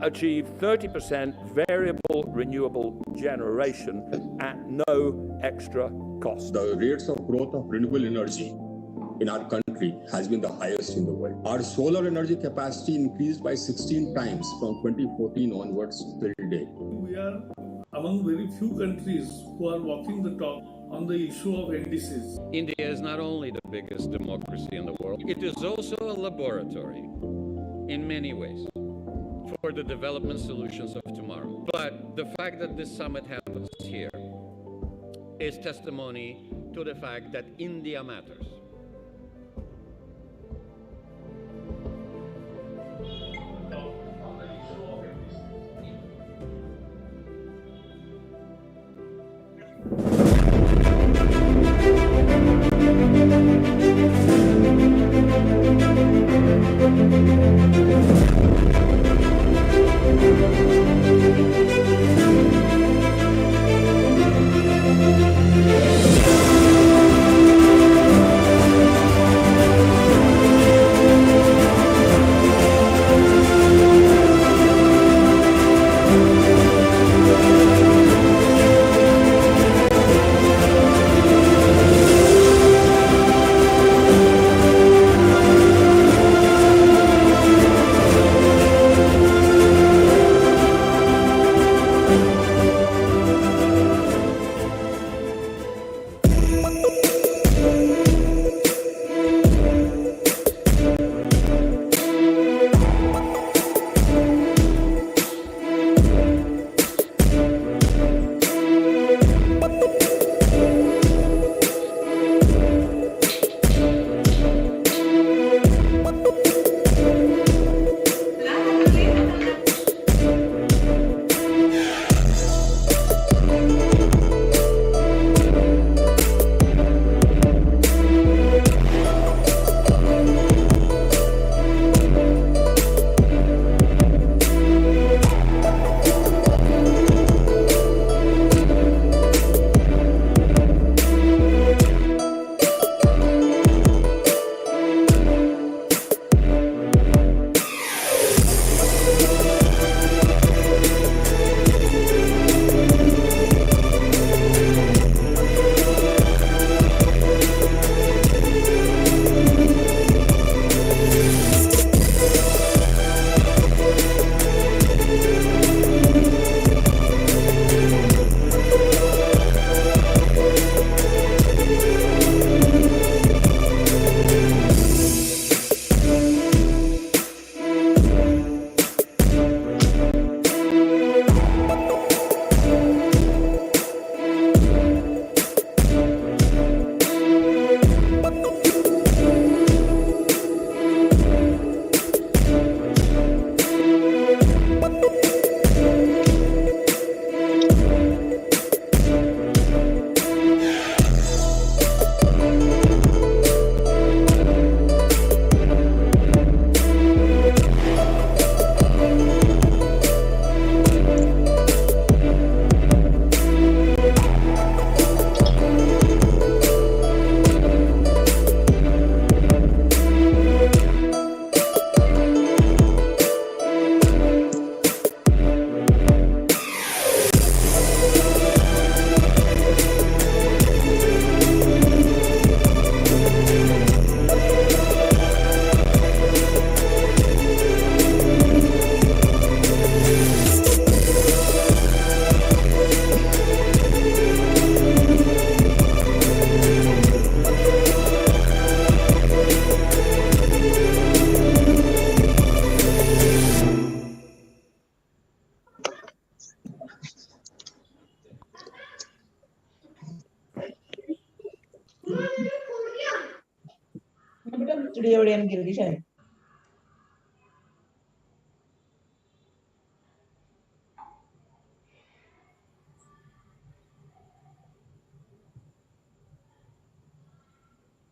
achieve 30% variable renewable generation at no extra cost. The rates of growth of renewable energy in our country has been the highest in the world. Our solar energy capacity increased by 16 times from 2014 onwards till date. We are among very few countries who are walking the talk on the issue of NDCs. India is not only the biggest democracy in the world, it is also a laboratory in many ways for the development solutions of tomorrow. But the fact that this summit happens here is testimony to the fact that India matters.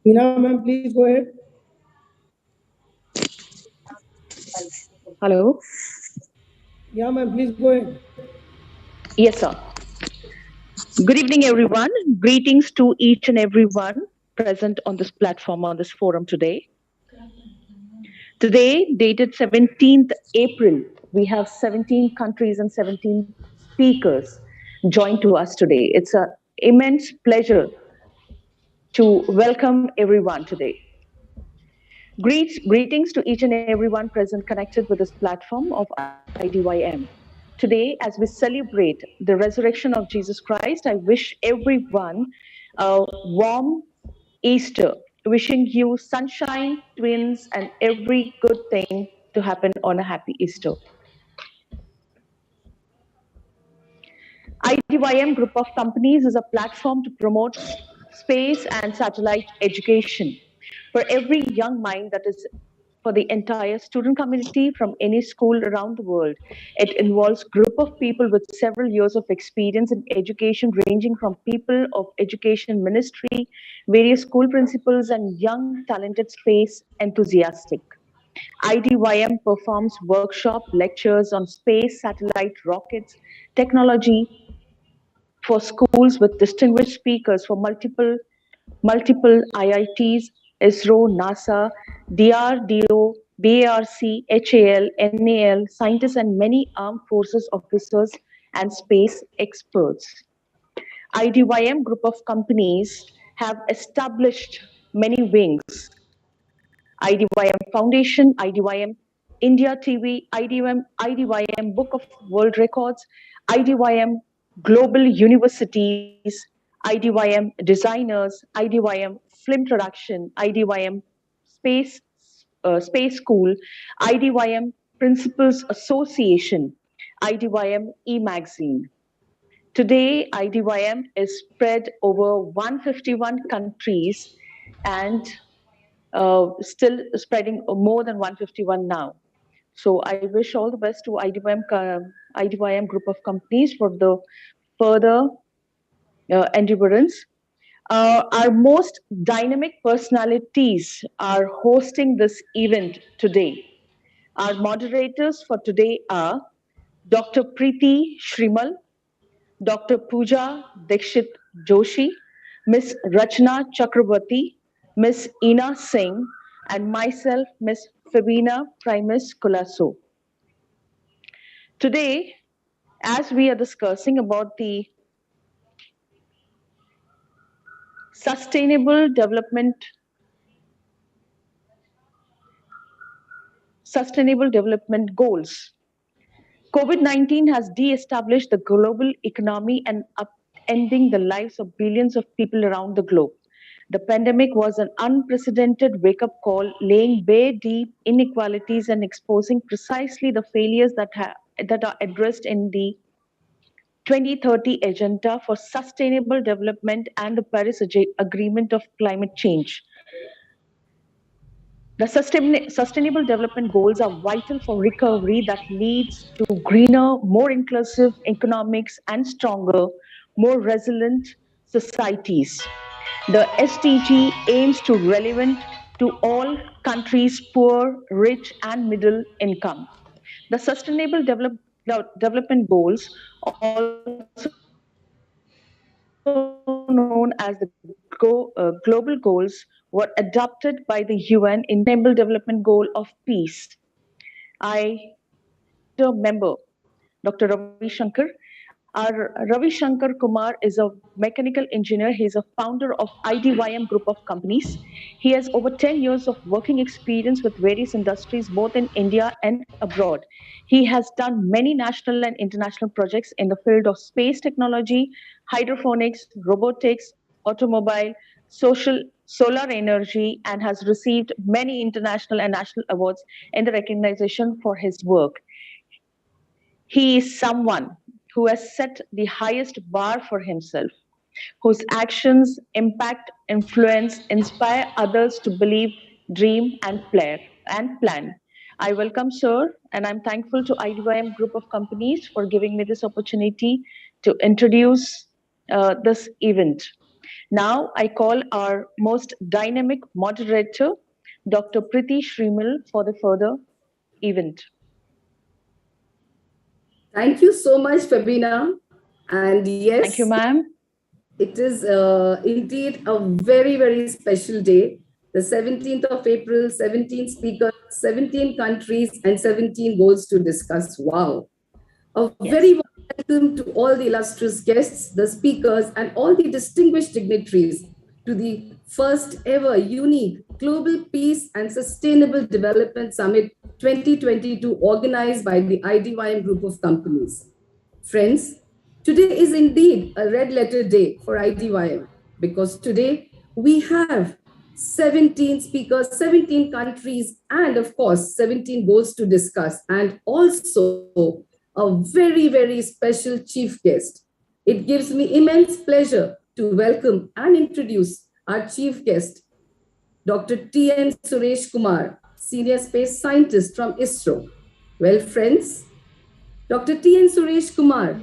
Hina ma'am, please go ahead. Hello. Yeah, ma'am, please go ahead. Yes, sir. Good evening, everyone. Greetings to each and everyone present on this platform, on this forum today. Today, dated 17th April we have 17 countries and 17 speakers joined to us today. It's an immense pleasure to welcome everyone today. Greetings to each and everyone present connected with this platform of IDYM. Today, as we celebrate the resurrection of Jesus Christ, I wish everyone a warm Easter, wishing you sunshine, twins, and every good thing to happen on a happy Easter. IDYM Group of Companies is a platform to promote space and satellite education for every young mind, that is for the entire student community from any school around the world. It involves group of people with several years of experience in education, ranging from people of education ministry, various school principals, and young talented space enthusiastic. IDYM performs workshop lectures on space, satellite, rockets, technology for schools with distinguished speakers for multiple IITs, ISRO, NASA, DRDO, BARC, HAL, NAL, scientists, and many armed forces officers and space experts. IDYM Group of Companies have established many wings. IDYM Foundation, IDYM India TV, IDYM Book of World Records, IDYM Global Universities, IDYM Designers, IDYM Film Production, IDYM Space School, IDYM Principals Association, IDYM E-Magazine. Today, IDYM is spread over 151 countries and still spreading more than 151 now. So I wish all the best to IDYM Group of Companies for the further endurance. Our most dynamic personalities are hosting this event today. Our moderators for today are Dr. Preeti Shrimal, Dr. Pooja Dikshit Joshi, Ms. Rachna Chakraborty, Ms. Ina Singh, and myself, Ms. Fabina Primus Colasso. Today, as we are discussing about the Sustainable Development Goals, COVID-19 has de-established the global economy and upending the lives of billions of people around the globe. The pandemic was an unprecedented wake-up call, laying bare deep inequalities and exposing precisely the failures that are addressed in the 2030 Agenda for Sustainable Development and the Paris Agreement of Climate Change. The Sustainable Development Goals are vital for recovery that leads to greener, more inclusive economics and stronger, more resilient societies. The SDG aims to relevant to all countries, poor, rich, and middle income. The Sustainable Development Goals, also known as the Global Goals, were adopted by the UN in Sustainable Development Goal of Peace. Member, Dr. Ravi Shankar. Our Ravi Shankar Kumar is a mechanical engineer. He is a founder of IDYM Group of Companies. He has over 10 years of working experience with various industries, both in India and abroad. He has done many national and international projects in the field of space technology, hydroponics, robotics, automobile, solar energy, and has received many international and national awards in the recognition for his work. He is someone who has set the highest bar for himself, whose actions impact, influence, inspire others to believe, dream, and plan. I welcome Sir, and I'm thankful to IDYM Group of Companies for giving me this opportunity to introduce this event. Now I call our most dynamic moderator, Dr. Preeti Shrimal, for the further event. Thank you so much, Fabina. And yes, thank you, ma'am. It is indeed a very, very special day the 17th of April, 17 speakers, 17 countries, and 17 goals to discuss. Wow. A very warm welcome to all the illustrious guests, the speakers, and all the distinguished dignitaries to the first ever unique Global Peace and Sustainable Development Summit 2022 organized by the IDYM Group of Companies. Friends, today is indeed a red letter day for IDYM because today we have 17 speakers, 17 countries, and of course, 17 goals to discuss, and also a very, very special chief guest. It gives me immense pleasure to welcome and introduce our chief guest, Dr. T.N. Suresh Kumar, Senior Space Scientist from ISRO. Well, friends, Dr. T.N. Suresh Kumar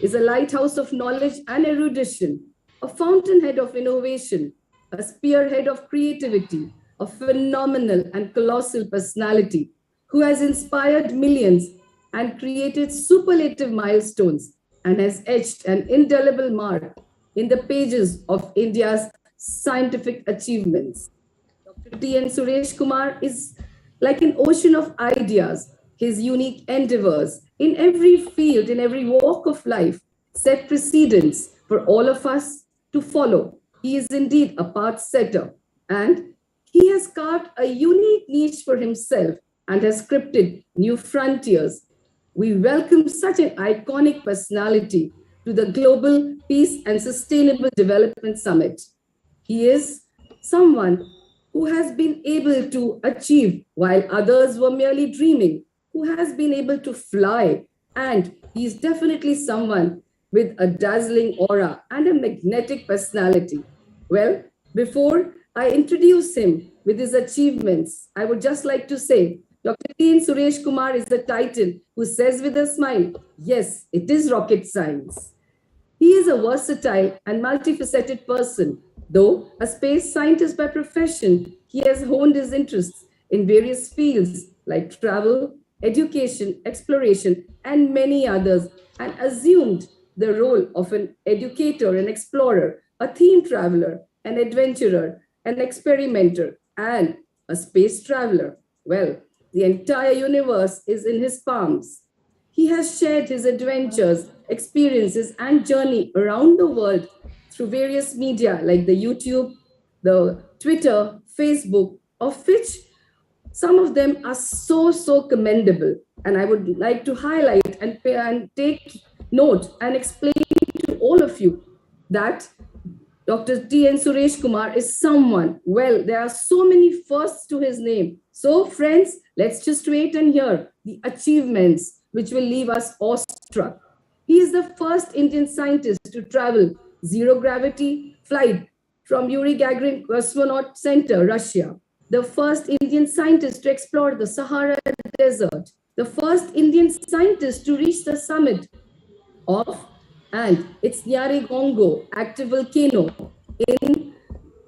is a lighthouse of knowledge and erudition, a fountainhead of innovation, a spearhead of creativity, a phenomenal and colossal personality who has inspired millions and created superlative milestones and has etched an indelible mark in the pages of India's scientific achievements. Dr. T.N. Suresh Kumar is like an ocean of ideas. His unique endeavors in every field, in every walk of life, set precedents for all of us to follow. He is indeed a path setter, and he has carved a unique niche for himself and has scripted new frontiers. We welcome such an iconic personality to the Global Peace and Sustainable Development Summit. He is someone who has been able to achieve while others were merely dreaming, who has been able to fly, and he's definitely someone with a dazzling aura and a magnetic personality. Well, before I introduce him with his achievements, I would just like to say, Dr. T.N. Suresh Kumar is the title who says with a smile, yes, it is rocket science. He is a versatile and multifaceted person. Though a space scientist by profession, he has honed his interests in various fields like travel, education, exploration, and many others, and assumed the role of an educator, an explorer, a theme traveler, an adventurer, an experimenter, and a space traveler. Well, the entire universe is in his palms. He has shared his adventures, experiences, and journey around the world through various media like the YouTube, the Twitter, Facebook, of which some of them are so commendable. And I would like to highlight and take note and explain to all of you that Dr. T.N. Suresh Kumar is someone, well, there are so many firsts to his name. So friends, let's just wait and hear the achievements which will leave us awestruck. He is the first Indian scientist to travel zero gravity flight from Yuri Gagarin Cosmonaut Center, Russia. The first Indian scientist to explore the Sahara Desert. The first Indian scientist to reach the summit of, and it's Nyiragongo active volcano in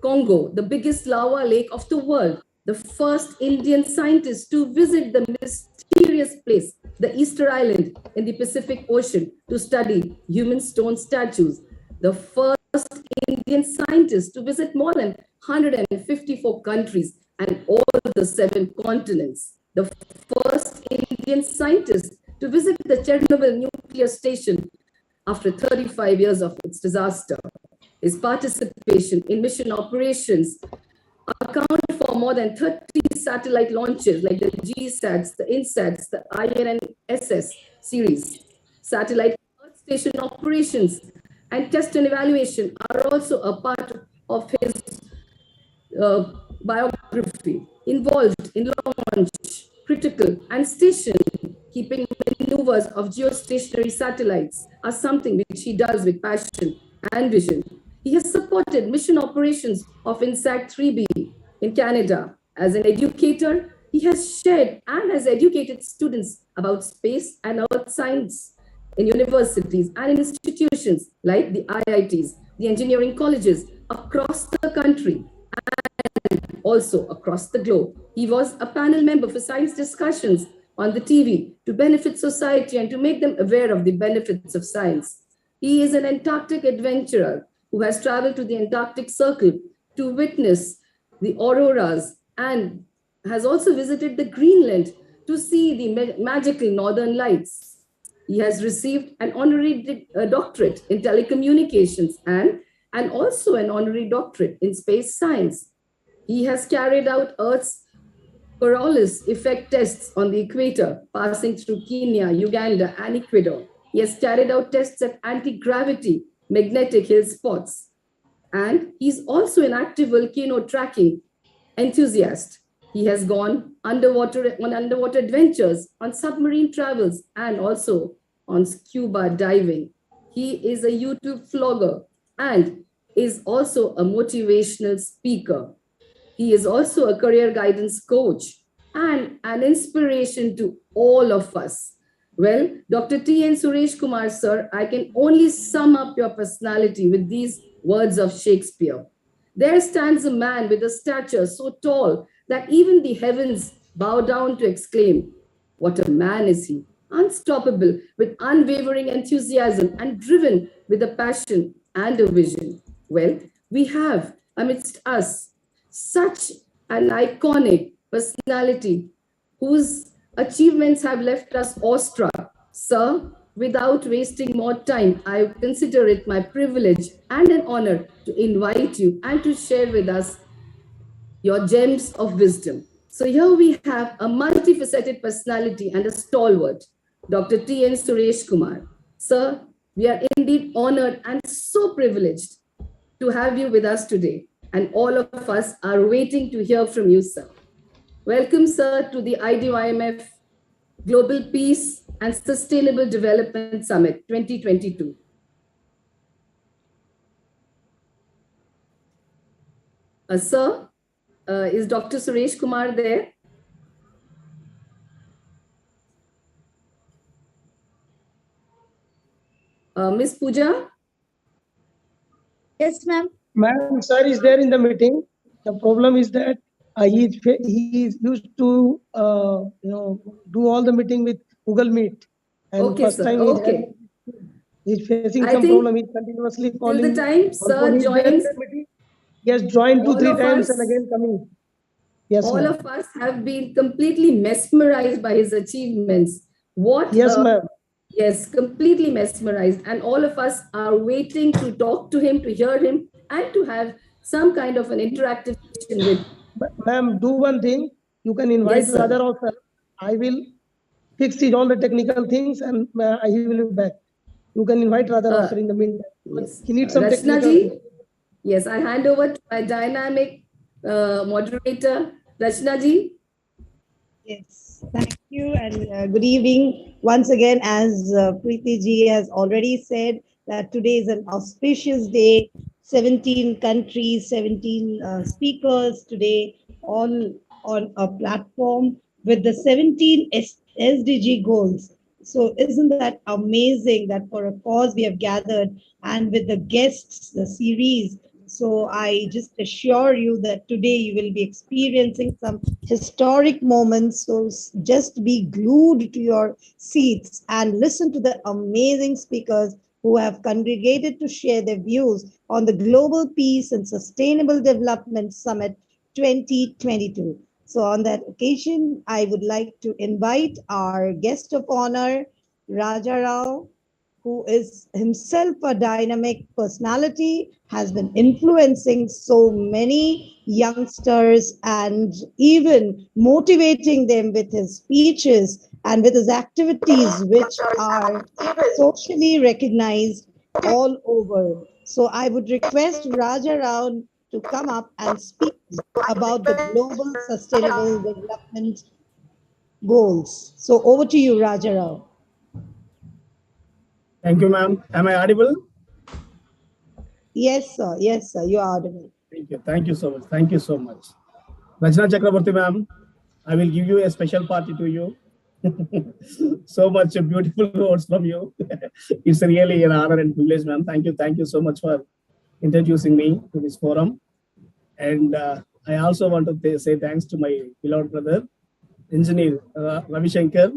Congo, the biggest lava lake of the world. The first Indian scientist to visit the mysterious place, the Easter Island in the Pacific Ocean, to study human stone statues. The first Indian scientist to visit more than 154 countries and all the 7 continents. The first Indian scientist to visit the Chernobyl nuclear station after 35 years of its disaster. His participation in mission operations account for more than 30 satellite launches like the GSATs, the INSATs, the INSS series. Satellite Earth station operations and test and evaluation are also a part of his biography. Involved in launch, critical, and station keeping maneuvers of geostationary satellites are something which he does with passion and vision. He has supported mission operations of INSAT-3B in Canada. As an educator, he has shared and has educated students about space and earth science in universities and in institutions like the IITs, the engineering colleges across the country and also across the globe. He was a panel member for science discussions on the TV to benefit society and to make them aware of the benefits of science. He is an Antarctic adventurer who has traveled to the Antarctic Circle to witness the auroras, and has also visited the Greenland to see the magical northern lights. He has received an honorary doctorate in telecommunications and also an honorary doctorate in space science. He has carried out Earth's Coriolis effect tests on the equator, passing through Kenya, Uganda, and Ecuador. He has carried out tests at anti-gravity magnetic hill spots. And he's also an active volcano tracking enthusiast. He has gone on underwater adventures, on submarine travels, and also on scuba diving. He is a YouTube vlogger and is also a motivational speaker. He is also a career guidance coach and an inspiration to all of us. Well, Dr. T.N. Suresh Kumar, sir, I can only sum up your personality with these words of Shakespeare. There stands a man with a stature so tall that even the heavens bow down to exclaim, "What a man is he! Unstoppable, with unwavering enthusiasm and driven with a passion and a vision." Well, we have amidst us such an iconic personality whose achievements have left us awestruck. Sir, without wasting more time, I consider it my privilege and an honor to invite you and to share with us your gems of wisdom. So here we have a multifaceted personality and a stalwart, Dr. T.N. Suresh Kumar. Sir, we are indeed honored and so privileged to have you with us today. And all of us are waiting to hear from you, sir. Welcome, sir, to the IDYMF Global Peace and Sustainable Development Summit 2022. Sir, is Dr. Suresh Kumar there? Miss Pooja? Yes, ma'am. Ma'am, sir is there in the meeting. The problem is that he is used to do all the meeting with Google Meet. And Okay, first sir. time Okay. he's facing I some think problem. He's continuously calling. Till the time sir joins, he has joined all 2-3 of times us- and again coming. Yes, all ma'am. of us have been completely mesmerized by his achievements. What? Yes, ma'am. Yes, completely mesmerized. And all of us are waiting to talk to him, to hear him, and to have some kind of an interactive session with. Ma'am, do one thing. You can invite Yes, sir. Radha also. I will fix all the technical things and he will be back. You can invite Radha also in the meantime. Yes. He needs some Rachna technical. ji, yes, I hand over to my dynamic moderator, Rachna ji. Yes, thank you and good evening. Once again, as Preeti ji has already said, that today is an auspicious day. 17 countries, 17 speakers today, all on a platform with the 17 SDG goals. So isn't that amazing that for a cause we have gathered and with the guests, the series. So I just assure you that today you will be experiencing some historic moments. So just be glued to your seats and listen to the amazing speakers who have congregated to share their views on the Global Peace and Sustainable Development Summit 2022. So on that occasion, I would like to invite our guest of honor, Raja Rao, who is himself a dynamic personality, has been influencing so many youngsters and even motivating them with his speeches and with his activities, which are socially recognized all over. So I would request Raja Rao to come up and speak about the Global Sustainable Development Goals. So over to you, Raja Rao. Thank you, ma'am. Am I audible? Yes, sir. Yes, sir. You are audible. Thank you. Thank you so much. Thank you so much. Rachna Chakraborty, ma'am, I will give you a special party to you. So much beautiful words from you. It's really an honor and privilege, ma'am. Thank you. Thank you so much for introducing me to this forum. And I also want to say thanks to my beloved brother, engineer Ravi Shankar.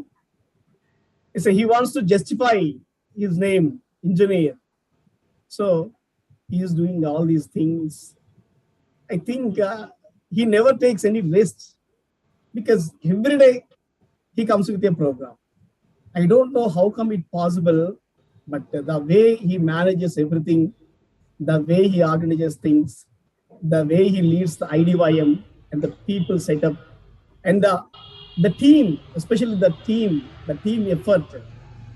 He wants to justify his name, engineer. So he is doing all these things. I think he never takes any risks because every day he comes with a program. I don't know how come it possible, but the way he manages everything, the way he organizes things, the way he leads the IDYM and the people setup, and the team, especially the team effort.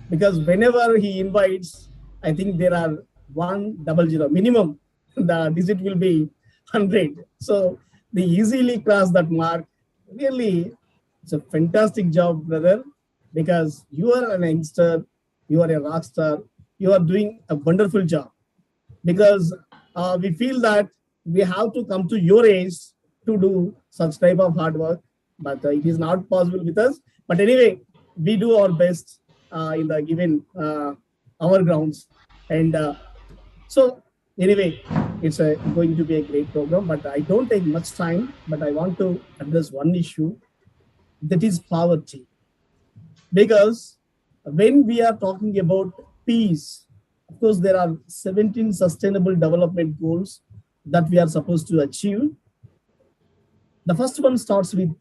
Because whenever he invites, I think there are 100 minimum. The digit will be 100. So they easily cross that mark. Really, it's a fantastic job, brother. Because you are an youngster, you are a rock star, you are doing a wonderful job. Because we feel that we have to come to your age to do such type of hard work, but it is not possible with us. But anyway, we do our best in the given our grounds. And so anyway, it's going to be a great program, but I don't take much time, but I want to address one issue, that is poverty. Because when we are talking about peace, of course, there are 17 sustainable development goals that we are supposed to achieve. The first one starts with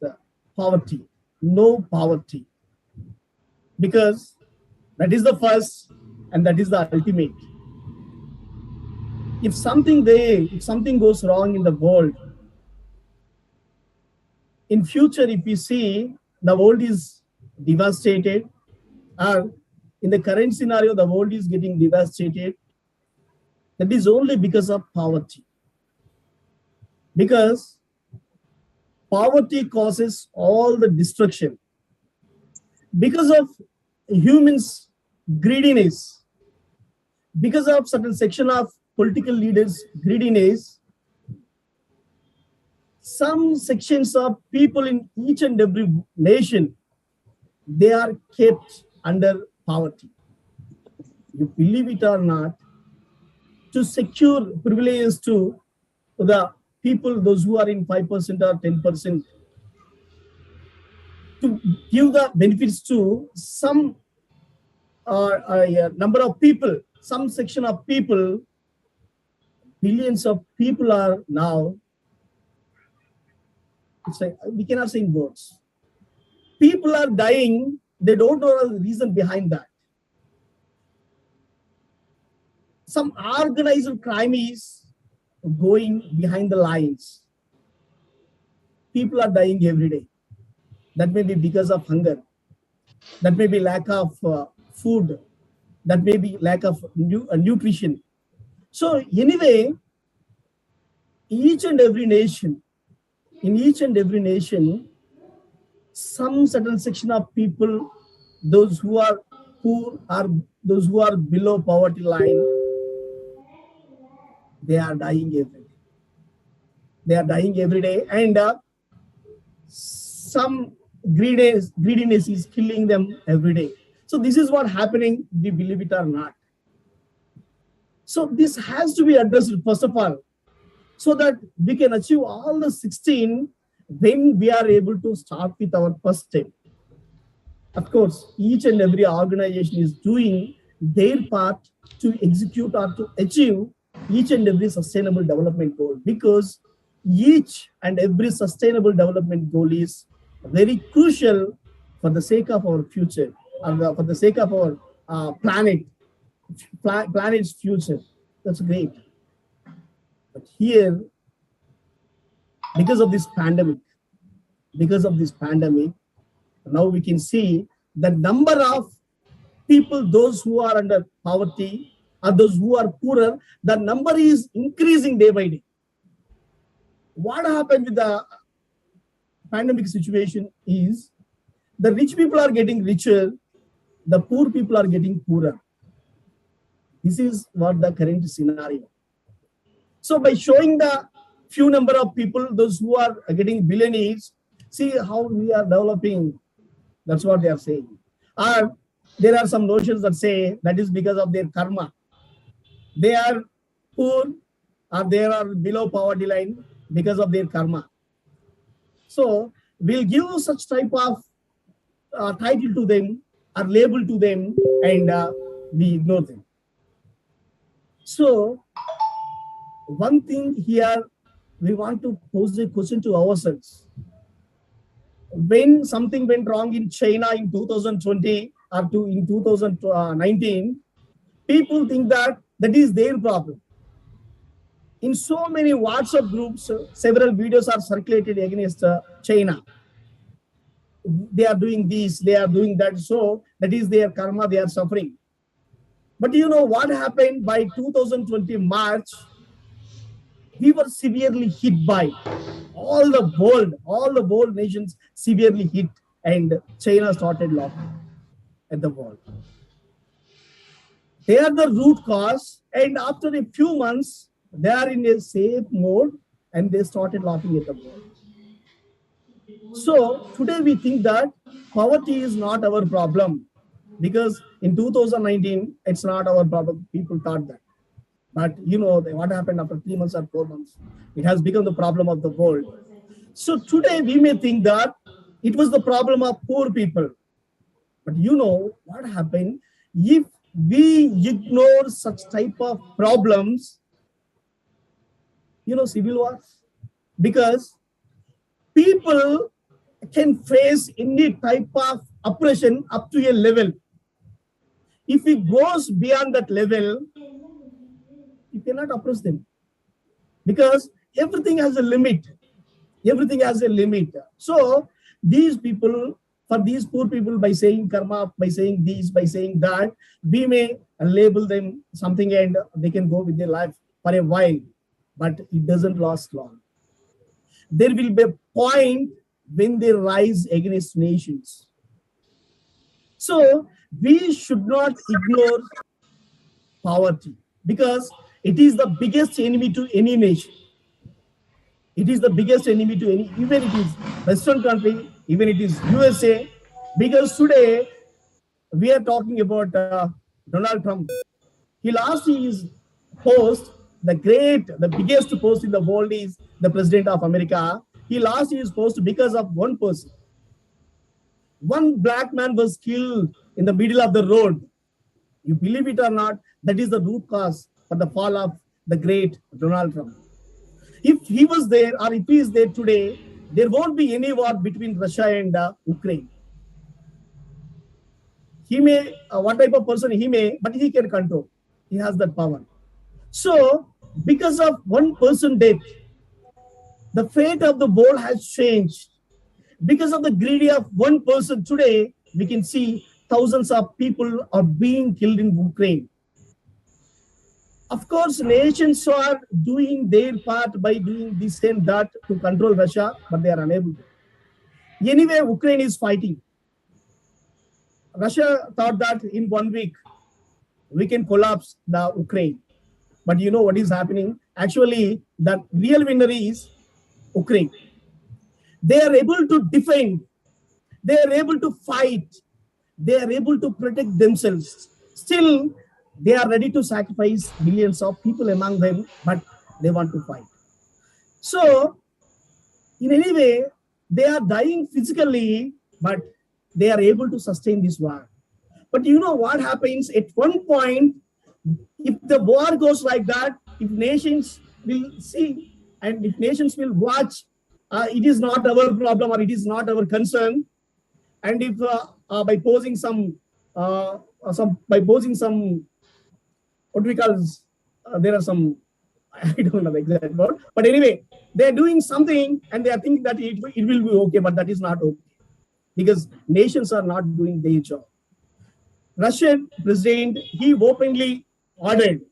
poverty, no poverty, because that is the first and that is the ultimate. If something goes wrong in the world, in future, if we see the world is devastated, or in the current scenario, the world is getting devastated, that is only because of poverty. Because poverty causes all the destruction. Because of humans' greediness, because of certain section of political leaders' greediness, some sections of people in each and every nation, they are kept under poverty. You believe it or not, to secure privileges to the people, those who are in 5% or 10%, to give the benefits to some number of people, some section of people, billions of people are now, it's like, we cannot say in words. People are dying, they don't know the reason behind that. Some organized crime is going behind the lines. People are dying every day. That may be because of hunger. That may be lack of food. That may be lack of nutrition. So anyway, each and every nation, in each and every nation, some certain section of people, those who are poor, are those who are below poverty line, they are dying every day. They are dying every day, and some greediness is killing them every day. So this is what happening, we believe it or not. So this has to be addressed first of all, so that we can achieve all the 16 when we are able to start with our first step. Of course, each and every organization is doing their part to execute or to achieve each and every sustainable development goal, because each and every sustainable development goal is very crucial for the sake of our future, and for the sake of our planet's future. That's great. But here, because of this pandemic, now we can see the number of people, those who are under poverty or those who are poorer, the number is increasing day by day. What happened with the pandemic situation is the rich people are getting richer, the poor people are getting poorer. This is what the current scenario. So by showing the few number of people, those who are getting billionaires, see how we are developing. That's what they are saying. Or there are some notions that say that is because of their karma. They are poor or they are below poverty line because of their karma. So we'll give such type of title to them or label to them, and we ignore them. So one thing here we want to pose a question to ourselves. When something went wrong in China in 2020 or in 2019, people think that is their problem. In so many WhatsApp groups, several videos are circulated against China. They are doing this, they are doing that, so that is their karma, they are suffering. But you know what happened by 2020 March? We were severely hit by all the world nations severely hit, and China started locking at the world. They are the root cause, and after a few months, they are in a safe mode and they started laughing at the world. So today we think that poverty is not our problem, because in 2019, it's not our problem. People thought that. But you know what happened after 3 months or 4 months? It has become the problem of the world. So today we may think that it was the problem of poor people. But you know what happened? If we ignore such type of problems, you know, civil wars, because people can face any type of oppression up to a level. If it goes beyond that level, you cannot oppress them, because everything has a limit. Everything has a limit. So these people, for these poor people, by saying karma, by saying this, by saying that, we may label them something and they can go with their life for a while, but it doesn't last long. There will be a point when they rise against nations. So we should not ignore poverty, because it is the biggest enemy to any nation. It is the biggest enemy to any, even it is Western country, even it is USA, because today we are talking about Donald Trump. He lost his post, the biggest post in the world is the President of America. He lost his post because of one person. One black man was killed in the middle of the road. You believe it or not, that is the root cause for the fall of the great Donald Trump. If he was there, or if he is there today, there won't be any war between Russia and Ukraine. He may, what type of person he may, but he can control. He has that power. So, because of one person death, the fate of the world has changed. Because of the greed of one person today, we can see thousands of people are being killed in Ukraine. Of course, nations are doing their part by doing this and that to control Russia, but they are unable to. Anyway, Ukraine is fighting. Russia thought that in 1 week, we can collapse the Ukraine. But you know what is happening? Actually, the real winner is Ukraine. They are able to defend. They are able to fight. They are able to protect themselves. Still, they are ready to sacrifice millions of people among them, but they want to fight. So, in any way, they are dying physically, but they are able to sustain this war. But you know what happens at one point, if the war goes like that, if nations will see and if nations will watch, it is not our problem or it is not our concern. And if by posing some, what we call, there are some, I don't know the exact word, but anyway, they're doing something and they are thinking that it will be okay, but that is not okay, because nations are not doing their job. Russian president, he openly ordered,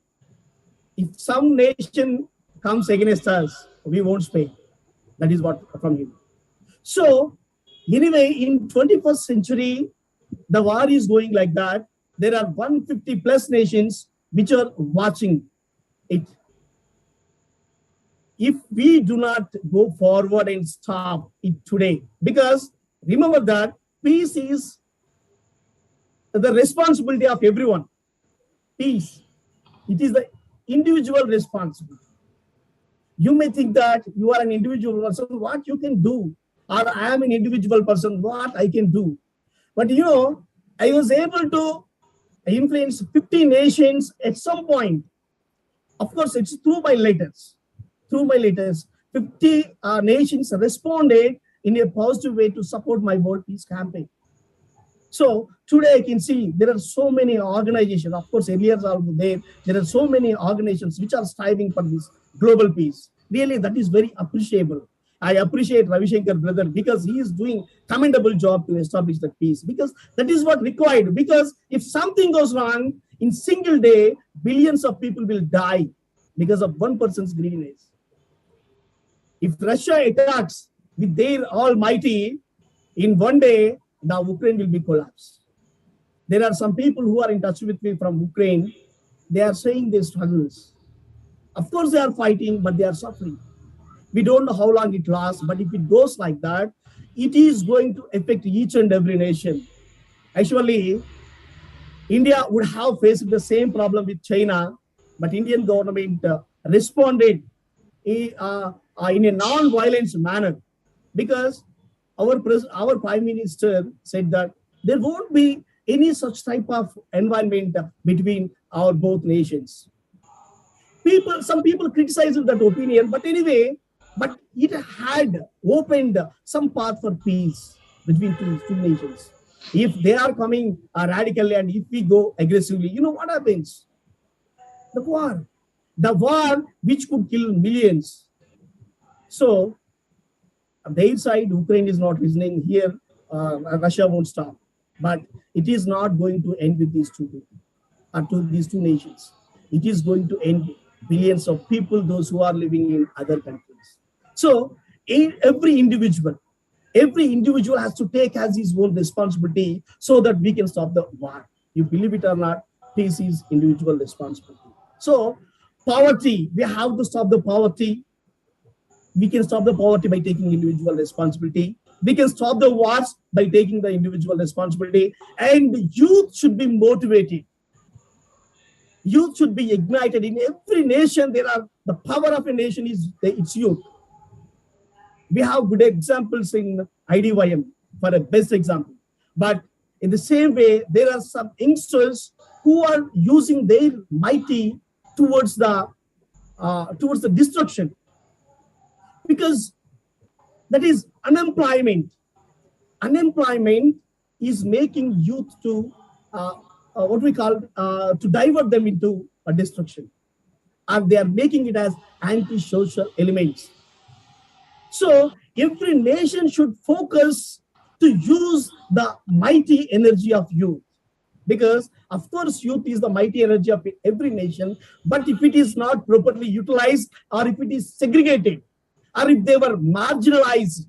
if some nation comes against us, we won't spare. That is what from him. So anyway, in 21st century, the war is going like that. There are 150 plus nations which are watching it. If we do not go forward and stop it today, because remember that peace is the responsibility of everyone. Peace, it is the individual responsibility. You may think that you are an individual person, what you can do, or I am an individual person, what I can do. But you know, I was able to influence 50 nations at some point. Of course, it's through my letters. Through my letters, 50 nations responded in a positive way to support my World Peace Campaign. So today I can see there are so many organizations, of course earlier there are so many organizations which are striving for this global peace. Really, that is very appreciable. I appreciate Ravi Shankar brother because he is doing commendable job to establish that peace, because that is what required. Because if something goes wrong in single day, billions of people will die because of one person's greediness. If Russia attacks with their almighty, in one day, the Ukraine will be collapsed. There are some people who are in touch with me from Ukraine. They are saying their struggles. Of course, they are fighting, but they are suffering. We don't know how long it lasts, but if it goes like that, it is going to affect each and every nation. Actually, India would have faced the same problem with China, but Indian government responded in a non-violent manner, because our Prime Minister said that there won't be any such type of environment between our both nations. Some people criticized that opinion, but anyway, but it had opened some path for peace between two nations. If they are coming radically and if we go aggressively, you know what happens? The war which could kill millions. So their side, Ukraine is not listening. Here, Russia won't stop. But it is not going to end with these two nations. It is going to end billions of people, those who are living in other countries. So every individual has to take as his own responsibility so that we can stop the war. You believe it or not, peace is individual responsibility. So poverty, we have to stop the poverty. We can stop the poverty by taking individual responsibility. We can stop the wars by taking the individual responsibility. And youth should be motivated. Youth should be ignited. In every nation, the power of a nation is its youth. We have good examples in IDYM for a best example. But in the same way, there are some youngsters who are using their mighty towards the destruction. Because that is unemployment. Unemployment is making youth to to divert them into a destruction, and they are making it as anti-social elements. So every nation should focus to use the mighty energy of youth, because of course youth is the mighty energy of every nation. But if it is not properly utilized, or if it is segregated, or if they were marginalized,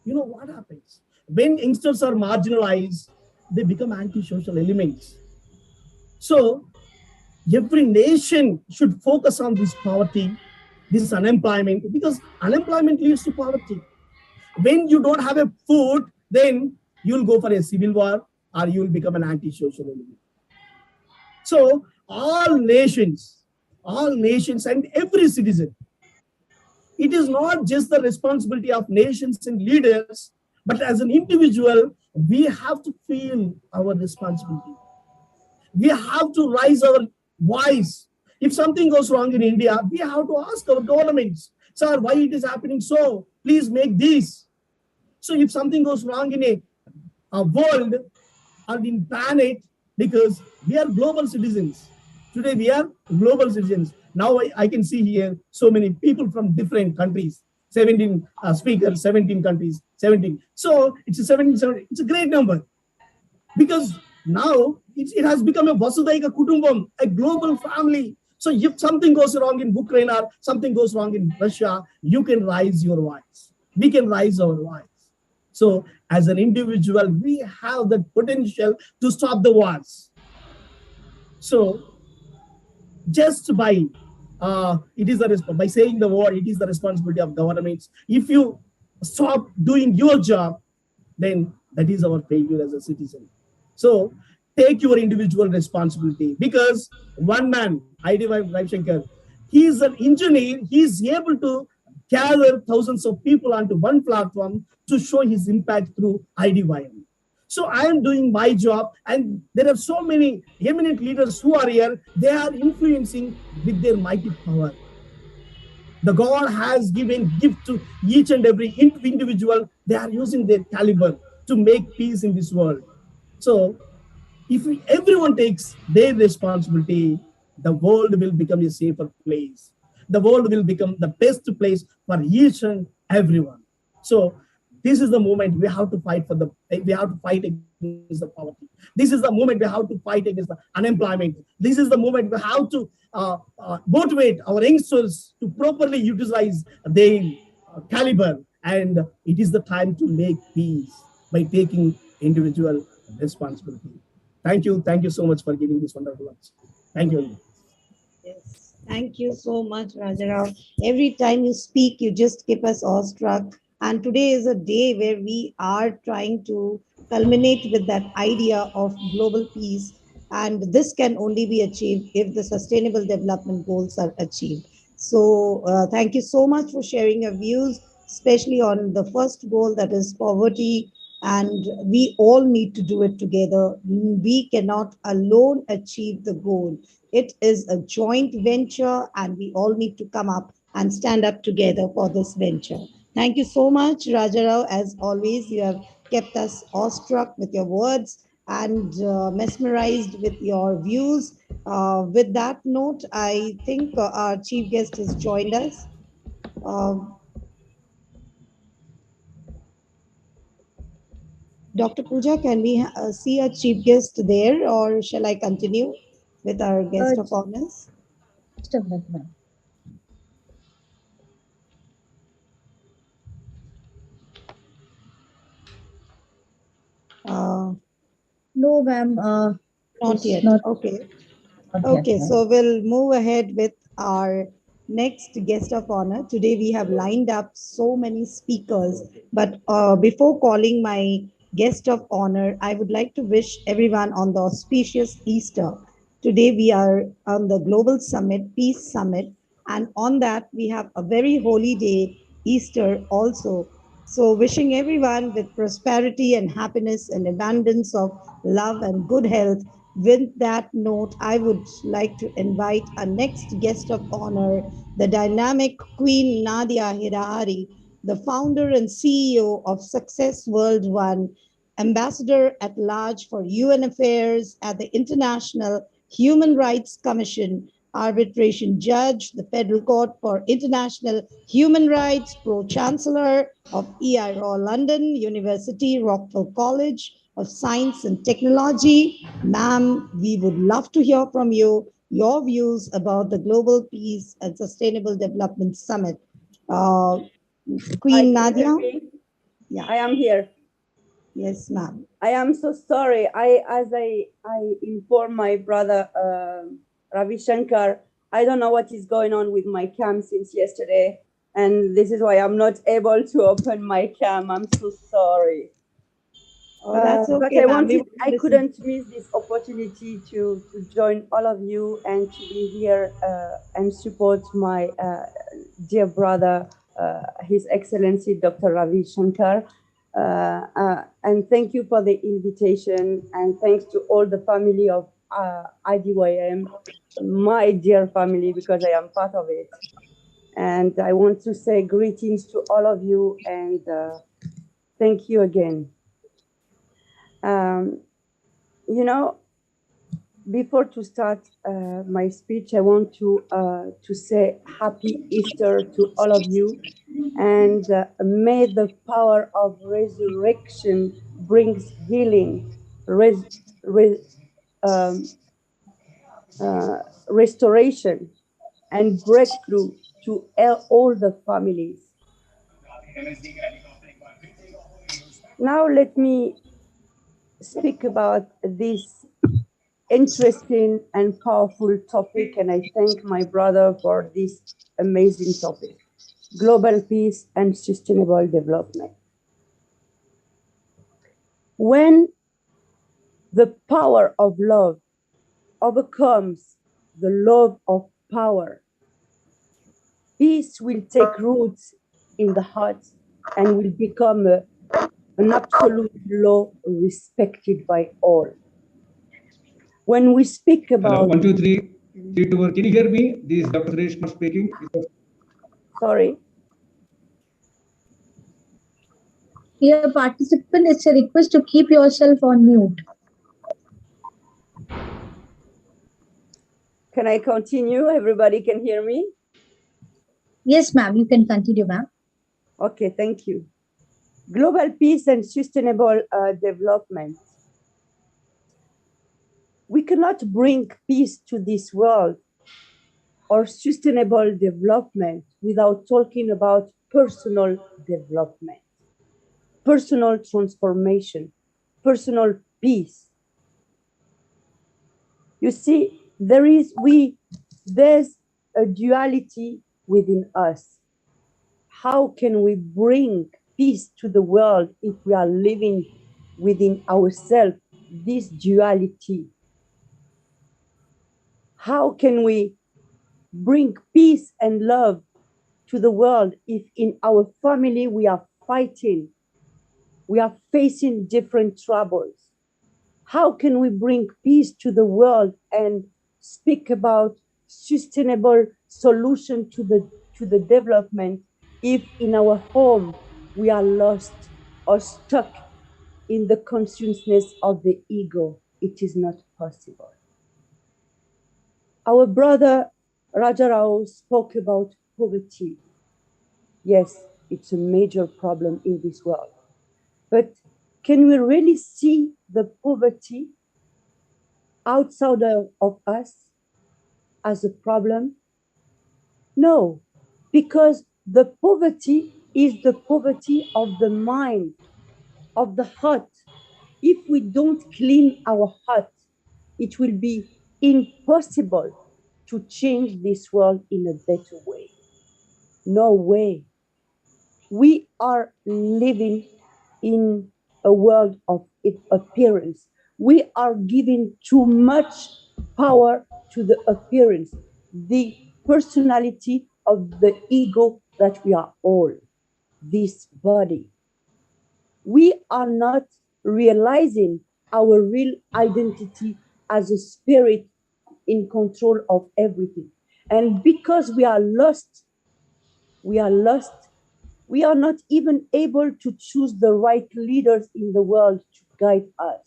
you know what happens? When youngsters are marginalized, they become anti-social elements. So every nation should focus on this poverty, this unemployment, because unemployment leads to poverty. When you don't have a food, then you'll go for a civil war, or you'll become an anti-social element. So all nations and every citizen, it is not just the responsibility of nations and leaders, but as an individual, we have to feel our responsibility. We have to raise our voice. If something goes wrong in India, we have to ask our governments, sir, why it is happening so? Please make this. So if something goes wrong in a world or in planet, because we are global citizens. Today we are global citizens. Now I can see here so many people from different countries, 17 speakers, 17 countries, 17. So it's a 17, it's a great number, because now it has become a Vasudhaiva Kutumbam, a global family. So if something goes wrong in Ukraine or something goes wrong in Russia, you can raise your voice. We can raise our voice. So as an individual, we have the potential to stop the wars. So just by by saying the word, it is the responsibility of governments. If you stop doing your job, then that is our failure as a citizen. So take your individual responsibility, because one man, IDYM Ravi Shankar, he is an engineer. He is able to gather thousands of people onto one platform to show his impact through IDYM. So I am doing my job, and there are so many eminent leaders who are here. They are influencing with their mighty power. The God has given gift to each and every individual. They are using their caliber to make peace in this world. So if everyone takes their responsibility, the world will become a safer place. The world will become the best place for each and everyone. So this is the moment we have to fight against the poverty. This is the moment we have to fight against the unemployment. This is the moment we have to motivate our youngsters to properly utilize their caliber. And it is the time to make peace by taking individual responsibility. Thank you. Thank you so much for giving this wonderful lunch. Thank you. Yes, thank you so much, Rajarao. Every time you speak, you just keep us awestruck. And today is a day where we are trying to culminate with that idea of global peace. And this can only be achieved if the Sustainable Development Goals are achieved. So thank you so much for sharing your views, especially on the first goal, that is poverty. And we all need to do it together. We cannot alone achieve the goal. It is a joint venture, and we all need to come up and stand up together for this venture. Thank you so much, Rajarao. As always, you have kept us awestruck with your words and mesmerized with your views. With that note, I think our chief guest has joined us. Dr. Pooja, can we see a chief guest there, or shall I continue with our guest of honors? Just a minute, ma'am. No, ma'am. Not yet. Not, okay. not Okay, yet, so we'll move ahead with our next guest of honor. Today we have lined up so many speakers, but before calling my guest of honor, I would like to wish everyone on the auspicious Easter. Today we are on the Global Summit, Peace Summit, and on that we have a very holy day, Easter also. So wishing everyone with prosperity and happiness and abundance of love and good health. With that note, I would like to invite our next guest of honor, the dynamic Queen Nadia Hirahari, the founder and CEO of Success World One, Ambassador at Large for UN Affairs at the International Human Rights Commission, arbitration judge, the Federal Court for International Human Rights, Pro-Chancellor of EIRO London University, Rockwell College of Science and Technology. Ma'am, we would love to hear from you, your views about the Global Peace and Sustainable Development Summit. Queen Nadia? Yeah. I am here. Yes, ma'am. I am so sorry. As I informed my brother Ravi Shankar, I don't know what is going on with my cam since yesterday, and this is why I'm not able to open my cam. I'm so sorry. Oh, that's okay. But I couldn't miss this opportunity to join all of you and to be here and support my dear brother, His Excellency Dr. Ravi Shankar. And thank you for the invitation, and thanks to all the family of IDYM, my dear family, because I am part of it. And I want to say greetings to all of you, and thank you again. You know, before to start my speech, I want to say Happy Easter to all of you, and may the power of resurrection brings healing, restoration, and breakthrough to all the families. Now let me speak about this interesting and powerful topic, and I thank my brother for this amazing topic: global peace and sustainable development. When the power of love overcomes the love of power, peace will take roots in the heart and will become an absolute law respected by all. When we speak about... Hello, 1, 2, 3, 3, 2, 1. Can you hear me? This is Dr. Suresh Kumar speaking. Sorry. Dear participant, it's a request to keep yourself on mute. Can I continue? Everybody can hear me? Yes, ma'am, you can continue, ma'am. Okay, thank you. Global peace and sustainable development. We cannot bring peace to this world or sustainable development without talking about personal development, personal transformation, personal peace. You see, there's a duality within us. How can we bring peace to the world if we are living within ourselves this duality? How can we bring peace and love to the world if in our family we are fighting, we are facing different troubles? How can we bring peace to the world and speak about sustainable solution to the development if in our home we are lost or stuck in the consciousness of the ego? It is not possible. Our brother Raja Rao spoke about poverty. Yes, it's a major problem in this world. But can we really see the poverty outside of us as a problem? No, because the poverty is the poverty of the mind, of the heart. If we don't clean our heart, it will be impossible to change this world in a better way. No way. We are living in a world of appearance. We are giving too much power to the appearance, the personality of the ego that we are all, this body. We are not realizing our real identity as a spirit in control of everything. And because we are lost, we are not even able to choose the right leaders in the world to guide us.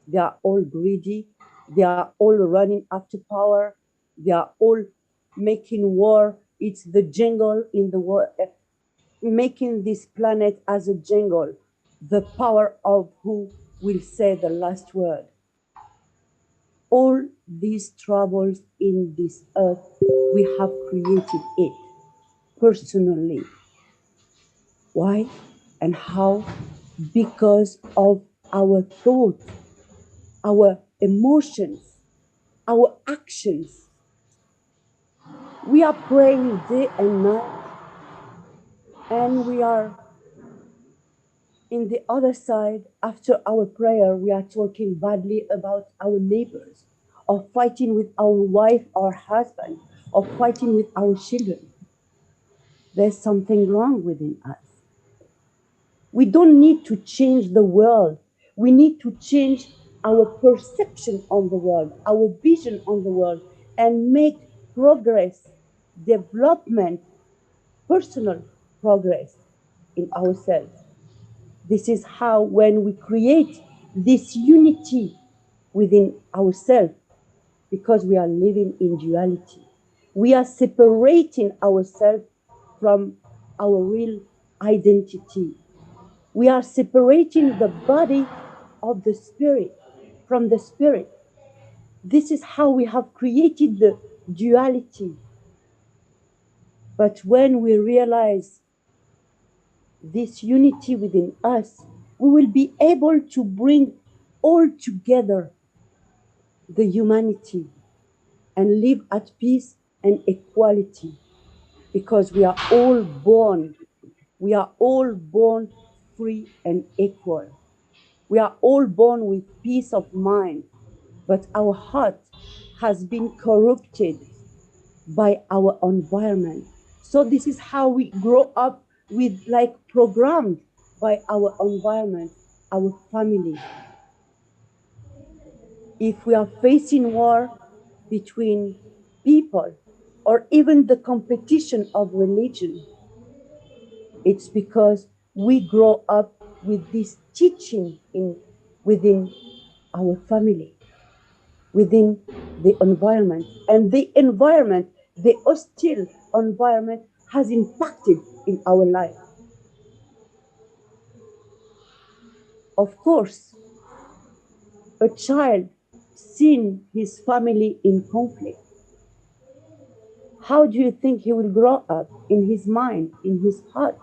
They are all greedy. They are all running after power. They are all making war. It's the jungle in the world, making this planet as a jungle. The power of who will say the last word. All these troubles in this earth, we have created it personally. Why and how? Because of our thoughts, our emotions, our actions. We are praying day and night, and we are in the other side. After our prayer, we are talking badly about our neighbors, or fighting with our wife or husband, or fighting with our children. There's something wrong within us. We don't need to change the world. We need to change our perception on the world, our vision on the world, and make progress, development, personal progress in ourselves. This is how, when we create this unity within ourselves, because we are living in duality, we are separating ourselves from our real identity. We are separating the body of the spirit from the spirit. This is how we have created the duality. But when we realize this unity within us, we will be able to bring all together the humanity and live at peace and equality, because we are all born free and equal. We are all born with peace of mind, but our heart has been corrupted by our environment. So this is how we grow up with, like, programmed by our environment, our family. If we are facing war between people, or even the competition of religion. It's because we grow up with this teaching within our family, within the environment. And the environment, the hostile environment, has impacted in our life. Of course, a child seeing his family in conflict, how do you think he will grow up in his mind, in his heart?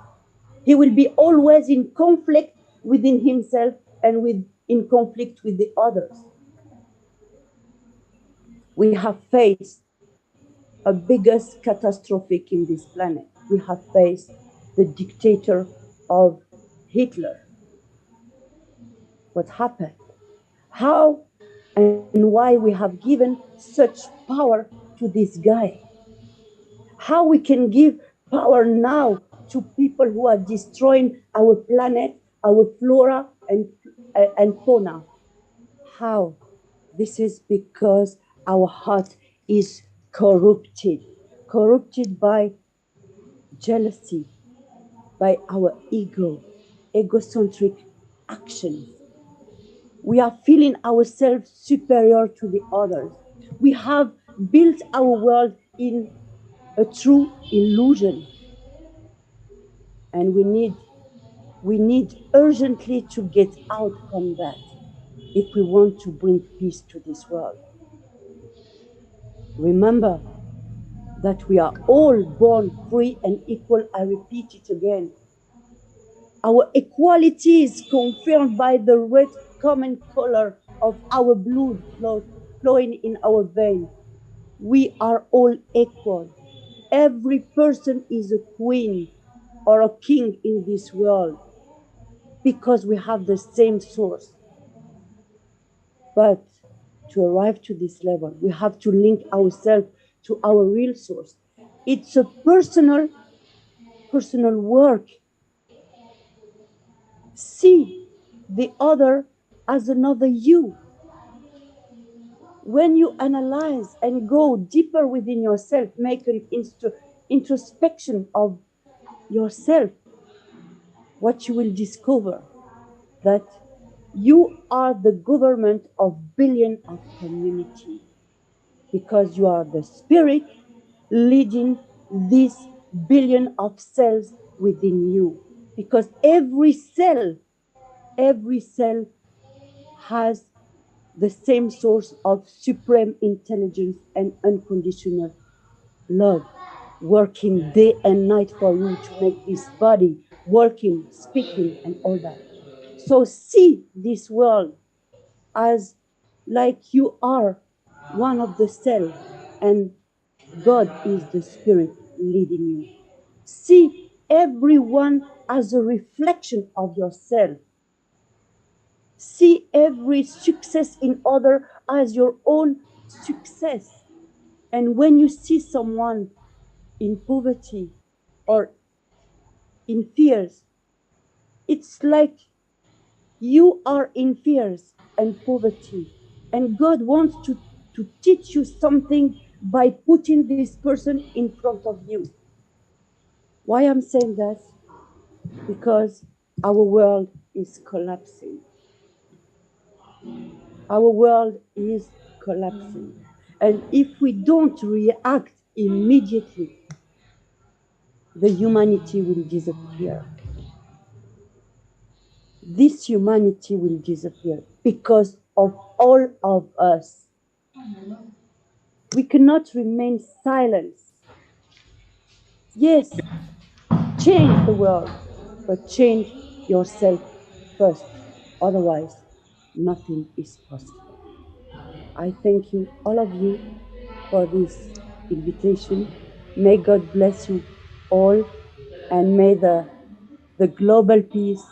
He will be always in conflict within himself and in conflict with the others. We have faced a biggest catastrophe in this planet. We have faced the dictator of Hitler. What happened? How and why we have given such power to this guy? How we can give power now to people who are destroying our planet, our flora and fauna? How? This is because our heart is corrupted by jealousy, by our egocentric actions. We are feeling ourselves superior to the others. We have built our world in a true illusion. And we need urgently to get out from that if we want to bring peace to this world. Remember that we are all born free and equal. I repeat it again. Our equality is confirmed by the red common color of our blood flowing in our veins. We are all equal. Every person is a queen or a king in this world because we have the same source. But to arrive to this level, we have to link ourselves to our real source. It's a personal work. See the other as another you. When you analyze and go deeper within yourself, make an introspection of yourself, what you will discover that you are the government of billions of community, because you are the spirit leading this billion of cells within you. Because every cell has the same source of supreme intelligence and unconditional love, working day and night for you to make this body working, speaking, and all that. So see this world as like you are one of the cells, and God is the spirit leading you. See everyone as a reflection of yourself. See every success in other as your own success. And when you see someone in poverty or in fears, it's like you are in fears and poverty. And God wants to teach you something by putting this person in front of you. Why I'm saying that? Because our world is collapsing. Our world is collapsing. And if we don't react immediately, the humanity will disappear. This humanity will disappear because of all of us. We cannot remain silent. Yes, change the world, but change yourself first. Otherwise, nothing is possible. I thank you, all of you, for this invitation. May God bless you all, and may the global peace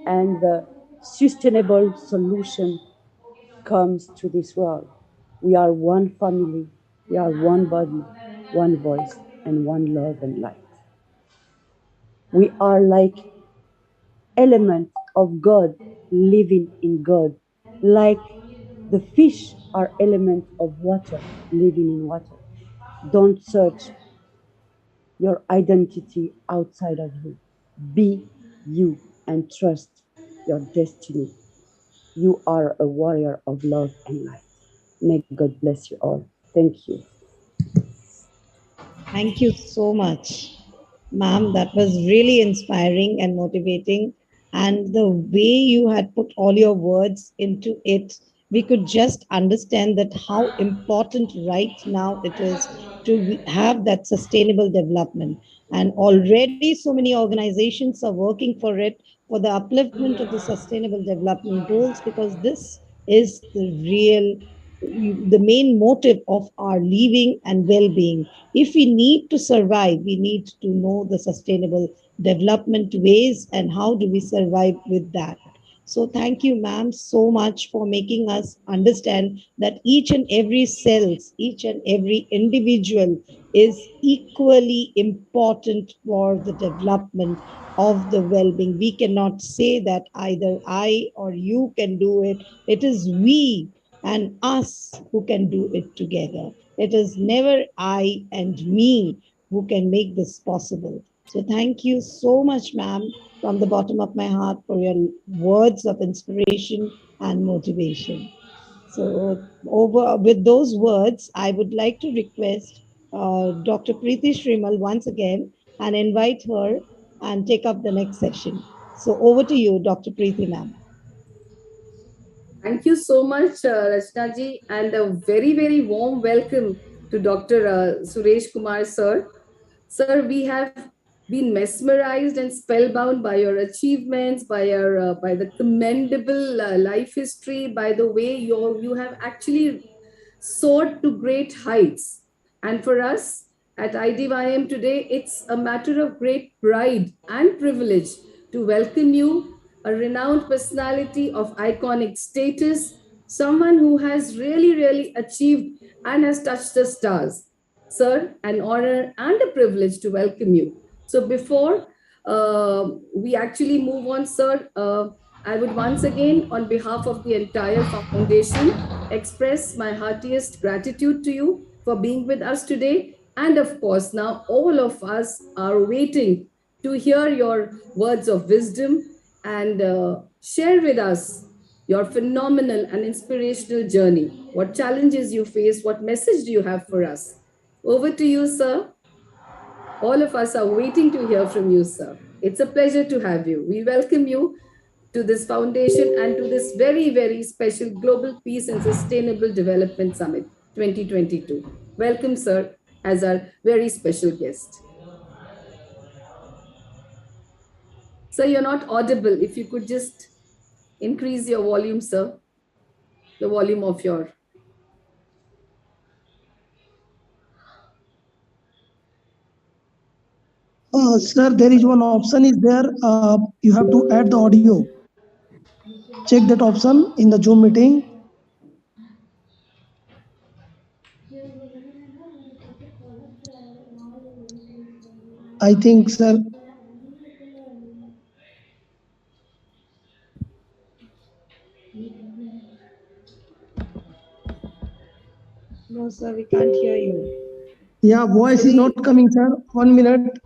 and the sustainable solution comes to this world. We are one family, we are one body, one voice, and one love and light. We are like elements of God living in God, like the fish are elements of water living in water. Don't search your identity outside of you. Be you and trust your destiny. You are a warrior of love and light. May God bless you all. Thank you. Thank you so much, ma'am. That was really inspiring and motivating. And the way you had put all your words into it, we could just understand that how important right now it is to have that sustainable development. And already so many organizations are working for it, for the upliftment of the sustainable development goals, because this is the main motive of our living and well-being. If we need to survive, we need to know the sustainable development ways and how do we survive with that. So thank you, ma'am, so much for making us understand that each and every cells, each and every individual is equally important for the development of the well-being. We cannot say that either I or you can do it. It is we and us who can do it together. It is never I and me who can make this possible. So thank you so much, ma'am, from the bottom of my heart for your words of inspiration and motivation. So over with those words, I would like to request Dr. Preeti Shrimal once again and invite her and take up the next session. So over to you, Dr. Preeti, ma'am. Thank you so much, Rachna ji, and a very, very warm welcome to Dr. Suresh Kumar, sir. Sir, we have been mesmerized and spellbound by your achievements, by the commendable life history, by the way you have actually soared to great heights. And for us at IDYM today, it's a matter of great pride and privilege to welcome you, a renowned personality of iconic status, someone who has really, really achieved and has touched the stars. Sir, an honor and a privilege to welcome you. So before we actually move on, sir, I would once again, on behalf of the entire foundation, express my heartiest gratitude to you for being with us today. And of course, now all of us are waiting to hear your words of wisdom and share with us your phenomenal and inspirational journey. What challenges you face, what message do you have for us? Over to you, sir. All of us are waiting to hear from you, sir. It's a pleasure to have you. We welcome you to this foundation and to this very, very special Global Peace and Sustainable Development Summit 2022. Welcome, sir, as our very special guest. Sir, you're not audible. If you could just increase your volume, sir, the volume of your... Sir, there is one option is there. You have to add the audio. Check that option in the Zoom meeting. I think, sir. No, sir, we can't hear you. Yeah, voice is not coming, sir. 1 minute.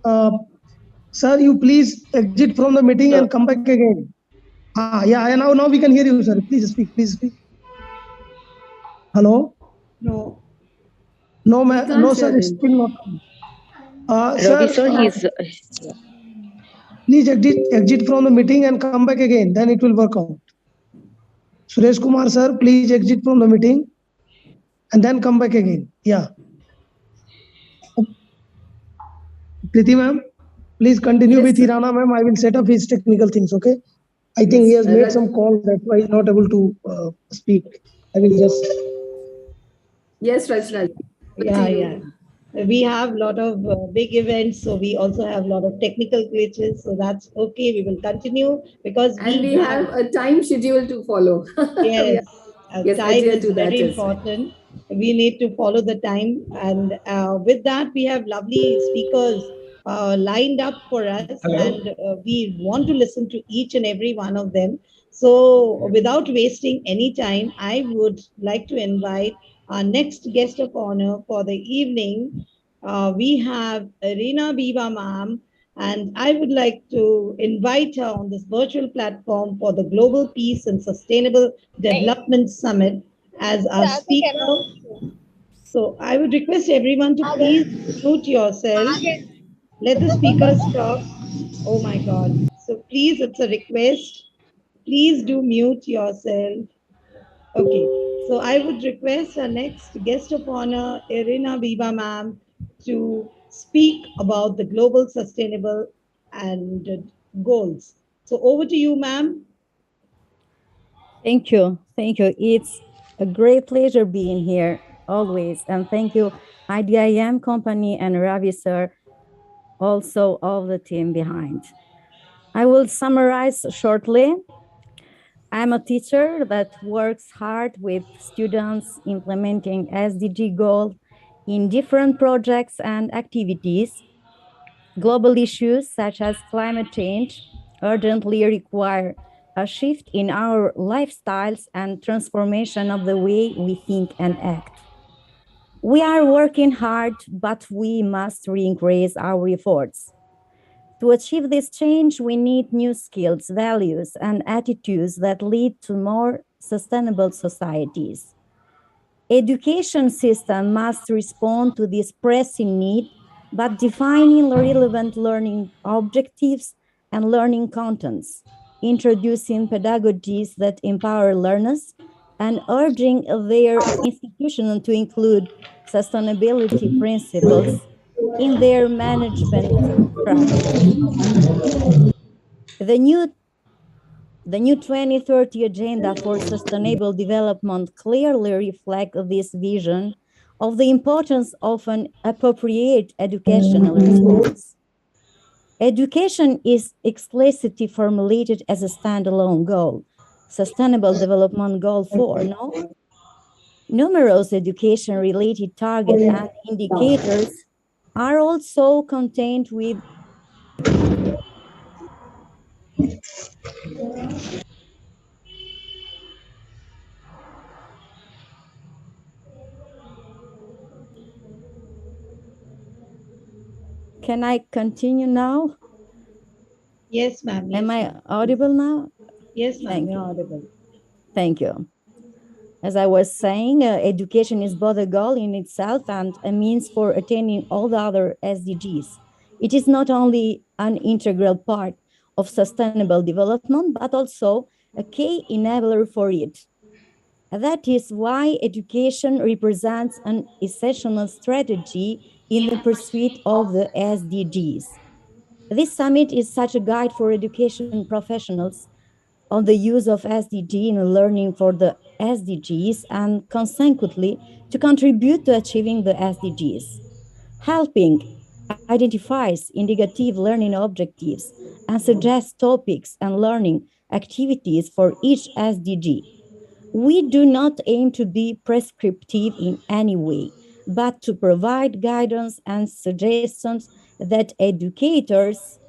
Sir, you please exit from the meeting and come back again. Yeah, now we can hear you, sir. Please speak, please speak. Hello? No. No, no, sir, it's still not coming. Ravi, sir, he's... Please exit from the meeting and come back again. Then it will work out. Suresh Kumar, sir, please exit from the meeting and then come back again. Yeah. Preeti ma'am, please continue with Hirana ma'am. I will set up his technical things, okay? I think he has made some call, that's why he's not able to speak. I will just... Yes, Rachna. Yeah. We have a lot of big events, so we also have a lot of technical glitches, so that's okay. We will continue because we have a time schedule to follow. Yes, yes, time is very important. We need to follow the time, and with that, we have lovely speakers lined up for us. Hello. And we want to listen to each and every one of them. So without wasting any time, I would like to invite Our next guest of honor for the evening, we have Irina Biba ma'am, and I would like to invite her on this virtual platform for the Global Peace and Sustainable Development Summit as our speaker. So I would request everyone to please mute yourself. Let the speakers talk. Oh my God. So please, it's a request. Please do mute yourself. Okay. So I would request our next guest of honor, Irina Biba ma'am, to speak about the global sustainable and goals. So over to you, ma'am. Thank you. Thank you. It's a great pleasure being here always. And thank you, IDIM company and Ravi sir, also all the team behind. I will summarize shortly. I'm a teacher that works hard with students implementing SDG goals in different projects and activities. Global issues such as climate change urgently require a shift in our lifestyles and transformation of the way we think and act. We are working hard, but we must increase our efforts. To achieve this change, we need new skills, values, and attitudes that lead to more sustainable societies. Education system must respond to this pressing need, but defining relevant learning objectives and learning contents, introducing pedagogies that empower learners, and urging their institutions to include sustainability principles in their management practice. The new 2030 Agenda for Sustainable Development clearly reflects this vision of the importance of an appropriate educational response. Education is explicitly formulated as a standalone goal, Sustainable Development Goal 4, no? Numerous education-related targets and indicators are also contained with Can I continue now? Yes, ma'am. Yes, Am I audible now? Yes, ma'am. Thank You're you. audible. Thank you. As I was saying, education is both a goal in itself and a means for attaining all the other SDGs. It is not only an integral part of sustainable development, but also a key enabler for it. That is why education represents an essential strategy in the pursuit of the SDGs. This summit is such a guide for education professionals on the use of SDG in learning for the SDGs and consequently to contribute to achieving the SDGs. Helping identifies indicative learning objectives and suggests topics and learning activities for each SDG. We do not aim to be prescriptive in any way, but to provide guidance and suggestions that educators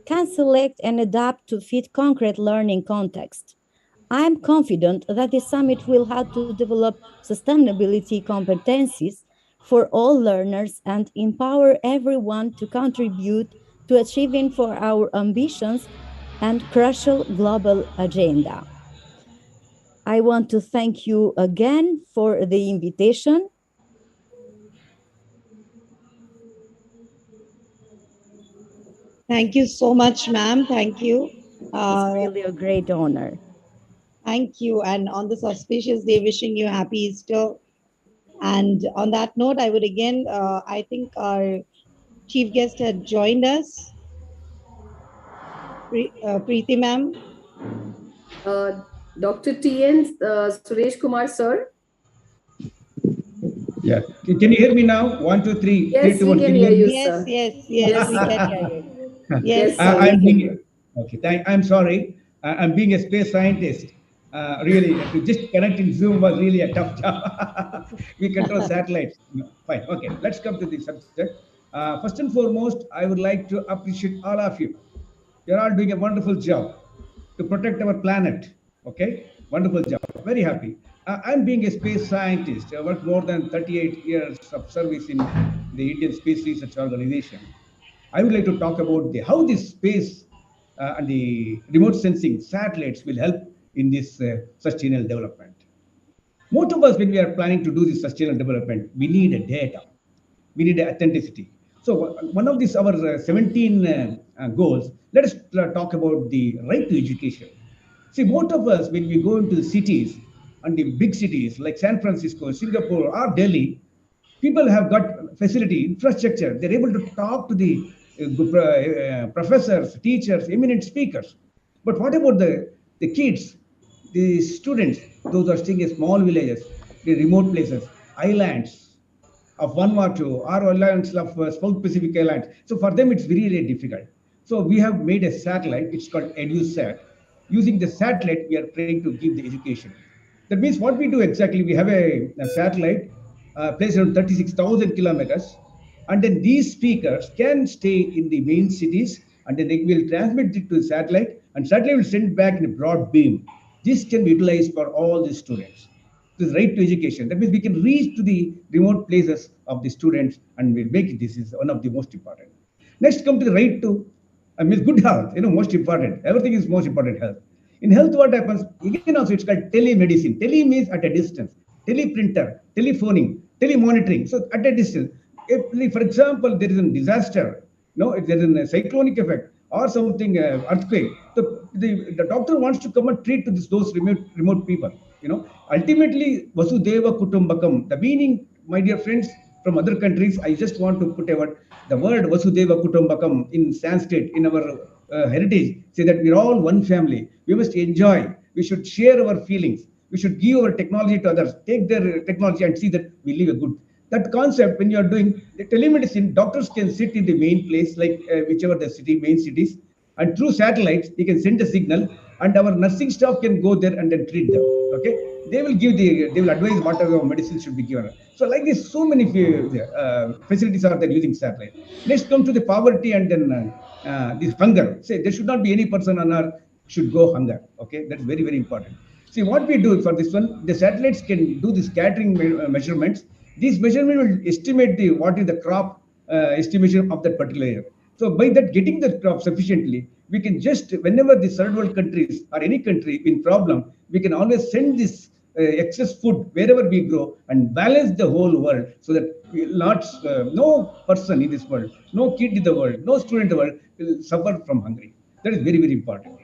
can select and adapt to fit concrete learning context. I'm confident that the summit will help to develop sustainability competencies for all learners and empower everyone to contribute to achieving for our ambitions and crucial global agenda. I want to thank you again for the invitation. Thank you so much, ma'am. Thank you. It's really a great honor. Thank you. And on this auspicious day, wishing you happy Easter. And on that note, I would again, I think our chief guest had joined us. Preeti ma'am. Dr. TN Suresh Kumar, sir. Yeah. Can you hear me now? 1, 2, 3. Yes, 3, 2, 1. we can hear you, Yes, sir. yes, we can hear you. Yes, I'm sorry. I'm being a space scientist. Really, to just connect in Zoom was really a tough job. We control satellites. No, fine. Okay, let's come to the subject. First and foremost, I would like to appreciate all of you. You're all doing a wonderful job to protect our planet. Okay, wonderful job. Very happy. I'm being a space scientist. I worked more than 38 years of service in the Indian Space Research Organization. I would like to talk about how this space and the remote sensing satellites will help in this sustainable development. Most of us, when we are planning to do this sustainable development, we need a data, we need authenticity. So one of these our 17 goals, let us talk about the right to education. See, most of us, when we go into the cities and the big cities like San Francisco, Singapore, or Delhi, people have got facility, infrastructure. They're able to talk to the professors, teachers, eminent speakers. But what about the kids, the students, those are staying in small villages, the remote places, islands of Vanuatu or islands of South Pacific Islands? So for them, it's very, very difficult. So we have made a satellite, it's called EduSat. Using the satellite, we are trying to give the education. That means what we do exactly, we have a satellite placed around 36,000 kilometers, and then these speakers can stay in the main cities, and then they will transmit it to the satellite, and satellite will send back in a broad beam. This can be utilized for all the students. This right to education. That means we can reach to the remote places of the students, and we'll make it. This is one of the most important. Next, come to the right to good health. Most important. Everything is most important, health. In health, what happens? Again, also it's called telemedicine. Tele means at a distance. Teleprinter, telephoning, telemonitoring. So at a distance. If, for example, there is a disaster, if there is a cyclonic effect or something, earthquake, the doctor wants to come and treat to those remote people. Ultimately, Vasudeva Kutumbakam. The meaning, my dear friends from other countries, I just want to put a word. The word Vasudeva Kutumbakam in Sanskrit, in our heritage, say that we're all one family. We must enjoy. We should share our feelings. We should give our technology to others. Take their technology and see that we live a good. That concept, when you are doing the telemedicine, doctors can sit in the main place, like whichever the main cities, and through satellites, they can send a signal, and our nursing staff can go there and then treat them. Okay, they will advise whatever medicine should be given. So like this, so many facilities are there using satellite. Let's come to the poverty and then this hunger. Say there should not be any person on earth should go hunger. Okay, that's very, very important. See what we do for this one, the satellites can do the scattering measurements. These measurements will estimate what is the crop estimation of that particular year. So by that getting the crop sufficiently, we can just, whenever the third world countries or any country in problem, we can always send this excess food wherever we grow and balance the whole world so that no person in this world, no kid in the world, no student in the world will suffer from hunger. That is very, very important.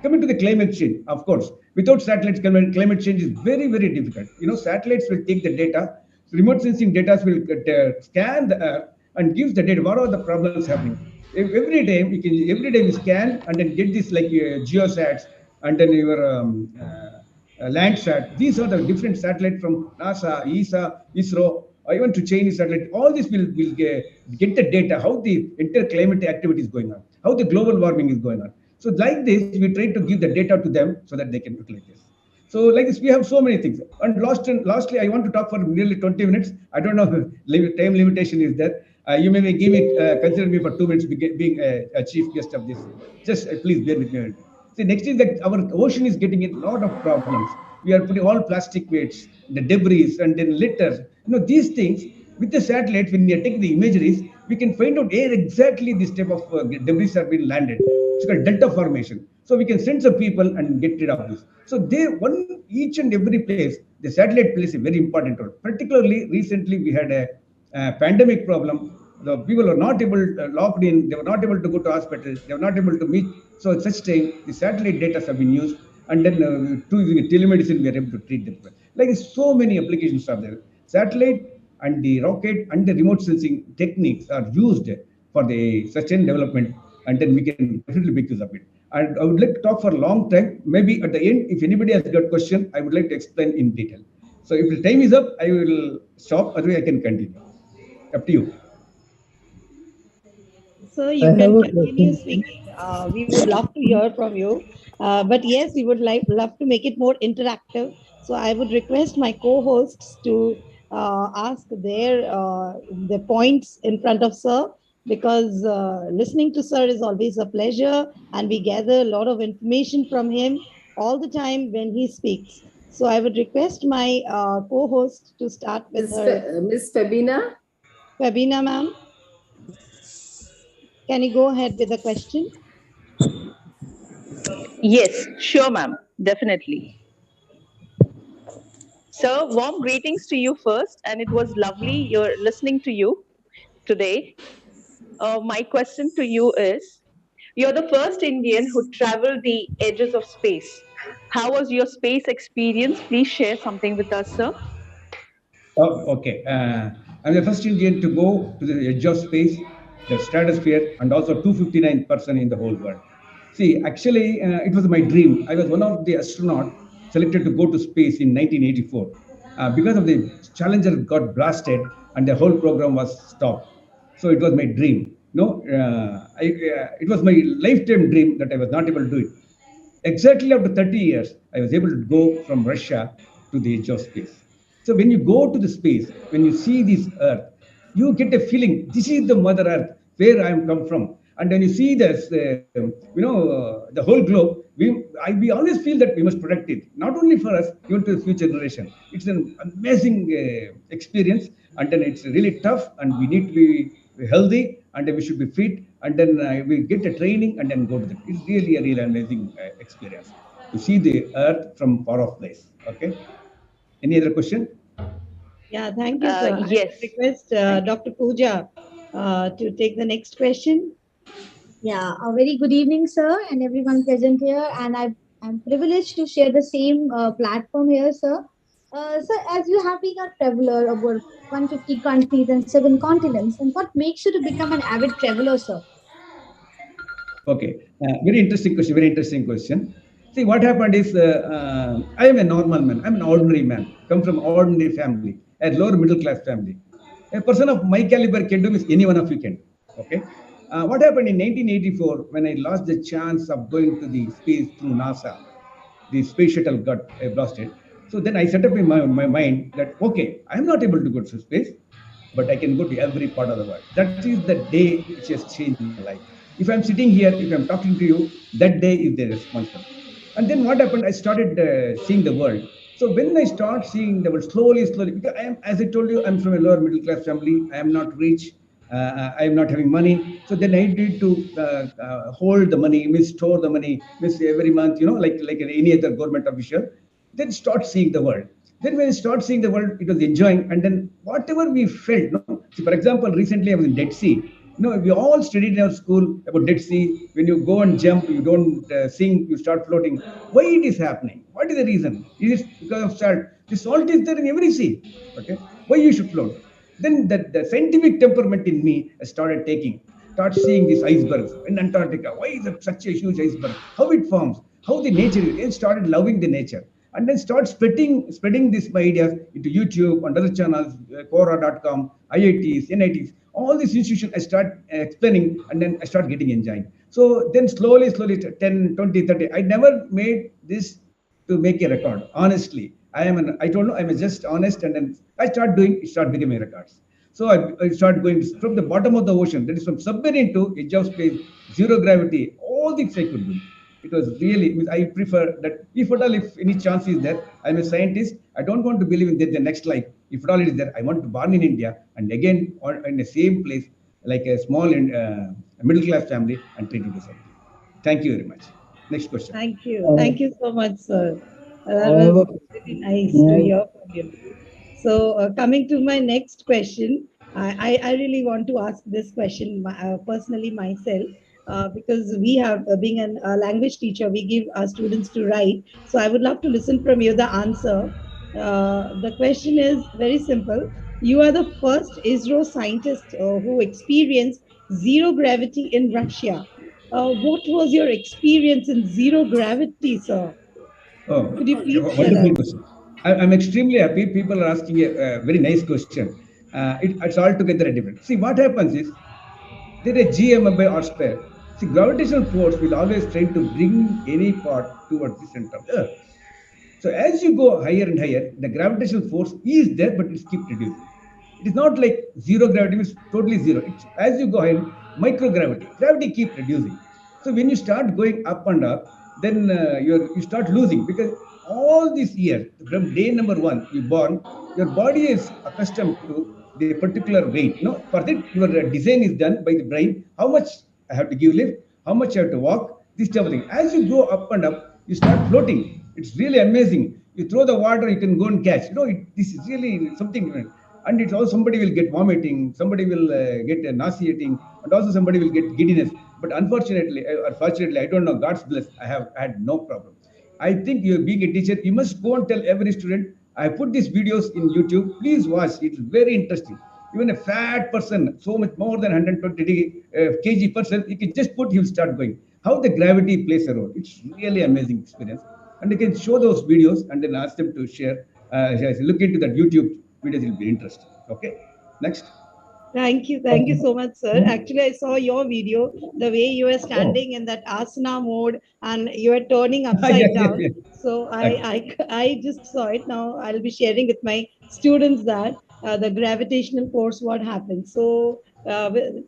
Coming to the climate change, of course, without satellites, climate change is very, very difficult. Satellites will take the data. Remote sensing data will scan the Earth and gives the data. What are the problems happening? Every day we scan and then get this like geosats and then your Landsat. These are the different satellites from NASA, ESA, ISRO, or even to Chinese satellite. All this will get the data, how the entire climate activity is going on, how the global warming is going on. So like this, we try to give the data to them so that they can utilize this. So like this, we have so many things. And lastly, I want to talk for nearly 20 minutes. I don't know if time limitation is there. You may give it, consider me for 2 minutes being a chief guest of this. Just please bear with me. See, next is that our ocean is getting a lot of problems. We are putting all plastic waste, the debris, and then litters. These things, with the satellites, when we are taking the imageries, we can find out where exactly this type of debris are being landed. It's called delta formation. So we can send some people and get rid of this. So each and every place, the satellite plays a very important role. Particularly recently, we had a pandemic problem. The people were not able locked in. They were not able to go to hospitals. They were not able to meet. So at such time, the satellite data have been used, and then using telemedicine, we are able to treat them. Like so many applications are there. Satellite and the rocket and the remote sensing techniques are used for the sustainable development, and then we can definitely make use of it. And I would like to talk for a long time. Maybe at the end, if anybody has got a question, I would like to explain in detail. So if the time is up, I will stop. Otherwise, I can continue. Up to you. So you can continue speaking. We would love to hear from you. But yes, we would love to make it more interactive. So I would request my co-hosts to ask their points in front of Sir, because listening to Sir is always a pleasure, and we gather a lot of information from him all the time when he speaks. So I would request my co-host to start with Miss Fabina. Fabina, ma'am. Can you go ahead with the question? Yes, sure, ma'am. Definitely. So, warm greetings to you first, and it was lovely listening to you today. My question to you is, you're the first Indian who traveled the edges of space. How was your space experience? Please share something with us, sir. Oh, okay. I'm the first Indian to go to the edge of space, the stratosphere, and also 259th person in the whole world. See, actually, it was my dream. I was one of the astronauts selected to go to space in 1984. Because of the Challenger got blasted and the whole program was stopped. So it was my dream. It was my lifetime dream that I was not able to do it. Exactly after 30 years, I was able to go from Russia to the edge of space. So when you go to the space, when you see this Earth, you get a feeling, this is the Mother Earth, where I am come from. And when you see this, the whole globe, we always feel that we must protect it, not only for us, even to the future generation. It's an amazing experience, and then it's really tough, and we need to be healthy, and then we should be fit, and then we get a training, and then go to the. It's really a really amazing experience to see the Earth from far off place. Okay. Any other question? Yeah, thank you, sir. Yes. I request Dr. Pooja to take the next question. Yeah, a very good evening, sir, and everyone present here. And I'm privileged to share the same platform here, sir. Sir, as you have been a traveler over 150 countries and 7 continents, and what makes you to become an avid traveler, sir? Okay, very interesting question. Very interesting question. See, what happened is, I am a normal man. I'm an ordinary man. Come from ordinary family, a lower middle class family. A person of my caliber can do this. Any one of you can. Okay. What happened in 1984 when I lost the chance of going to the space through NASA? The space shuttle got blasted. So then I set up in my mind that, okay, I'm not able to go to space, but I can go to every part of the world. That is the day which has changed my life. If I'm sitting here, if I'm talking to you, that day is the responsible. And then what happened? I started seeing the world. So when I start seeing the world slowly, because I am, as I told you, I'm from a lower middle class family. I am not rich. I am not having money. So then I need to hold the money, store the money, every month, like any other government official. Then start seeing the world. Then when I start seeing the world, it was enjoying. And then whatever we felt, See, for example, recently I was in Dead Sea. We all studied in our school about Dead Sea. When you go and jump, you don't sink, you start floating. Why it is happening? What is the reason? Is it because of salt? The salt is there in every sea. Okay, why you should float? Then the scientific temperament in me started start seeing these icebergs in Antarctica. Why is it such a huge iceberg? How it forms? How the nature is? I started loving the nature. And then start spreading these ideas into YouTube and other channels, Quora.com, IITs, NITs, all these institutions I start explaining, and then I start getting enjoying. So then slowly, 10, 20, 30, I never made this to make a record. Honestly, I don't know, I'm just honest, and then I start becoming records. So I start going from the bottom of the ocean, that is from submarine to edge of space, zero gravity, all things I could do. It was really, I prefer that if any chance is there, I'm a scientist. I don't want to believe in the next life. If at all it is there, I want to born in India and again in the same place, like a small middle class family, and try to do something. Thank you very much. Next question. Thank you. Thank you so much, sir. That was really nice to hear from you. So coming to my next question, I really want to ask this question personally myself. Because we have, being a language teacher, we give our students to write. So I would love to listen from you the answer. The question is very simple. You are the first ISRO scientist who experienced zero gravity in Russia. What was your experience in zero gravity, sir? Oh, could you please wonderful question. I'm extremely happy. People are asking a very nice question. It's altogether different. See, what happens is, there is a GM by R square. See, gravitational force will always try to bring any part towards the center of the Earth. So as you go higher and higher, the gravitational force is there, but it keeps reducing. It is not like zero gravity, it's totally zero. As you go higher, microgravity, gravity keeps reducing. So when you start going up and up, then you start losing, because all these years, from day number 1, you born, your body is accustomed to the particular weight. For that, your design is done by the brain. How much I have to give lift, how much I have to walk, this type of thing. As you go up and up, you start floating. It's really amazing. You throw the water, you can go and catch. This is really something. And it's also somebody will get vomiting, somebody will get nauseating, and also somebody will get giddiness. But unfortunately, or fortunately, I don't know, God's bless, I have had no problem. I think you being a teacher, you must go and tell every student, I put these videos in YouTube, please watch, it's very interesting. Even a fat person, so much more than 120 kg person, you can just put, he'll start going. How the gravity plays a role. It's really amazing experience. And you can show those videos and then ask them to share. Look into that YouTube videos, will be interesting. Okay, next. Thank you so much, sir. Actually, I saw your video, the way you were standing in that asana mode and you were turning upside down. Yeah. So I just saw it. Now I'll be sharing with my students that the gravitational force, what happens. So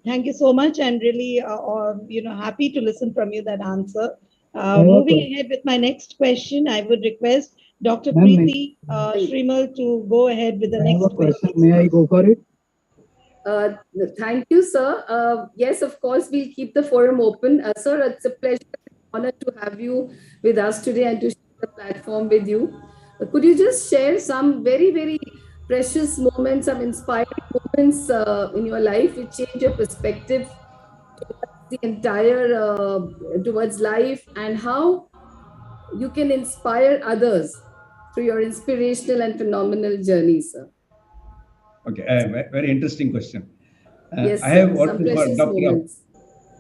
thank you so much, and really happy to listen from you that answer. Moving ahead with my next question, I would request Dr. Preeti Shrimal to go ahead with the next question. May I go for it? Thank you, sir. Yes, of course, we'll keep the forum open. Sir, it's a pleasure and honor to have you with us today and to share the platform with you. Could you just share some very, very precious moments, some inspiring moments in your life which change your perspective towards the entire, towards life, and how you can inspire others through your inspirational and phenomenal journey, sir? Okay, very interesting question. Yes, I have some worked with precious Dr. moments.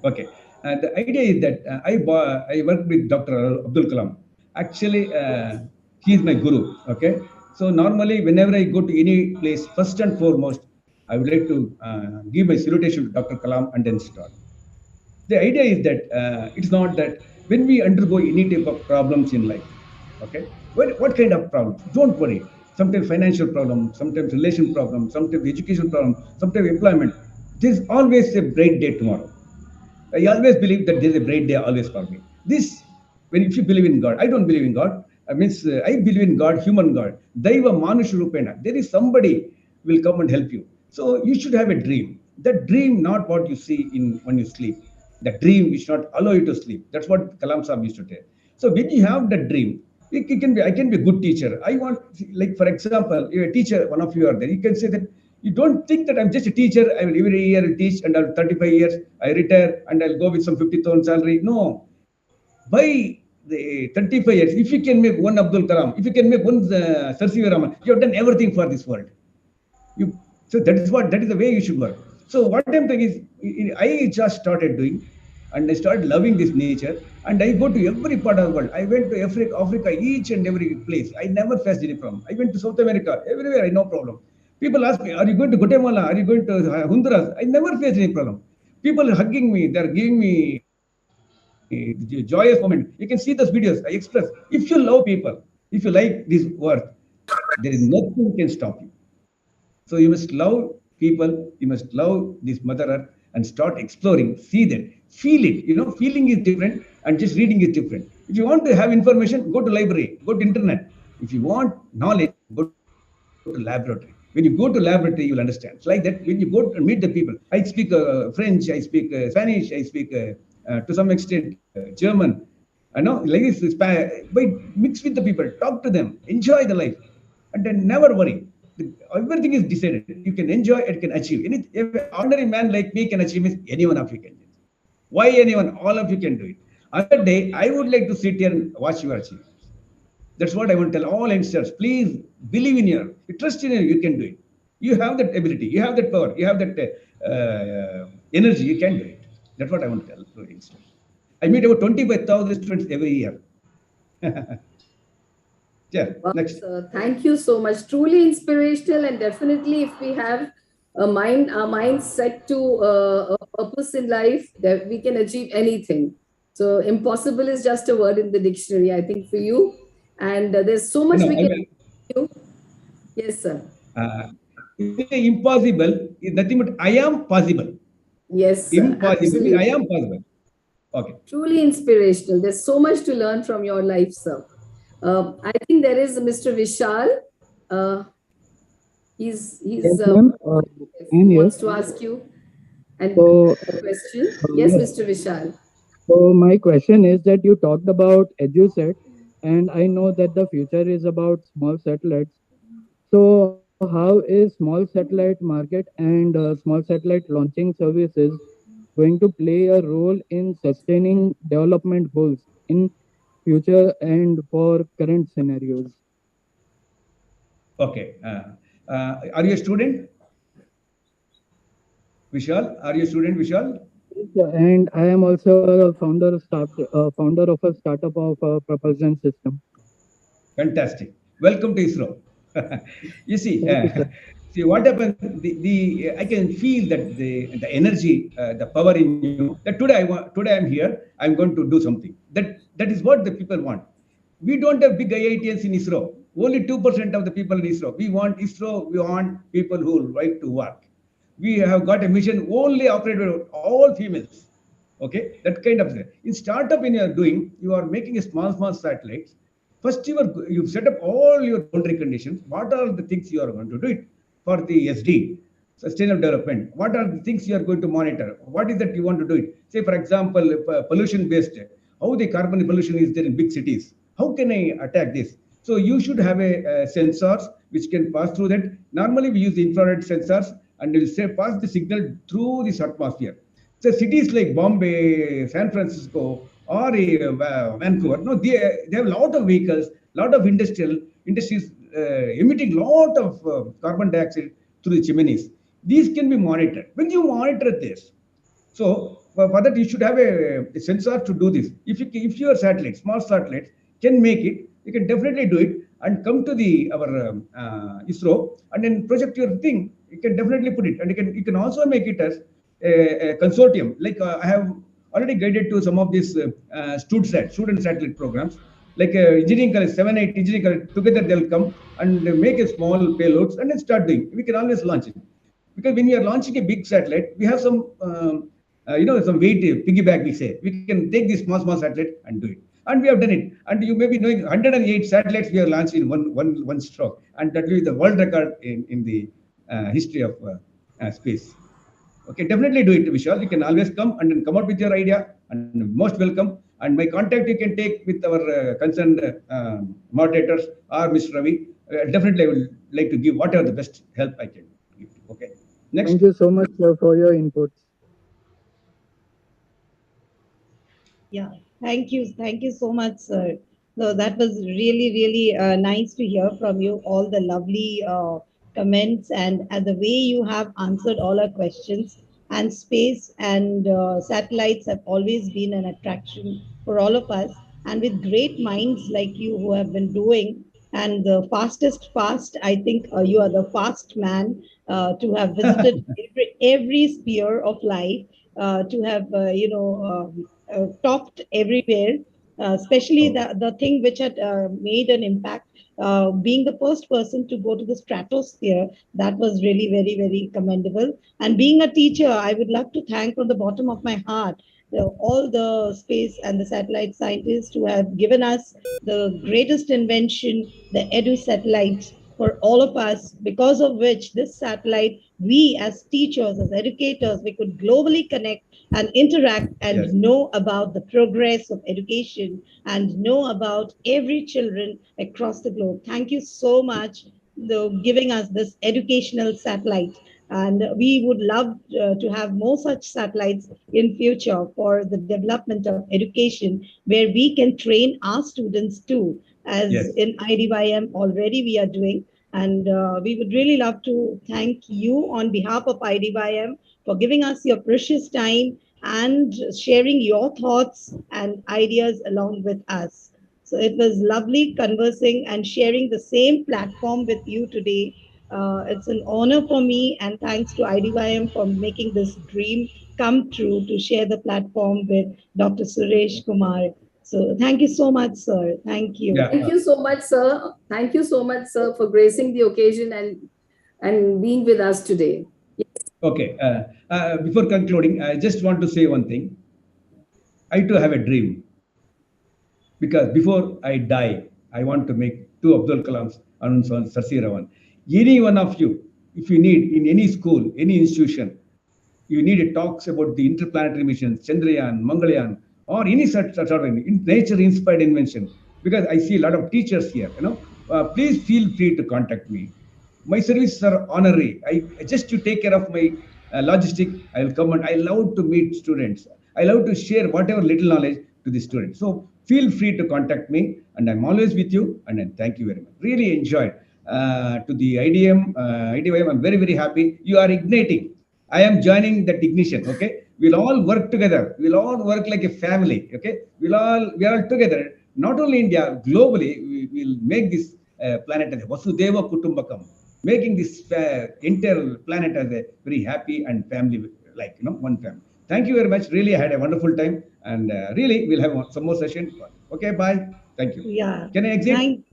Okay, the idea is that I worked with Dr. Abdul Kalam. Actually, he is my guru. Okay, so normally whenever I go to any place, first and foremost, I would like to give my salutation to Dr. Kalam and then start. The idea is that it's not that when we undergo any type of problems in life, okay, what kind of problems? Don't worry. Sometimes financial problem, sometimes relation problem, sometimes education problem, sometimes employment. There's always a bright day tomorrow. I always believe that there's a bright day always for me. If you believe in God, I don't believe in God. I believe in God, human God. Daiva Manusha Rupena. There is somebody will come and help you. So you should have a dream. That dream, not what you see when you sleep. The dream which not allow you to sleep. That's what Kalam Sahib used to tell. So when you have that dream, I can be a good teacher. I want, like, for example, you're a teacher, one of you are there. You can say that you don't think that I'm just a teacher. I will every year teach and I'll 35 years, I retire and I'll go with some 50,000 salary. No. By the 35 years, if you can make one Abdul Kalam, if you can make one Sir C.V. Raman, you have done everything for this world. So that is the way you should work. So what I'm saying is, I just started doing, and I started loving this nature, and I go to every part of the world. I went to Africa, each and every place. I never faced any problem. I went to South America, everywhere, I no problem. People ask me, are you going to Guatemala? Are you going to Honduras? I never faced any problem. People are hugging me, they're giving me a joyous moment. You can see those videos, I express. If you love people, if you like this earth, there is nothing can stop you. So you must love people, you must love this Mother Earth and start exploring, see that, feel it. Feeling is different and just reading is different. If you want to have information, go to library, go to internet. If you want knowledge, go to laboratory. When you go to laboratory, you will understand. It's like that when you go to meet the people. I speak French, I speak Spanish, I speak to some extent German. I know, like this, but mix with the people, talk to them, enjoy the life, and then never worry. Everything is decided. You can enjoy it, can achieve. If an ordinary man like me can achieve it, anyone of you can. Why anyone? All of you can do it. Another day, I would like to sit here and watch your achievements. That's what I want to tell all youngsters. Please believe in you trust in you can do it. You have that ability, you have that power, you have that energy, you can do it. That's what I want to tell youngsters. I meet about 25,000 students every year. Yeah, next. Thank you so much. Truly inspirational, and definitely if we have our mind set to a purpose in life, that we can achieve anything. So impossible is just a word in the dictionary, I think, for you. And there's so much we can do. Yes, sir. Impossible is nothing but I am possible. Yes, sir, impossible. Absolutely. I am possible. Okay. Truly inspirational. There's so much to learn from your life, sir. I think there is Mr. Vishal. He's Yes, ma'am. I'm here. wants to ask you a So, question. Yes, yes. Mr. Vishal. So my question is that you talked about EduSat, and I know that the future is about small satellites. So how is small satellite market and small satellite launching services going to play a role in sustaining development goals in future and for current scenarios? Okay. Are you a student? Vishal, are you a student, Vishal? And I am also a founder of a startup of a propulsion system. Fantastic. Welcome to ISRO. You see, Thank you, sir. see what happened. I can feel that the energy, the power in you. That today I'm here. I'm going to do something. That is what the people want. We don't have big IITians in ISRO. Only 2% of the people in ISRO. We want ISRO. We want people who like to work. We have got a mission only operated by all females. Okay, that kind of thing. In startup, when you are doing, you are making a small satellites. First, you set up all your boundary conditions. What are the things you are going to do it for the SD, sustainable development? What are the things you are going to monitor? What is that you want to do it? Say, for example, pollution based, how the carbon pollution is there in big cities. How can I attack this? So you should have a sensors which can pass through that. Normally, we use the infrared sensors and will say pass the signal through this atmosphere. So cities like Bombay, San Francisco, or Vancouver, no, they have a lot of vehicles, lot of industries emitting lot of carbon dioxide through the chimneys. These can be monitored. When you monitor this, so for that you should have a sensor to do this. If your satellite, small satellites, can make it, you can definitely do it and come to our ISRO and then project your thing. You can definitely put it, and you can also make it as a consortium. Like I have already guided to some of these student satellite programs, like engineering college, 7-8 engineering college, together they'll come and make a small payloads and then start doing. We can always launch it. Because when we are launching a big satellite, we have some, some weight, piggyback, we say. We can take this small satellite and do it. And we have done it. And you may be knowing 108 satellites we have launched in one stroke. And that will be the world record in the history of space. Okay, definitely do it, Vishal. You can always come and then come out with your idea, and most welcome. And my contact you can take with our concerned moderators or Mr. Ravi. Definitely, I will like to give whatever the best help I can give. Okay. Next. Thank you so much, sir, for your inputs. Yeah, thank you so much, sir. So that was really nice to hear from you. All the lovely comments and the way you have answered all our questions. And space and satellites have always been an attraction for all of us. And with great minds like you who have been doing, and the fastest fast, I think you are the fast man to have visited every sphere of life, to have topped everywhere, especially the thing which had made an impact, being the first person to go to the stratosphere. That was really very commendable. And being a teacher, I would love to thank from the bottom of my heart all the space and the satellite scientists who have given us the greatest invention, the Edu satellite, for all of us, because of which this satellite, we as teachers, as educators, we could globally connect and interact and know about the progress of education and know about every children across the globe. Thank you so much for giving us this educational satellite. And we would love to have more such satellites in future for the development of education, where we can train our students too, as in IDYM already we are doing. And we would really love to thank you on behalf of IDYM for giving us your precious time and sharing your thoughts and ideas along with us. So it was lovely conversing and sharing the same platform with you today. It's an honor for me, and thanks to IDYM for making this dream come true to share the platform with Dr. Suresh Kumar. So thank you so much, sir. Thank you. Thank you so much, sir. Thank you so much, sir, for gracing the occasion and being with us today. Yes. Okay. Before concluding, I just want to say one thing. I too have a dream. Because before I die, I want to make two Abdul Kalams, Arun Sar C. Ravan. Any one of you, if you need in any school, any institution, you need talks about the interplanetary missions, Chandrayaan, Mangalyaan, or any such sort of nature-inspired invention. Because I see a lot of teachers here, please feel free to contact me. My services are honorary. I just to take care of my logistic. I will come and I love to meet students. I love to share whatever little knowledge to the students. So feel free to contact me, and I'm always with you. And then thank you very much. Really enjoyed to the IDYM. I'm very, very happy. You are igniting. I am joining that ignition. Okay, we'll all work together. We'll all work like a family. Okay, we are all together. Not only India, globally, we will make this planet as a Vasudeva Kutumbakam, making this entire planet as a very happy and family, like one family. Thank you very much. Really, I had a wonderful time, and really, we'll have some more session. Okay, bye. Thank you. Yeah. Can I exit? Thank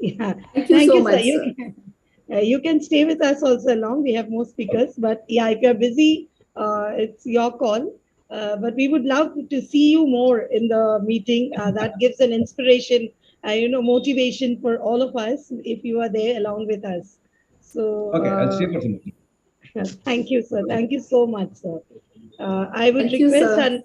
you so sir. much, You can stay with us also along. We have more speakers, but yeah, if you're busy, it's your call. But we would love to see you more in the meeting. That gives an inspiration, motivation for all of us if you are there along with us. So okay, I'll stay for some. Thank you, sir. Thank you so much, sir. I would Thank you, request sir. and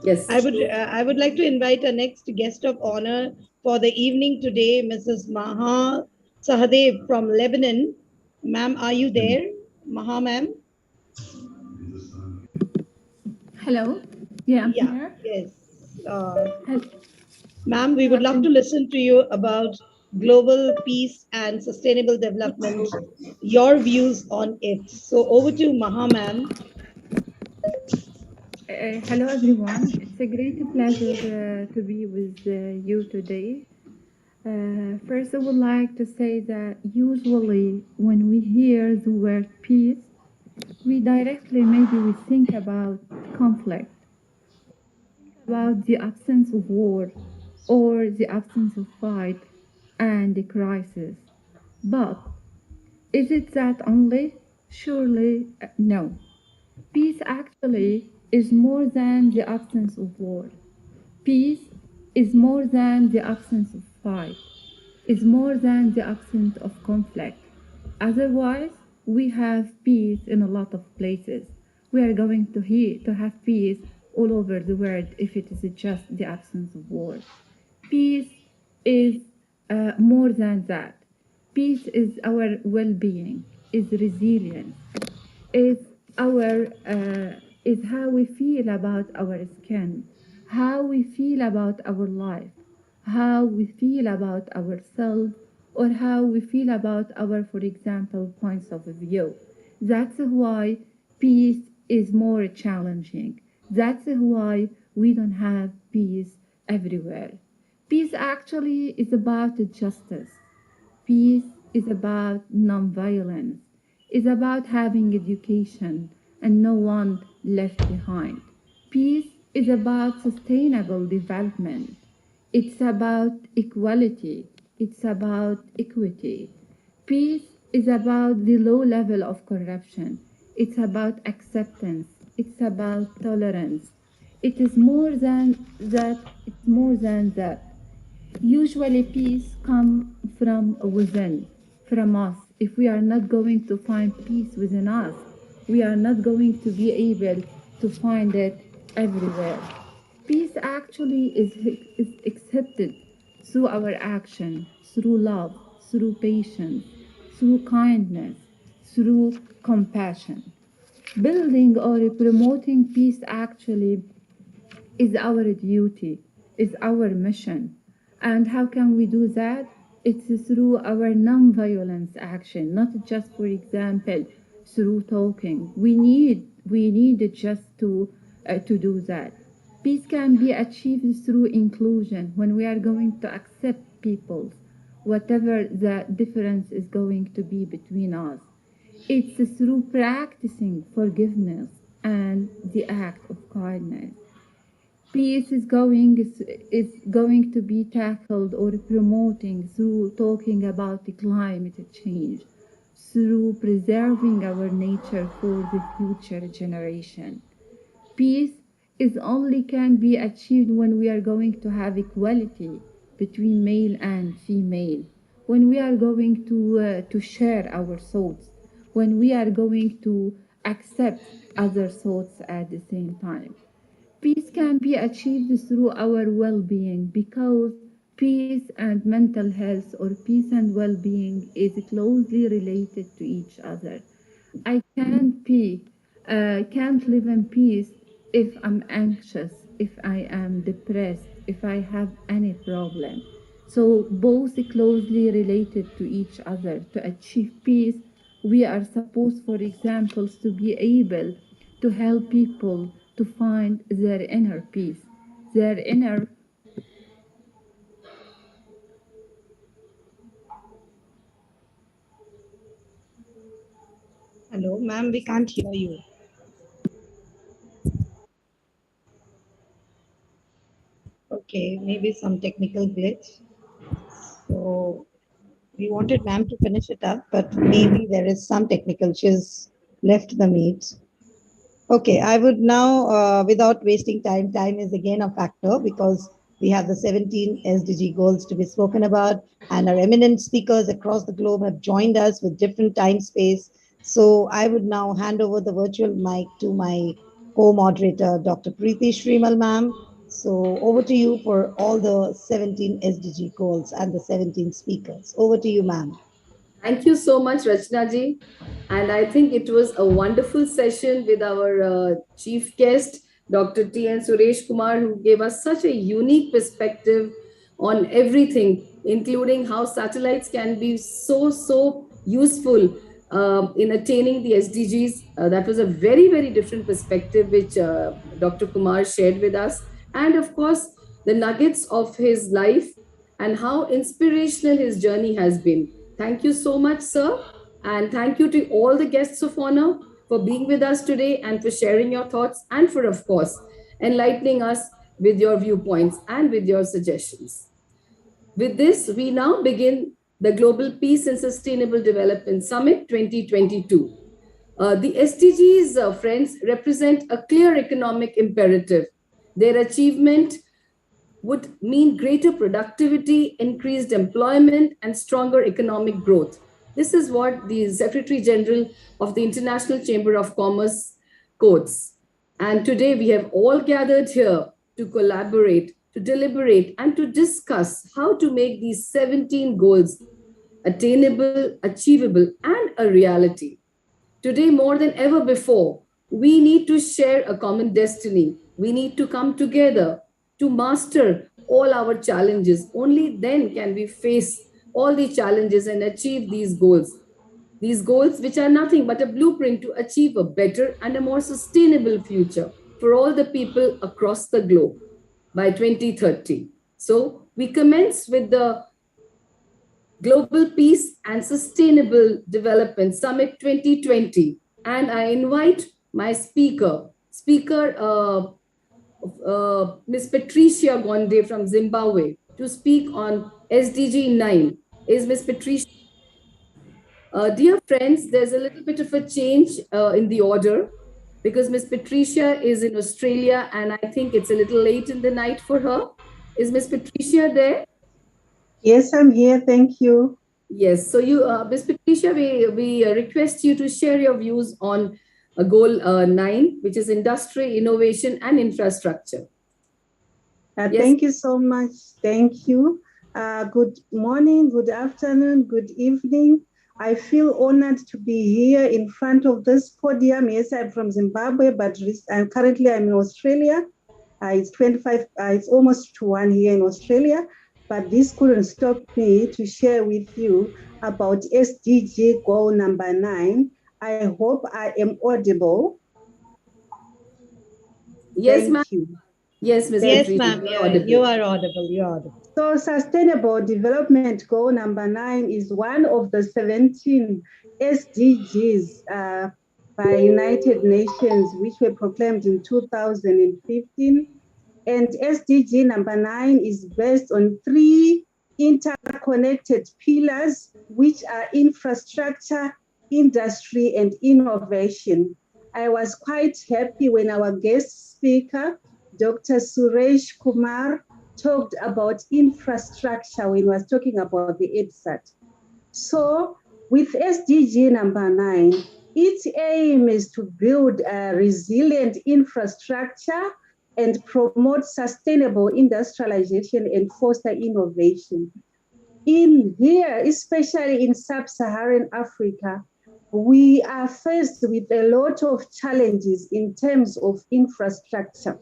Yes. I would like to invite our next guest of honor for the evening today, Mrs. Maha Sahadev from Lebanon. Ma'am, are you there? Maha, ma'am? Hello. Yeah, I'm here. Yes. Ma'am, we would love to listen to you about global peace and sustainable development, your views on it. So over to Maha, ma'am. Hello, everyone. It's a great pleasure to be with you today. First, I would like to say that usually when we hear the word peace, we think about conflict, about the absence of war or the absence of fight and the crisis. But is it that only? Surely no. Peace actually is more than the absence of war. Peace is more than the absence of fight, is more than the absence of conflict. Otherwise, we have peace in a lot of places. We are going to have peace all over the world if it is just the absence of war. Peace is more than that. Peace is our well-being, is resilience, is how we feel about our skin, how we feel about our life, how we feel about ourselves, or how we feel about our, for example, points of view. That's why peace is more challenging. That's why we don't have peace everywhere. Peace actually is about justice. Peace is about non-violence. It's about having education and no one left behind. Peace is about sustainable development. It's about equality. It's about equity. Peace is about the low level of corruption. It's about acceptance. It's about tolerance. It is more than that. It's more than that. Usually peace comes from within, from us. If we are not going to find peace within us, we are not going to be able to find it everywhere. Peace actually is accepted through our action, through love, through patience, through kindness, through compassion. Building or promoting peace actually is our duty, is our mission. And how can we do that? It's through our non-violence action, not just, for example, through talking. We need just to do that. Peace can be achieved through inclusion, when we are going to accept people, whatever the difference is going to be between us. It's through practicing forgiveness and the act of kindness. Peace is going to be tackled or promoting through talking about the climate change, through preserving our nature for the future generation. Peace is only can be achieved when we are going to have equality, between male and female, when we are going to share our thoughts, when we are going to accept other thoughts at the same time. Peace can be achieved through our well being, because peace and mental health, or peace and well being, is closely related to each other. I can't live in peace if I'm anxious, if I am depressed, if I have any problem. So both closely related to each other. To achieve peace, we are supposed, for example, to be able to help people to find their inner peace, their inner. Hello, ma'am, we can't hear you. Okay, maybe some technical glitch. So we wanted ma'am to finish it up, but maybe there is some technical. She's left the meet. Okay, I would now, without wasting time, time is again a factor because we have the 17 SDG goals to be spoken about, and our eminent speakers across the globe have joined us with different time space. So I would now hand over the virtual mic to my co-moderator, Dr. Preeti Shrimal ma'am. So over to you for all the 17 SDG goals and the 17 speakers. Over to you, ma'am. Thank you so much, Rachna ji. And I think it was a wonderful session with our chief guest, Dr. T.N. Suresh Kumar, who gave us such a unique perspective on everything, including how satellites can be so useful in attaining the SDGs. That was a very different perspective which Dr. Kumar shared with us. And of course, the nuggets of his life and how inspirational his journey has been. Thank you so much, sir. And thank you to all the guests of honor for being with us today and for sharing your thoughts and for, of course, enlightening us with your viewpoints and with your suggestions. With this, we now begin the Global Peace and Sustainable Development Summit 2022. The SDGs, friends, represent a clear economic imperative. Their achievement would mean greater productivity, increased employment, and stronger economic growth. This is what the Secretary General of the International Chamber of Commerce quotes. And today we have all gathered here to collaborate, to deliberate, and to discuss how to make these 17 goals attainable, achievable, and a reality. Today, more than ever before, we need to share a common destiny. We need to come together to master all our challenges. Only then can we face all the challenges and achieve these goals. These goals, which are nothing but a blueprint to achieve a better and a more sustainable future for all the people across the globe by 2030. So we commence with the Global Peace and Sustainable Development Summit 2020. And I invite my speaker, Ms. Patricia Gonde from Zimbabwe, to speak on SDG 9. Is Ms. Patricia? Dear friends, there's a little bit of a change in the order because Ms. Patricia is in Australia and I think it's a little late in the night for her. Is Ms. Patricia there? Yes, I'm here. Thank you. Yes. So you, Ms. Patricia, we request you to share your views on goal 9, which is industry, innovation, and infrastructure. Yes. Thank you so much. Thank you. Good morning, good afternoon, good evening. I feel honored to be here in front of this podium. Yes, I'm from Zimbabwe, but currently I'm in Australia. It's almost 1 year in Australia, but this couldn't stop me to share with you about SDG goal number 9. I hope I am audible. Yes, ma'am. Yes, Ms. Yes, ma'am. You are audible. You are audible. So Sustainable Development Goal number 9 is one of the 17 SDGs by United Nations, which were proclaimed in 2015. And SDG number 9 is based on 3 interconnected pillars, which are infrastructure, industry, and innovation. I was quite happy when our guest speaker, Dr. Suresh Kumar, talked about infrastructure when he was talking about the EDSAT. So with SDG number 9, its aim is to build a resilient infrastructure and promote sustainable industrialization and foster innovation. In here, especially in sub-Saharan Africa, we are faced with a lot of challenges in terms of infrastructure.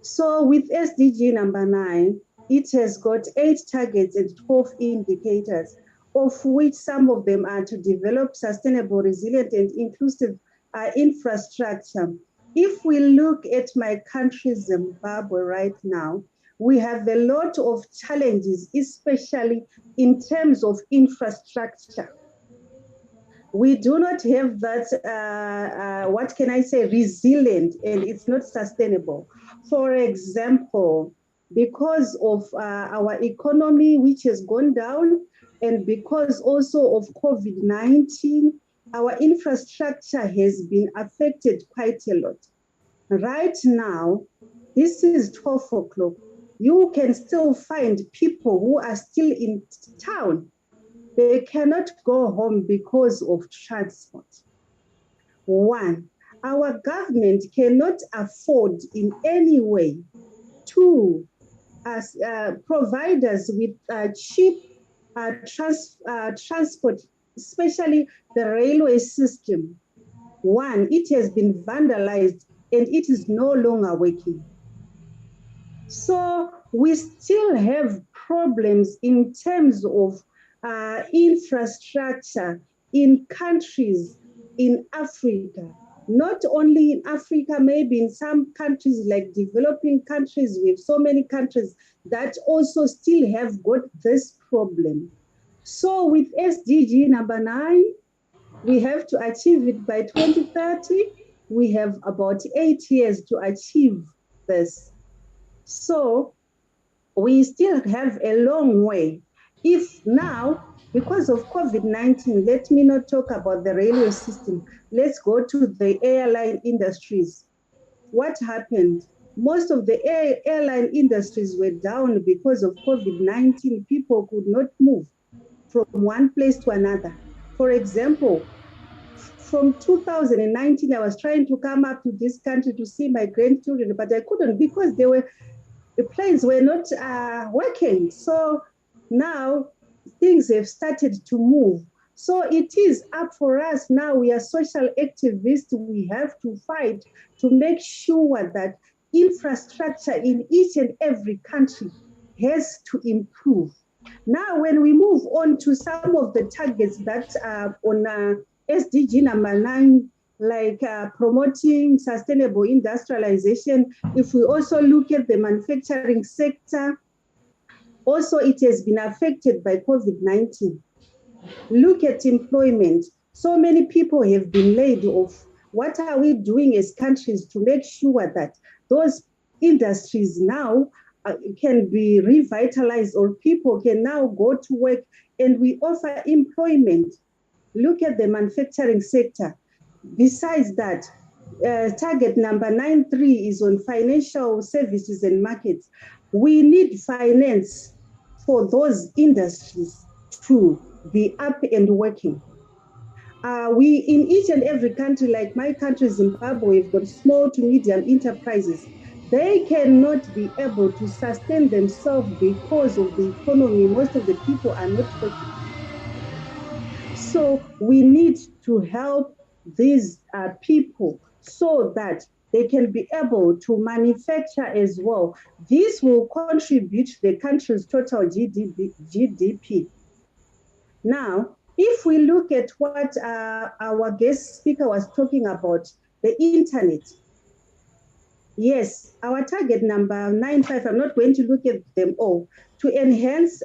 So with SDG number 9, it has got 8 targets and 12 indicators, of which some of them are to develop sustainable, resilient, and inclusive infrastructure. If we look at my country, Zimbabwe, right now, we have a lot of challenges, especially in terms of infrastructure. We do not have that, what can I say, resilient, and it's not sustainable. For example, because of our economy, which has gone down, and because also of COVID-19, our infrastructure has been affected quite a lot. Right now, this is 12 o'clock. You can still find people who are still in town. They cannot go home because of transport. 1, our government cannot afford in any way to provide us with cheap transport, especially the railway system. 1, it has been vandalized and it is no longer working. So we still have problems in terms of infrastructure in countries in Africa. Not only in Africa, maybe in some countries like developing countries, we have so many countries that also still have got this problem. So with SDG number 9, we have to achieve it by 2030. We have about 8 years to achieve this. So we still have a long way. If now, because of COVID-19, let me not talk about the railway system. Let's go to the airline industries. What happened? Most of the airline industries were down because of COVID-19. People could not move from one place to another. For example, from 2019, I was trying to come up to this country to see my grandchildren, but I couldn't because the planes were not working. So now things have started to move. So it is up for us now. We are social activists. We have to fight to make sure that infrastructure in each and every country has to improve. Now, when we move on to some of the targets that are on SDG number 9, like promoting sustainable industrialization, if we also look at the manufacturing sector, also it has been affected by COVID-19. Look at employment. So many people have been laid off. What are we doing as countries to make sure that those industries now can be revitalized, or people can now go to work and we offer employment? Look at the manufacturing sector. Besides that, target number 9.3 is on financial services and markets. We need finance for those industries to be up and working. We, in each and every country, like my country, Zimbabwe, we've got small to medium enterprises. They cannot be able to sustain themselves because of the economy. Most of the people are not working. So we need to help these people so that they can be able to manufacture as well. This will contribute to the country's total GDP. Now, if we look at what our guest speaker was talking about, the internet. Yes, our target number 9.5, I'm not going to look at them all, to enhance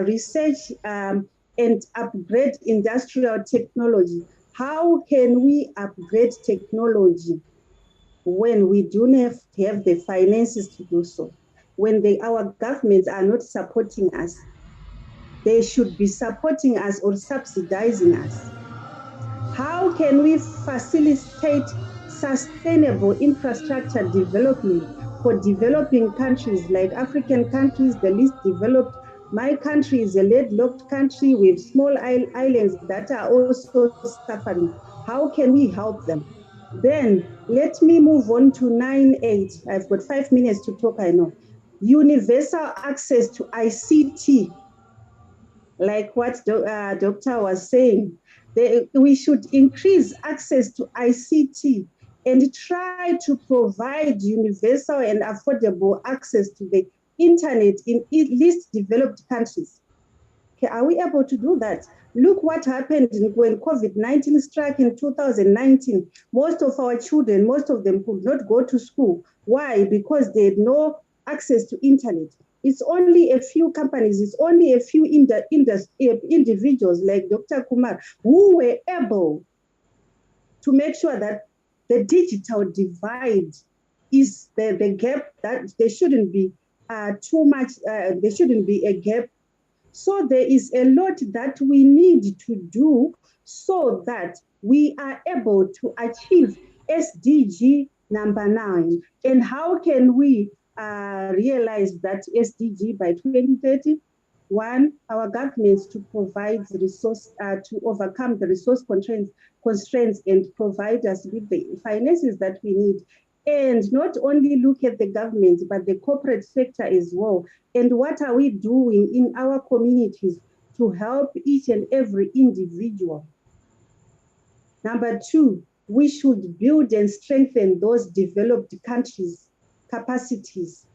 research and upgrade industrial technology. How can we upgrade technology when we do not have the finances to do so? When our governments are not supporting us, they should be supporting us or subsidizing us. How can we facilitate sustainable infrastructure development for developing countries like African countries, the least developed. My country is a landlocked country with small islands that are also suffering. How can we help them? Then let me move on to 9.8. I've got 5 minutes to talk, I know. Universal access to ICT, like what Doctor was saying. We should increase access to ICT and try to provide universal and affordable access to the internet in least developed countries. Okay, are we able to do that? Look what happened when COVID-19 struck in 2019. Most of our children, most of them could not go to school. Why? Because they had no access to internet. It's only a few companies, it's only a few individuals like Dr. Kumar who were able to make sure that the digital divide is the gap, that there shouldn't be too much, there shouldn't be a gap. So there is a lot that we need to do so that we are able to achieve SDG number 9. And how can we realize that SDG by 2030? One, our governments to provide the resource, to overcome the resource constraints and provide us with the finances that we need. And not only look at the government, but the corporate sector as well. And what are we doing in our communities to help each and every individual? Number 2, we should build and strengthen those developed countries' capacities.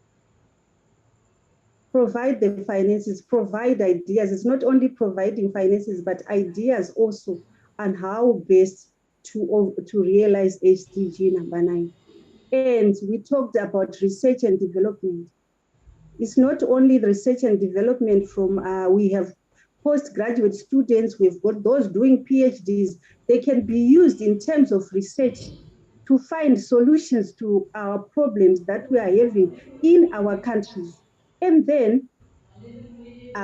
Provide the finances, provide ideas. It's not only providing finances, but ideas also on how best to realize SDG number 9. And we talked about research and development. It's not only the research and development from, we have postgraduate students, we've got those doing PhDs. They can be used in terms of research to find solutions to our problems that we are having in our countries. And then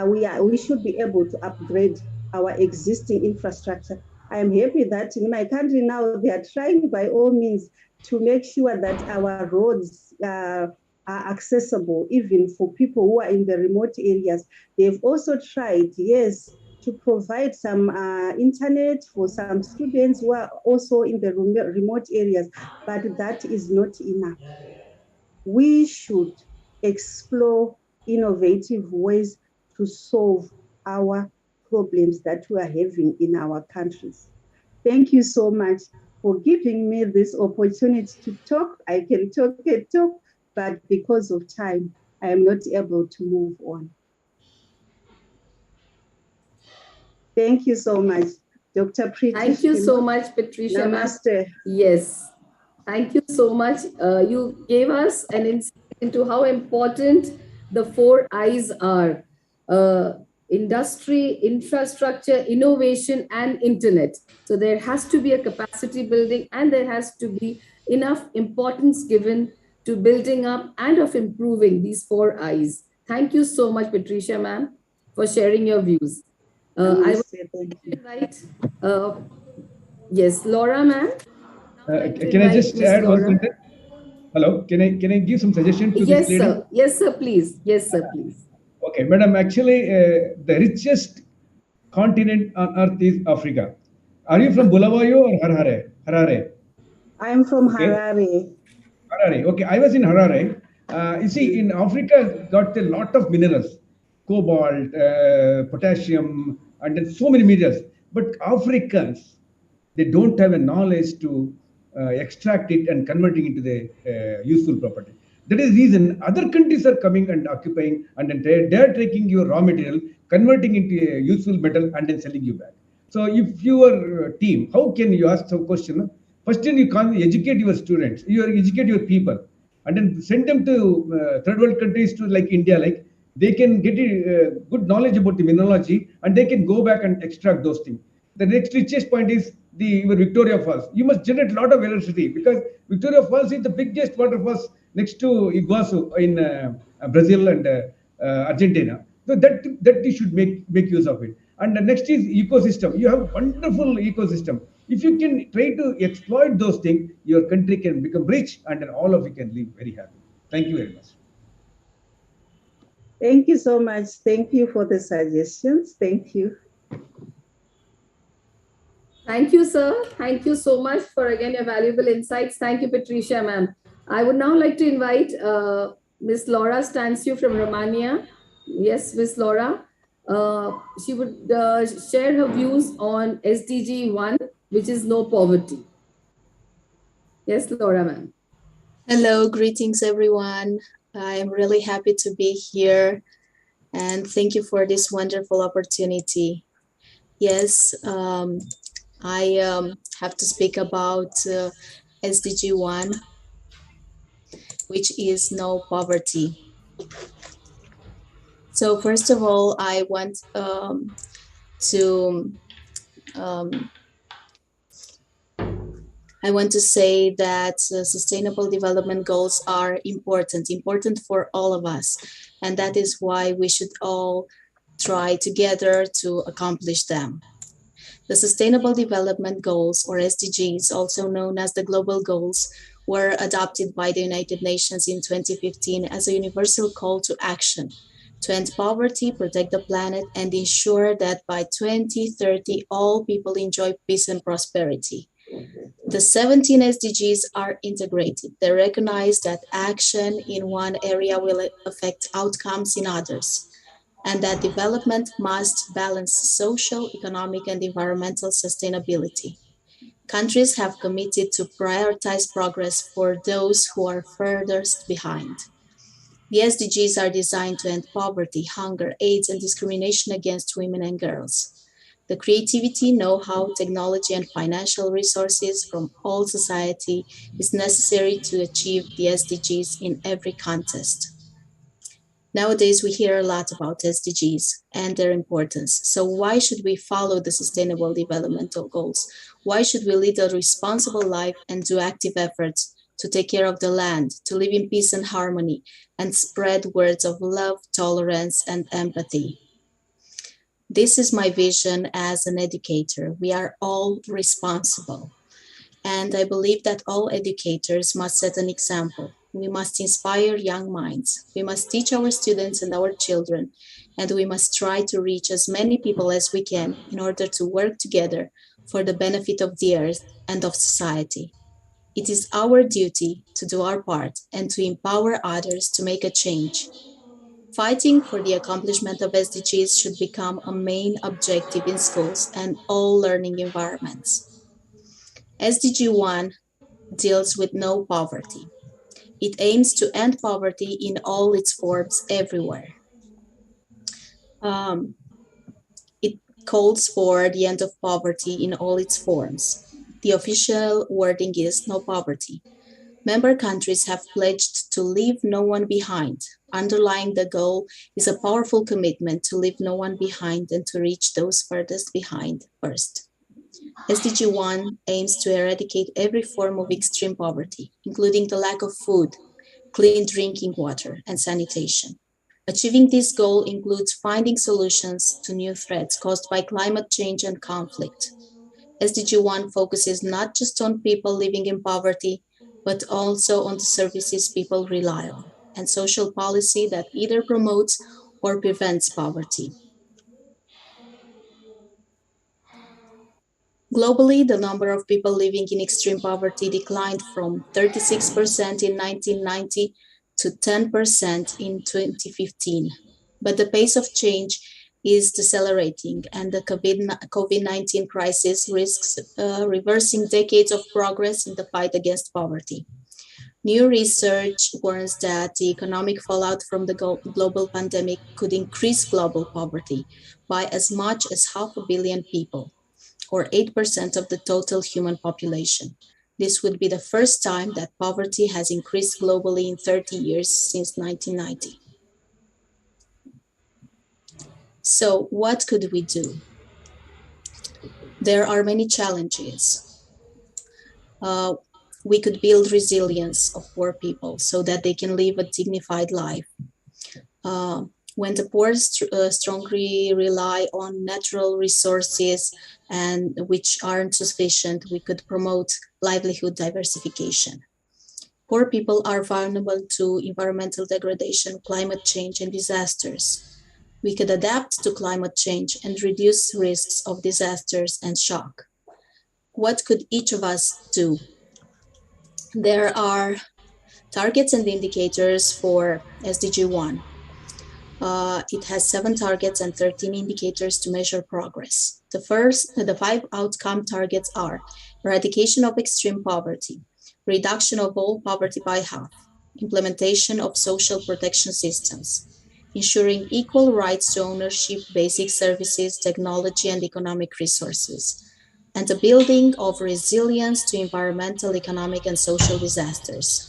we should be able to upgrade our existing infrastructure. I am happy that in my country now, they are trying by all means to make sure that our roads are accessible, even for people who are in the remote areas. They've also tried, yes, to provide some internet for some students who are also in the remote areas, but that is not enough. We should explore innovative ways to solve our problems that we are having in our countries. Thank you so much for giving me this opportunity to talk. I can talk and talk, but because of time, I am not able to move on. Thank you so much, Dr. Preeti. Thank you so much, Patricia. Namaste. Yes. Thank you so much. You gave us an insight into how important the 4 I's are. Industry, infrastructure, innovation, and internet. So there has to be a capacity building, and there has to be enough importance given to building up and of improving these 4 I's. Thank you so much, Patricia, ma'am, for sharing your views. I would invite, yes, Laura, ma'am. Can I just add one sentence? Hello, can I give some suggestion to yes, this lady? Sir. Yes, sir, please. Yes, sir, please. Okay, madam, actually, the richest continent on earth is Africa. Are you from Bulawayo or Harare? Harare. I am from Harare. Harare. Okay, I was in Harare. You see, in Africa, got a lot of minerals, cobalt, potassium, and then so many minerals. But Africans, they don't have a knowledge to extract it and converting into the useful property. That is the reason other countries are coming and occupying, and then they are taking your raw material, converting into a useful metal, and then selling you back. So if your team, how can you ask some question? First thing, you can educate your students, you educate your people, and then send them to third world countries, to like India, like they can get good knowledge about the mineralogy, and they can go back and extract those things. The next richest point is your Victoria Falls. You must generate a lot of electricity, because Victoria Falls is the biggest waterfalls next to Iguazu in Brazil and Argentina. So that you should make use of it. And the next is ecosystem. You have wonderful ecosystem. If you can try to exploit those things, your country can become rich, and then all of you can live very happy. Thank you very much. Thank you so much. Thank you for the suggestions. Thank you. Thank you, sir. Thank you so much for, again, your valuable insights. Thank you, Patricia, ma'am. I would now like to invite Ms. Laura Stanciu from Romania. Yes, Ms. Laura. She would share her views on SDG 1, which is no poverty. Yes, Laura, ma'am. Hello, greetings, everyone. I'm really happy to be here, and thank you for this wonderful opportunity. Yes, I have to speak about SDG 1, which is no poverty. So first of all, I want to say that sustainable development goals are important for all of us. And that is why we should all try together to accomplish them. The Sustainable Development Goals, or SDGs, also known as the Global Goals, were adopted by the United Nations in 2015 as a universal call to action to end poverty, protect the planet, and ensure that by 2030, all people enjoy peace and prosperity. The 17 SDGs are integrated. They recognize that action in one area will affect outcomes in others, and that development must balance social, economic, and environmental sustainability. Countries have committed to prioritize progress for those who are furthest behind. The SDGs are designed to end poverty, hunger, AIDS, and discrimination against women and girls. The creativity, know-how, technology, and financial resources from all society is necessary to achieve the SDGs in every context. Nowadays, we hear a lot about SDGs and their importance. So why should we follow the Sustainable Development Goals? Why should we lead a responsible life and do active efforts to take care of the land, to live in peace and harmony, and spread words of love, tolerance, and empathy? This is my vision as an educator. We are all responsible. And I believe that all educators must set an example. We must inspire young minds. We must teach our students and our children, and we must try to reach as many people as we can in order to work together for the benefit of the earth and of society. It is our duty to do our part and to empower others to make a change. Fighting for the accomplishment of SDGs should become a main objective in schools and all learning environments. SDG 1 deals with no poverty. It aims to end poverty in all its forms everywhere. It calls for the end of poverty in all its forms. The official wording is no poverty. Member countries have pledged to leave no one behind. Underlying the goal is a powerful commitment to leave no one behind and to reach those furthest behind first. SDG 1 aims to eradicate every form of extreme poverty, including the lack of food, clean drinking water, and sanitation. Achieving this goal includes finding solutions to new threats caused by climate change and conflict. SDG 1 focuses not just on people living in poverty, but also on the services people rely on, and social policy that either promotes or prevents poverty. Globally, the number of people living in extreme poverty declined from 36% in 1990 to 10% in 2015. But the pace of change is decelerating, and the COVID-19 crisis risks reversing decades of progress in the fight against poverty. New research warns that the economic fallout from the global pandemic could increase global poverty by as much as 500 million people, or 8% of the total human population. This would be the first time that poverty has increased globally in 30 years since 1990. So what could we do? There are many challenges. We could build resilience of poor people so that they can live a dignified life. When the poor strongly rely on natural resources and which aren't sufficient, we could promote livelihood diversification. Poor people are vulnerable to environmental degradation, climate change, and disasters. We could adapt to climate change and reduce risks of disasters and shock. What could each of us do? There are targets and indicators for SDG 1. It has 7 targets and 13 indicators to measure progress. The 5 outcome targets are eradication of extreme poverty, reduction of all poverty by half, implementation of social protection systems, ensuring equal rights to ownership, basic services, technology, and economic resources, and the building of resilience to environmental, economic, and social disasters.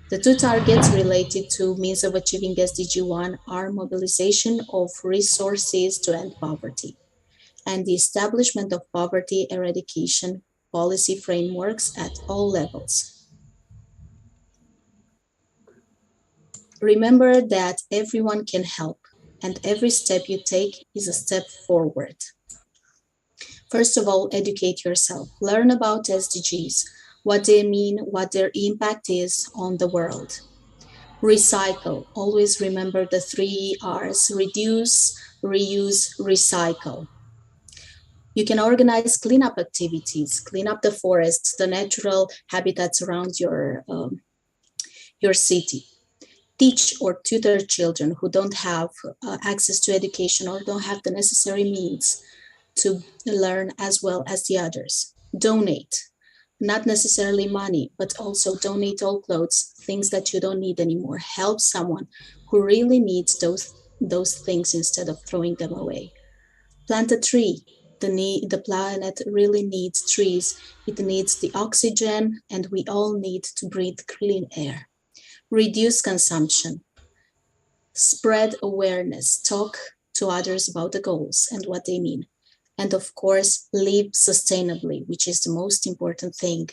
The 2 targets related to means of achieving SDG 1 are mobilization of resources to end poverty and the establishment of poverty eradication policy frameworks at all levels. Remember that everyone can help, and every step you take is a step forward. First of all, educate yourself. Learn about SDGs, what they mean, what their impact is on the world. Recycle. Always remember the 3 R's: reduce, reuse, recycle. You can organize cleanup activities, clean up the forests, the natural habitats around your city. Teach or tutor children who don't have access to education or don't have the necessary means to learn as well as the others. Donate. Not necessarily money, but also donate old clothes, things that you don't need anymore. Help someone who really needs those things instead of throwing them away. Plant a tree. The planet really needs trees. It needs the oxygen, and we all need to breathe clean air. Reduce consumption. Spread awareness. Talk to others about the goals and what they mean. And of course, live sustainably, which is the most important thing.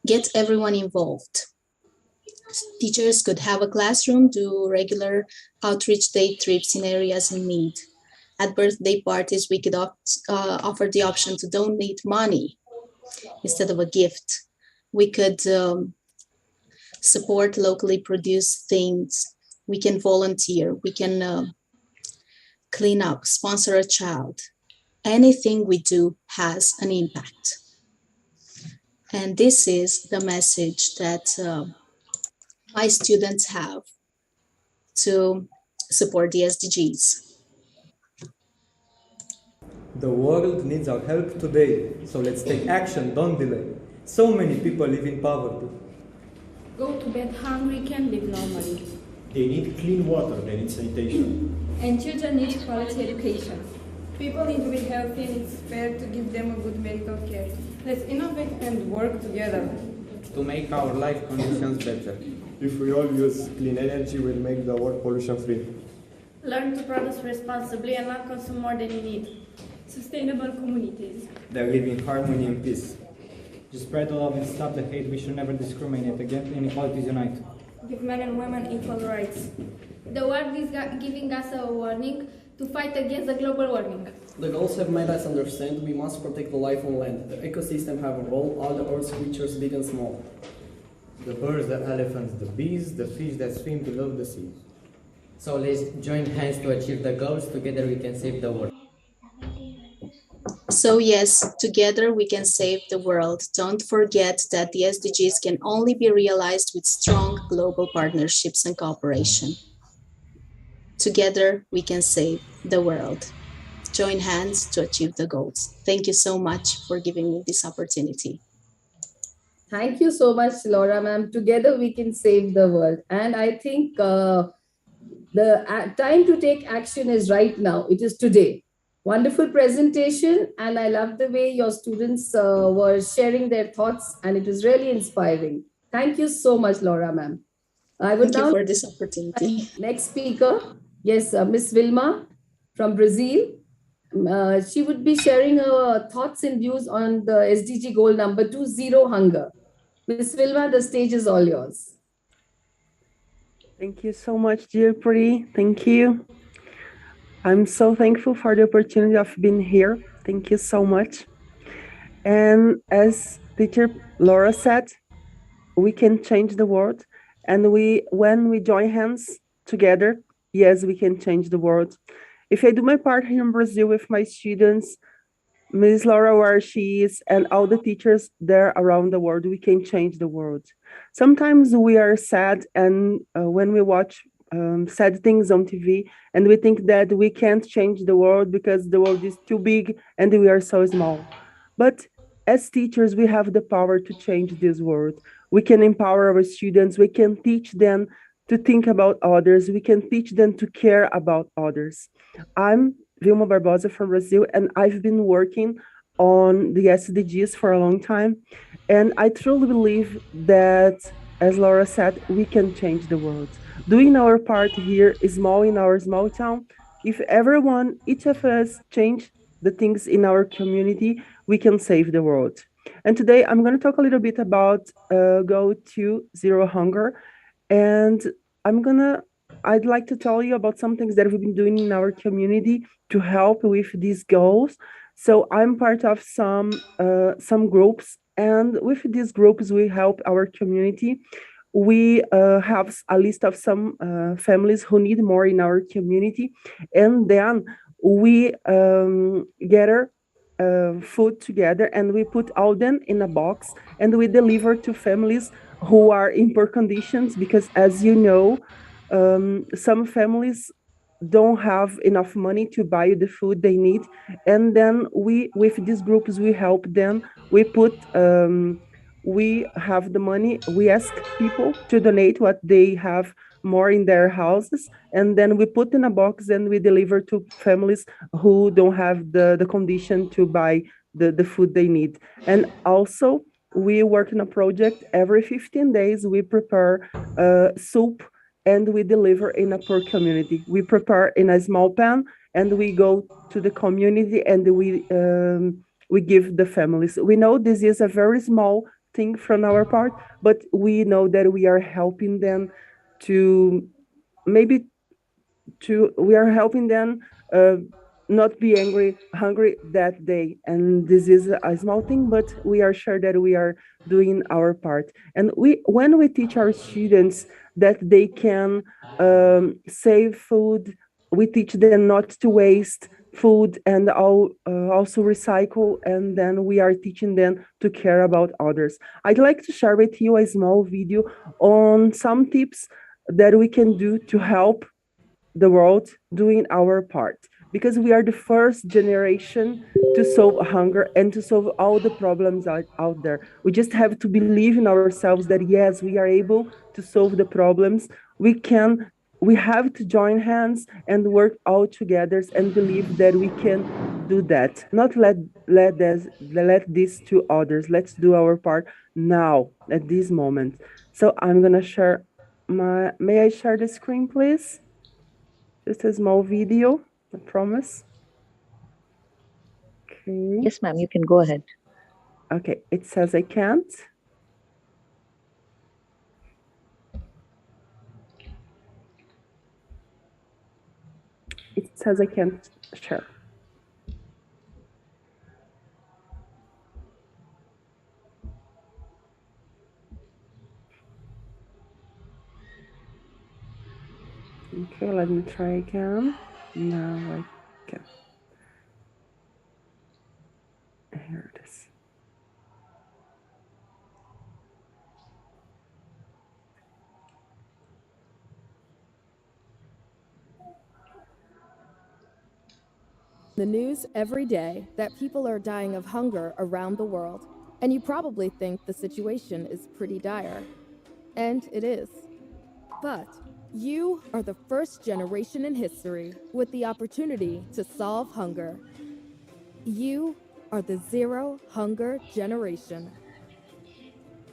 Get everyone involved. Teachers could have a classroom, do regular outreach day trips in areas in need. At birthday parties, we could offer the option to donate money instead of a gift. We could support locally produced things. We can volunteer. We can clean up, sponsor a child. Anything we do has an impact. And this is the message that my students have to support the SDGs. The world needs our help today, so let's take action, don't delay. So many people live in poverty. Go to bed hungry, can live normally. They need clean water, they need sanitation. And children need quality education. People need to be healthy and it's fair to give them a good medical care. Let's innovate and work together to make our life conditions better. If we all use clean energy, we'll make the world pollution-free. Learn to produce responsibly and not consume more than you need. Sustainable communities. They live in harmony and peace. To spread the love and stop the hate, we should never discriminate. Against inequalities, unite. Give men and women equal rights. The world is giving us a warning to fight against the global warming. The goals have made us understand we must protect the life on land. The ecosystem have a role, all the Earth's creatures, big and small. The birds, the elephants, the bees, the fish that swim below the sea. So let's join hands to achieve the goals. Together we can save the world. So yes, together we can save the world. Don't forget that the SDGs can only be realized with strong global partnerships and cooperation. Together we can save the world. Join hands to achieve the goals. Thank you so much for giving me this opportunity. Thank you so much, Laura ma'am. Together we can save the world. And I think the time to take action is right now. It is today. Wonderful presentation, and I love the way your students were sharing their thoughts, and it was really inspiring. Thank you so much, Laura ma'am. I would Thank you for this opportunity. Next speaker, yes, Miss Vilma from Brazil. She would be sharing her thoughts and views on the SDG goal number 2, zero hunger. Miss Vilma, the stage is all yours. Thank you so much, dear Pri. Thank you. I'm so thankful for the opportunity of being here. Thank you so much. And as teacher Laura said, we can change the world. And when we join hands together, yes, we can change the world. If I do my part here in Brazil with my students, Ms. Laura, where she is, and all the teachers there around the world, we can change the world. Sometimes we are sad, and when we watch sad things on TV, and we think that we can't change the world because the world is too big and we are so small. But as teachers, we have the power to change this world. We can empower our students, we can teach them to think about others, we can teach them to care about others. I'm Vilma Barbosa from Brazil, and I've been working on the SDGs for a long time. And I truly believe that, as Laura said, we can change the world. Doing our part here, small in our small town, if everyone, each of us, change the things in our community, we can save the world. And today I'm going to talk a little bit about Go to Zero Hunger. And I'd like to tell you about some things that we've been doing in our community to help with these goals. So I'm part of some groups, and with these groups, we help our community. We have a list of some families who need more in our community, and then we gather food together and we put all them in a box and we deliver to families who are in poor conditions, because as you know, some families don't have enough money to buy the food they need. And then with these groups, we help them. We have the money, we ask people to donate what they have more in their houses, and then we put in a box and we deliver to families who don't have the condition to buy the food they need. And also, we work in a project every 15 days, we prepare soup and we deliver in a poor community. We prepare in a small pan and we go to the community and we give the families. We know this is a very small thing from our part, but we know that we are helping them we are helping them not be hungry that day. And this is a small thing, but we are sure that we are doing our part. And when we teach our students that they can save food, we teach them not to waste food and also recycle, and then we are teaching them to care about others. I'd like to share with you a small video on some tips that we can do to help the world doing our part, because we are the first generation to solve hunger and to solve all the problems out there. We just have to believe in ourselves that yes, we are able to solve the problems. We have to join hands and work all together and believe that we can do that. Not let this to others. Let's do our part now at this moment. So I'm gonna share may I share the screen, please? Just a small video, I promise. Okay. Yes, ma'am, you can go ahead. Okay, it says I can't. It says I can't share. Okay, let me try again. Now I can. Here it is. The news every day that people are dying of hunger around the world, and you probably think the situation is pretty dire. And it is. But you are the first generation in history with the opportunity to solve hunger. You are the Zero Hunger Generation.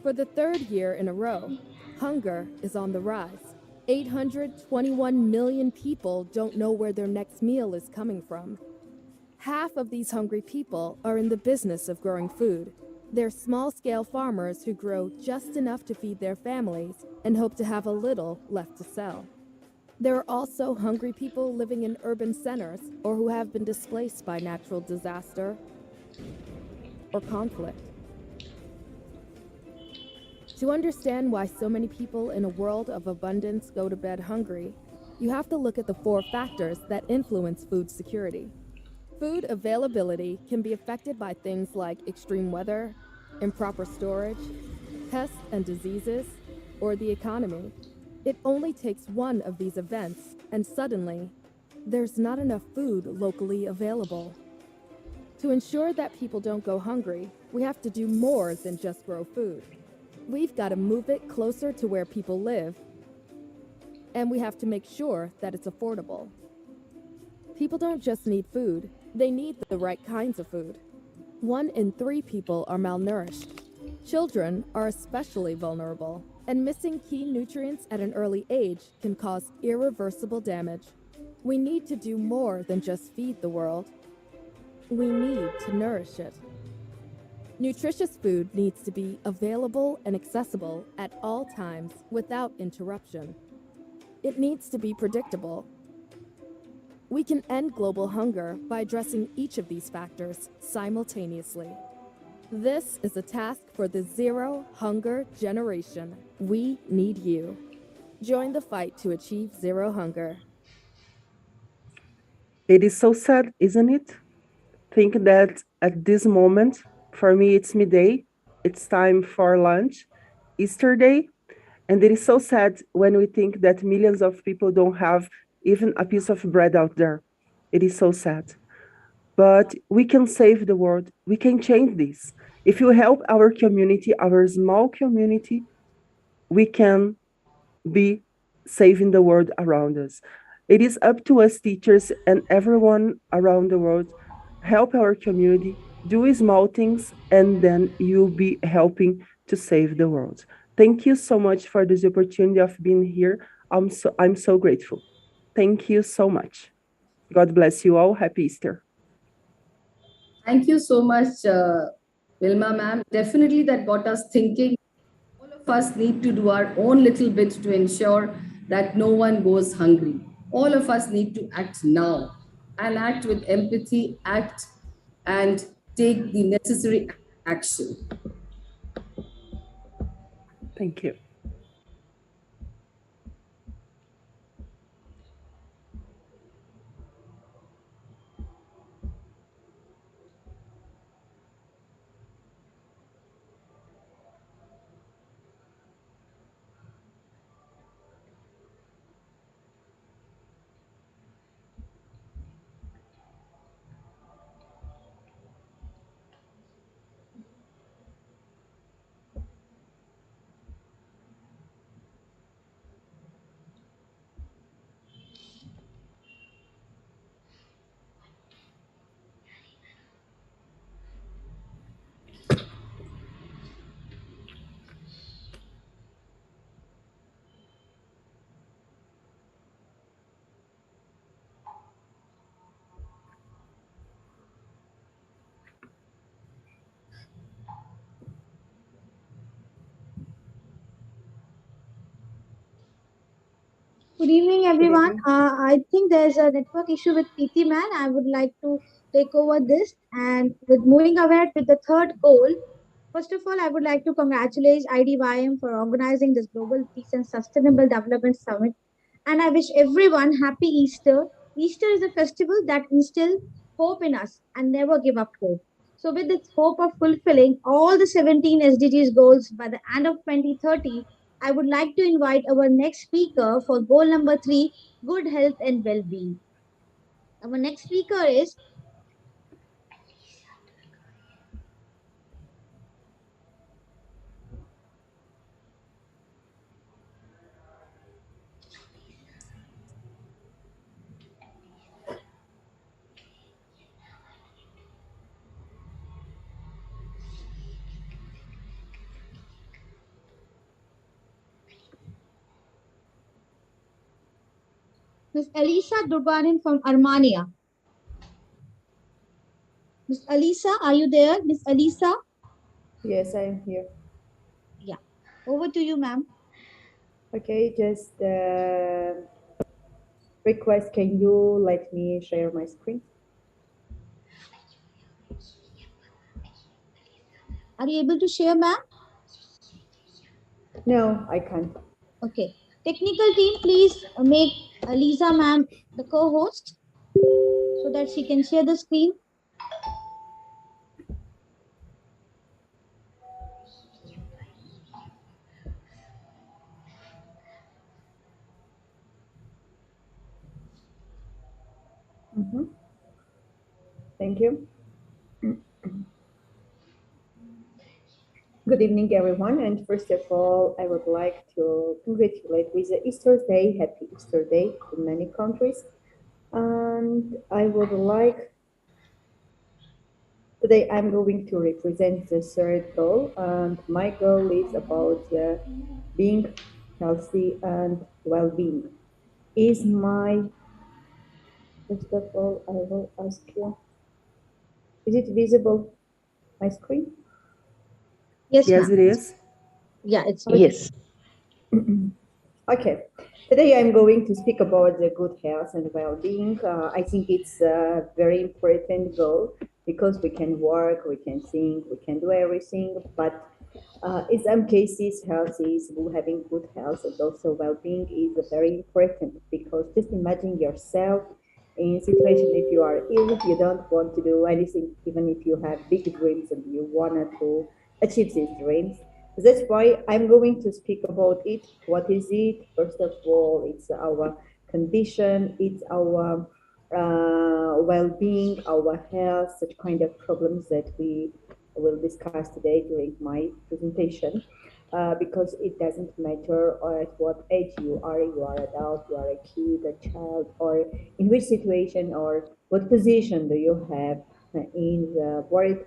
For the third year in a row, hunger is on the rise. 821 million people don't know where their next meal is coming from. Half of these hungry people are in the business of growing food. They're small-scale farmers who grow just enough to feed their families and hope to have a little left to sell. There are also hungry people living in urban centers or who have been displaced by natural disaster or conflict. To understand why so many people in a world of abundance go to bed hungry, you have to look at the 4 factors that influence food security. Food availability can be affected by things like extreme weather, improper storage, pests and diseases, or the economy. It only takes one of these events, and suddenly, there's not enough food locally available. To ensure that people don't go hungry, we have to do more than just grow food. We've got to move it closer to where people live, and we have to make sure that it's affordable. People don't just need food, they need the right kinds of food. 1 in 3 people are malnourished. Children are especially vulnerable, and missing key nutrients at an early age can cause irreversible damage. We need to do more than just feed the world. We need to nourish it. Nutritious food needs to be available and accessible at all times without interruption. It needs to be predictable. We can end global hunger by addressing each of these factors simultaneously. This is a task for the Zero Hunger Generation. We need you. Join the fight to achieve zero hunger. It is so sad, isn't it? Think that at this moment, for me, it's midday, it's time for lunch, Easter day, and it is so sad when we think that millions of people don't have even a piece of bread out there. It is so sad. But we can save the world. We can change this. If you help our community, our small community, we can be saving the world around us. It is up to us teachers and everyone around the world, help our community, do small things, and then you'll be helping to save the world. Thank you so much for this opportunity of being here. I'm so grateful. Thank you so much. God bless you all. Happy Easter. Thank you so much, Wilma ma'am. Definitely that got us thinking. All of us need to do our own little bit to ensure that no one goes hungry. All of us need to act now and act with empathy, act and take the necessary action. Thank you. Good evening, everyone. I think there's a network issue with PT Man. I would like to take over this. And with moving ahead with the third goal, first of all, I would like to congratulate IDYM for organizing this Global Peace and Sustainable Development Summit. And I wish everyone happy Easter. Easter is a festival that instills hope in us and never give up hope. So, with this hope of fulfilling all the 17 SDGs goals by the end of 2030, I would like to invite our next speaker for goal number 3, good health and well-being. Our next speaker is Ms. Elisa Durbanin from Armenia. Ms. Elisa, are you there? Ms. Elisa? Yes, I am here. Yeah. Over to you, ma'am. Okay, just request, can you let me share my screen? Are you able to share, ma'am? No, I can't. Okay. Technical team, please make Lisa ma'am the co-host so that she can share the screen. Thank you. Good evening, everyone. And first of all, I would like to congratulate with the Easter Day. Happy Easter Day in many countries. And I would like, today I'm going to represent the third goal. And my goal is about being healthy and well-being. First of all, I will ask you, is it visible, my screen? Yes, Yes, it is. Yeah, it's Yes. Okay. Today I'm going to speak about the good health and well-being. I think it's a very important goal because we can work, we can think, we can do everything, but in some cases, having good health and also well-being is very important because just imagine yourself in a situation if you are ill, you don't want to do anything, even if you have big dreams and you wanted to achieve these dreams. That's why I'm going to speak about it. What is it? First of all, it's our condition, it's our well-being, our health, such kind of problems that we will discuss today during my presentation. Because it doesn't matter at what age you are adult, you are a kid, a child, or in which situation or what position do you have in the world,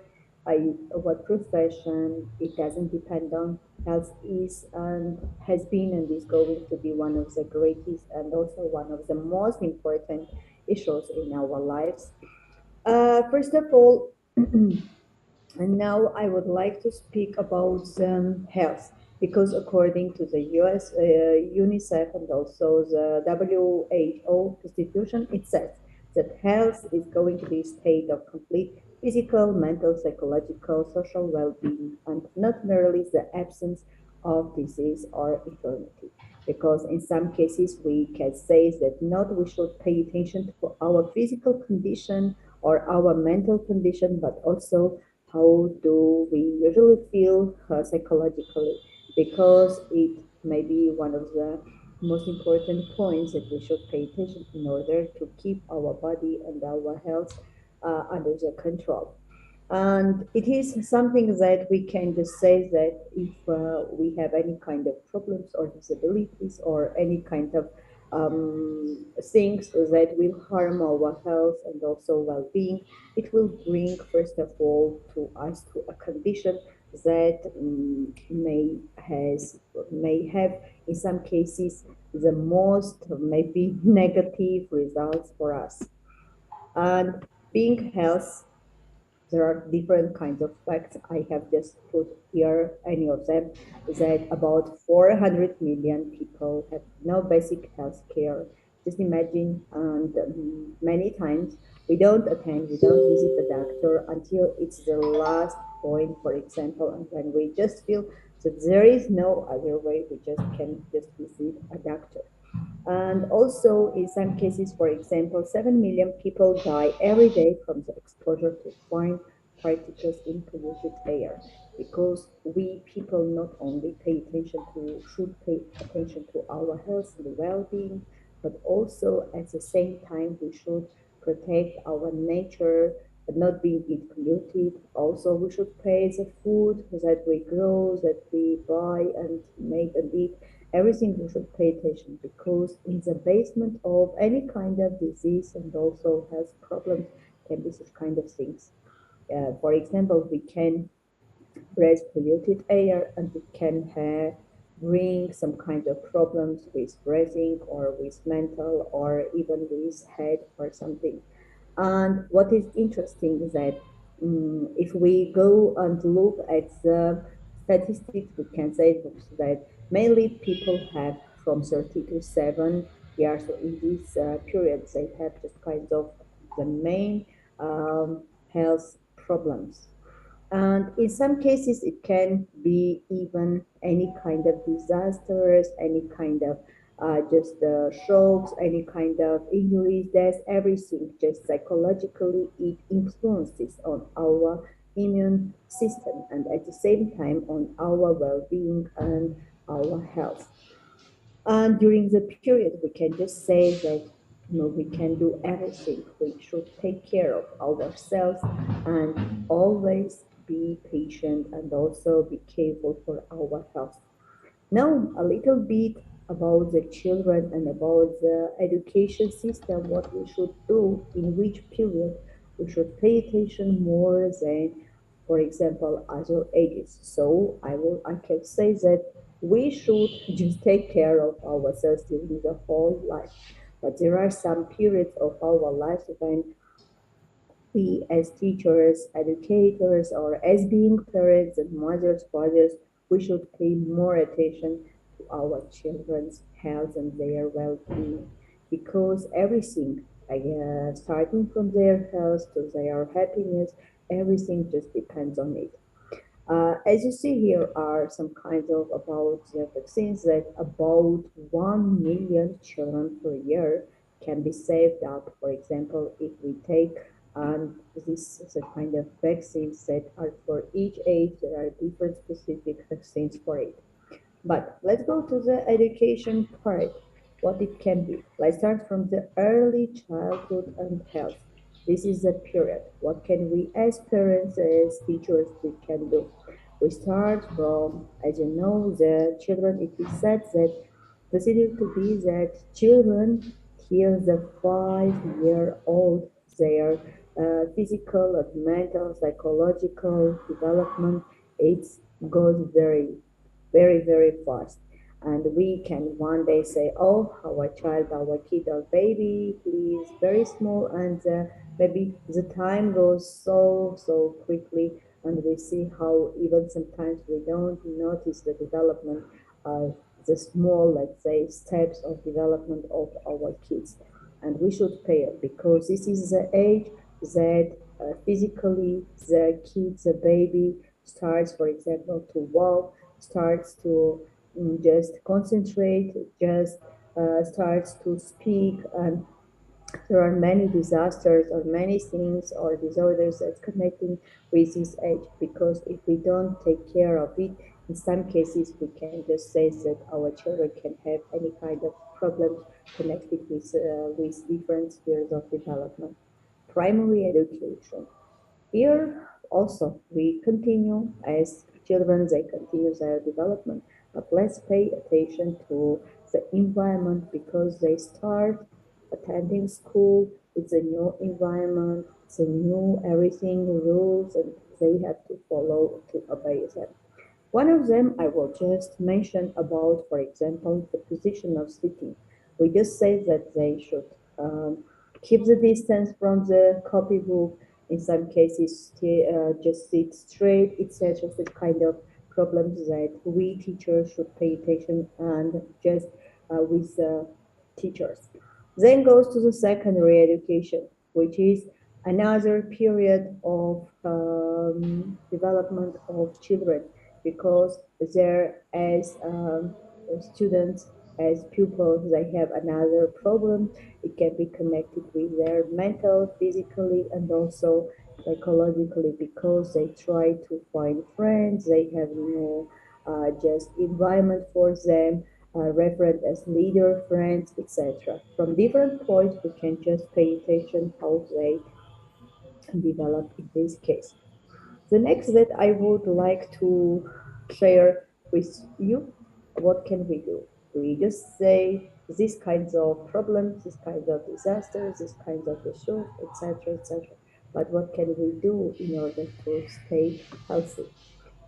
what profession, it doesn't depend on. Health is and has been and is going to be one of the greatest and also one of the most important issues in our lives. First of all, and now I would like to speak about health because according to the US UNICEF and also the WHO Constitution, it says that health is going to be a state of complete physical, mental, psychological, social well-being, and not merely the absence of disease or infirmity. Because in some cases we can say that not we should pay attention to our physical condition or our mental condition, but also how do we usually feel psychologically, because it may be one of the most important points that we should pay attention in order to keep our body and our health under the control. And it is something that we can just say that if we have any kind of problems or disabilities or any kind of things that will harm our health and also well-being, it will bring, first of all, to us to a condition that may have, in some cases, the most maybe negative results for us. And being health, there are different kinds of facts. I have just put here any of them, that about 400 million people have no basic health care. Just imagine, and many times we don't visit the doctor until it's the last point, for example, and when we just feel that there is no other way, we just can just visit a doctor. And also, in some cases, for example, 7 million people die every day from the exposure to fine particles in polluted air. Because we people not only should pay attention to our health and well-being, but also at the same time we should protect our nature, but not being it polluted. Also, we should pay the food that we grow, that we buy and make and eat. Everything we should pay attention, because in the basement of any kind of disease and also health problems can be such kind of things. For example, we can breathe polluted air and it can bring some kind of problems with breathing or with mental or even with head or something. And what is interesting is that if we go and look at the statistics, we can say that mainly people have from 30 to 7 years. So in this period, they have just kind of the main health problems. And in some cases, it can be even any kind of disasters, any kind of just shocks, any kind of injuries, deaths, everything. Just psychologically, it influences on our immune system and at the same time on our well-being and our health. And during the period, we can just say that we can do everything. We should take care of ourselves and always be patient and also be careful for our health. Now, a little bit about the children and about the education system, what we should do, in which period we should pay attention more than, for example, other ages. So I can say that we should just take care of ourselves during the whole life. But there are some periods of our lives when we as teachers, educators, or as being parents and mothers, fathers, we should pay more attention to our children's health and their well-being because everything, starting from their health to their happiness, everything just depends on it. As you see here are some kinds of about the vaccines that about 1 million children per year can be saved up. For example, if we take this is a kind of vaccines that are for each age, there are different specific vaccines for it. But let's go to the education part, what it can be. Let's start from the early childhood and health. This is the period. What can we as parents, as teachers, we can do? We start from, as you know, the children, it is said that considered to be that children till the 5-year-old, their physical and mental, psychological development, it goes very fast. And we can one day say, oh, our child, our kid, our baby, he is very small, and maybe the time goes so quickly, and we see how even sometimes we don't notice the development of the small, let's say, steps of development of our kids. And we should pay it because this is the age that physically the kid, the baby, starts, for example, to walk, starts to just concentrate, just starts to speak, and there are many disasters or many things or disorders that's connecting with this age because if we don't take care of it, in some cases we can just say that our children can have any kind of problems connected with different spheres of development. Primary education. Here also we continue as children, they continue their development, but let's pay attention to the environment because they start attending school. It's a new environment, it's a new everything, rules, and they have to follow to obey them. One of them I will just mention about, for example, the position of sitting. We just say that they should keep the distance from the copybook. In some cases, just sit straight. It's just a kind of problems that we teachers should pay attention and just with teachers. Then goes to the secondary education, which is another period of development of children because there as students, as pupils, they have another problem. It can be connected with their mental, physically, and also psychologically because they try to find friends, they have no just environment for them, referred as leader, friends, etc. From different points, we can just pay attention how they develop in this case. The next that I would like to share with you, what can we do? We just say these kinds of problems, these kinds of disasters, these kinds of issues, etc., etc. But what can we do in order to stay healthy?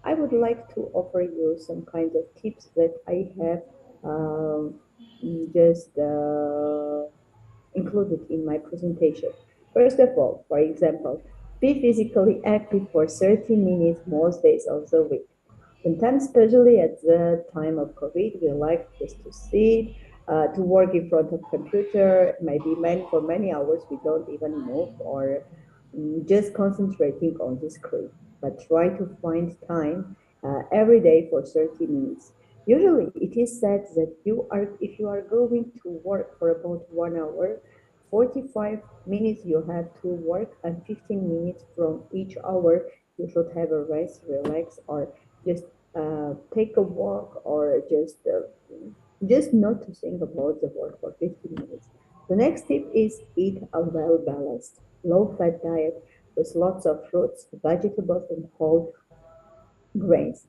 I would like to offer you some kind of tips that I have just included in my presentation. First of all, for example, be physically active for 30 minutes most days of the week. Sometimes, especially at the time of COVID, we like just to sit, to work in front of computer, maybe for many hours we don't even move or just concentrating on the screen. but try to find time every day for 30 minutes. Usually, it is said that if you are going to work for about 1 hour, 45 minutes you have to work, and 15 minutes from each hour you should have a rest, relax, or just take a walk, or just not to think about the work for 15 minutes. The next tip is eat a well-balanced, low-fat diet with lots of fruits, vegetables, and whole grains.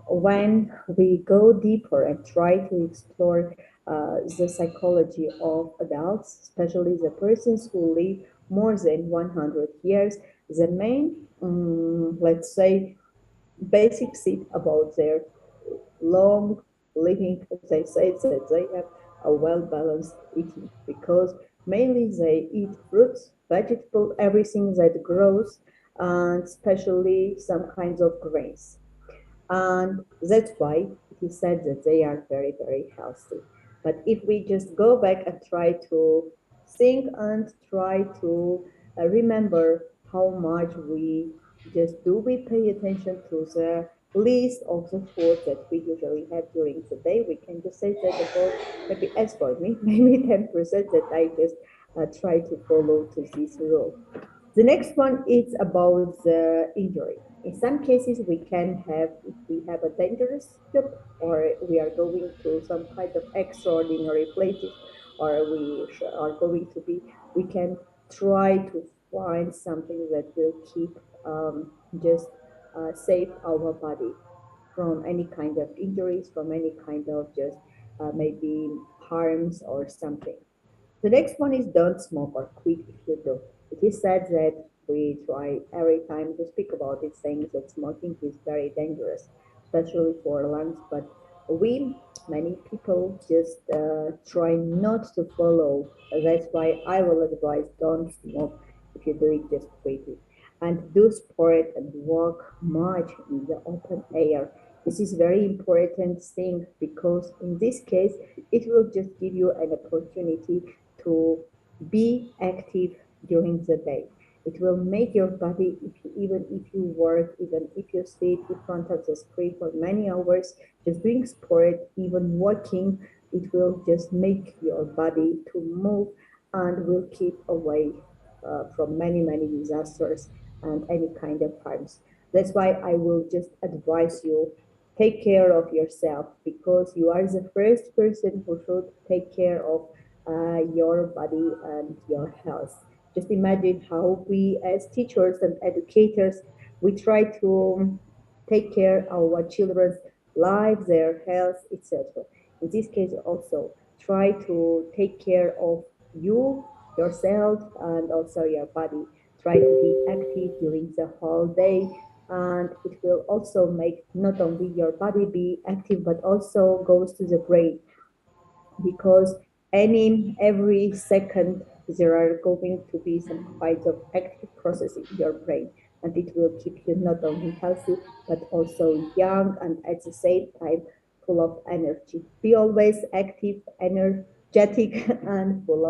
When we go deeper and try to explore the psychology of adults, especially the persons who live more than 100 years, the main, let's say, basic tip about their long living, they say that they have a well-balanced eating, because mainly they eat fruits, vegetables, everything that grows, and especially some kinds of grains. And that's why it is said that they are very, very healthy. But if we just go back and try to think and try to remember how much we pay attention to the list of the food that we usually have during the day, we can just say that about, maybe as for me, maybe 10% that I just try to follow to this rule. The next one is about the injury. In some cases, we can have, if we have a dangerous job, or we are going to some kind of extraordinary places, or we are going to be, we can try to find something that will keep save our body from any kind of injuries, from any kind of maybe harms or something. The next one is don't smoke or quit if you do. It is said that we try every time to speak about it, saying that smoking is very dangerous, especially for lungs. But many people, just try not to follow. That's why I will advise don't smoke. If you do it, just quit it. And do sport and walk much in the open air. This is very important thing, because in this case, it will just give you an opportunity to be active during the day. It will make your body, even if you work, even if you sit in front of the screen for many hours, just doing sport, even walking, it will just make your body to move and will keep away from many, many disasters and any kind of harms. That's why I will just advise you, take care of yourself, because you are the first person who should take care of your body and your health. Just imagine how we as teachers and educators, we try to take care of our children's lives, their health, etc. In this case also, try to take care of you, yourself, and also your body. Try to be active during the whole day, and it will also make not only your body be active, but also goes to the brain, because every second there are going to be some kind of active process in your brain, and it will keep you not only healthy but also young, and at the same time full of energy. Be always active, energetic, and full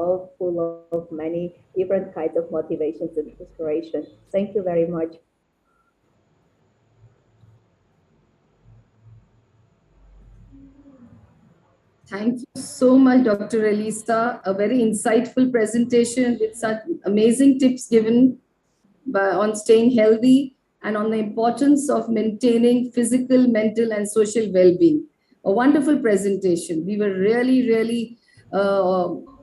of many different kinds of motivations and inspiration. Thank you very much. Thank you so much, Dr. Elisa. A very insightful presentation with such amazing tips given on staying healthy and on the importance of maintaining physical, mental, and social well-being. A wonderful presentation. We were really, really,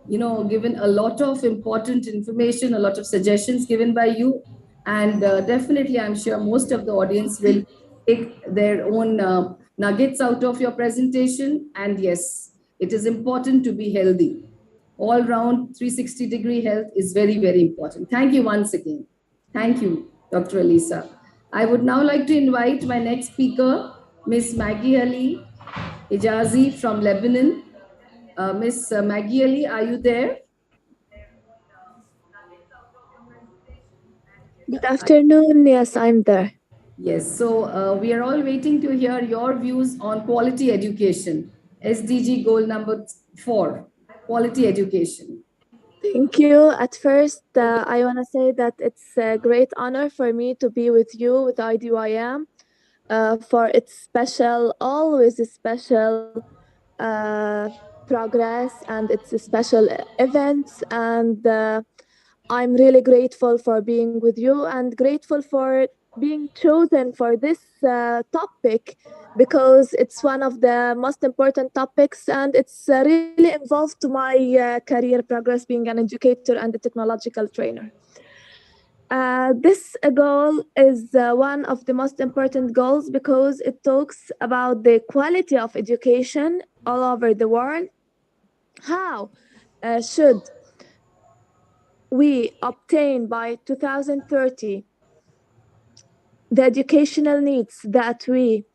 given a lot of important information, a lot of suggestions given by you. And definitely, I'm sure most of the audience will take their own nuggets out of your presentation. And yes, it is important to be healthy. All round 360-degree health is very, very important. Thank you once again. Thank you, Dr. Elisa. I would now like to invite my next speaker, Ms. Maggie Ali Ijazi from Lebanon. Ms. Maggie Ali, are you there? Good afternoon. Yes, I'm there. Yes, so we are all waiting to hear your views on quality education. SDG goal number 4, quality education. Thank you. At first, I want to say that it's a great honor for me to be with you, with IDYM, for its special, always special progress and its special events. And I'm really grateful for being with you and grateful for being chosen for this topic because it's one of the most important topics and it's really involved to my career progress being an educator and a technological trainer. This goal is one of the most important goals because it talks about the quality of education all over the world. How should we obtain by 2030 the educational needs that we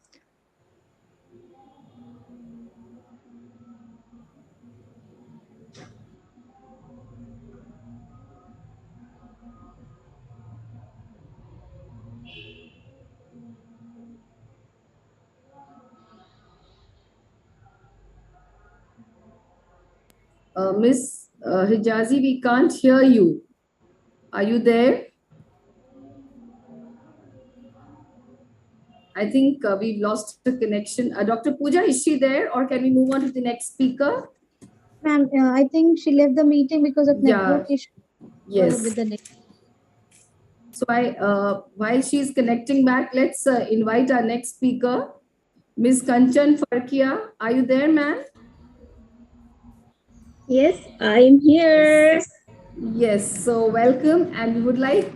Miss Hijazi, we can't hear you. Are you there? I think we've lost the connection. Dr. Pooja, is she there or can we move on to the next speaker? Ma'am, I think she left the meeting because of Yeah. network issue. Yes. With the next. So while she's connecting back, let's invite our next speaker, Ms. Kanchan Farkia. Are you there, ma'am? Yes, I'm here. Yes, so welcome, and we would like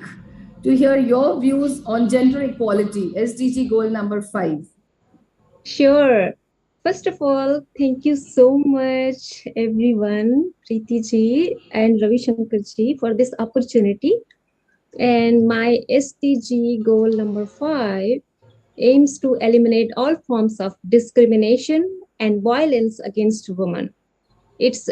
to hear your views on gender equality, SDG goal number 5. Sure. First of all, thank you so much, everyone, Preeti ji and Ravi Shankar ji, for this opportunity. And my SDG goal number 5 aims to eliminate all forms of discrimination and violence against women. It's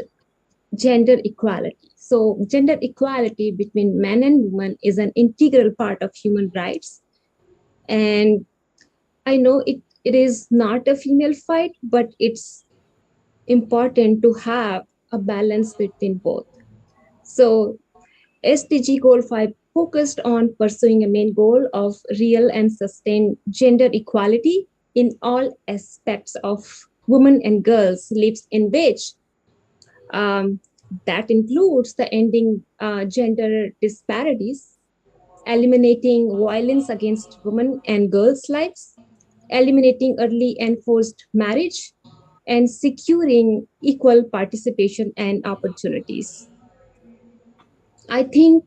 gender equality. So gender equality between men and women is an integral part of human rights. And I know it is not a female fight, but it's important to have a balance between both. So SDG goal 5 focused on pursuing a main goal of real and sustained gender equality in all aspects of women and girls' lives, in which that includes the ending gender disparities, eliminating violence against women and girls' lives, eliminating early and forced marriage, and securing equal participation and opportunities. I think,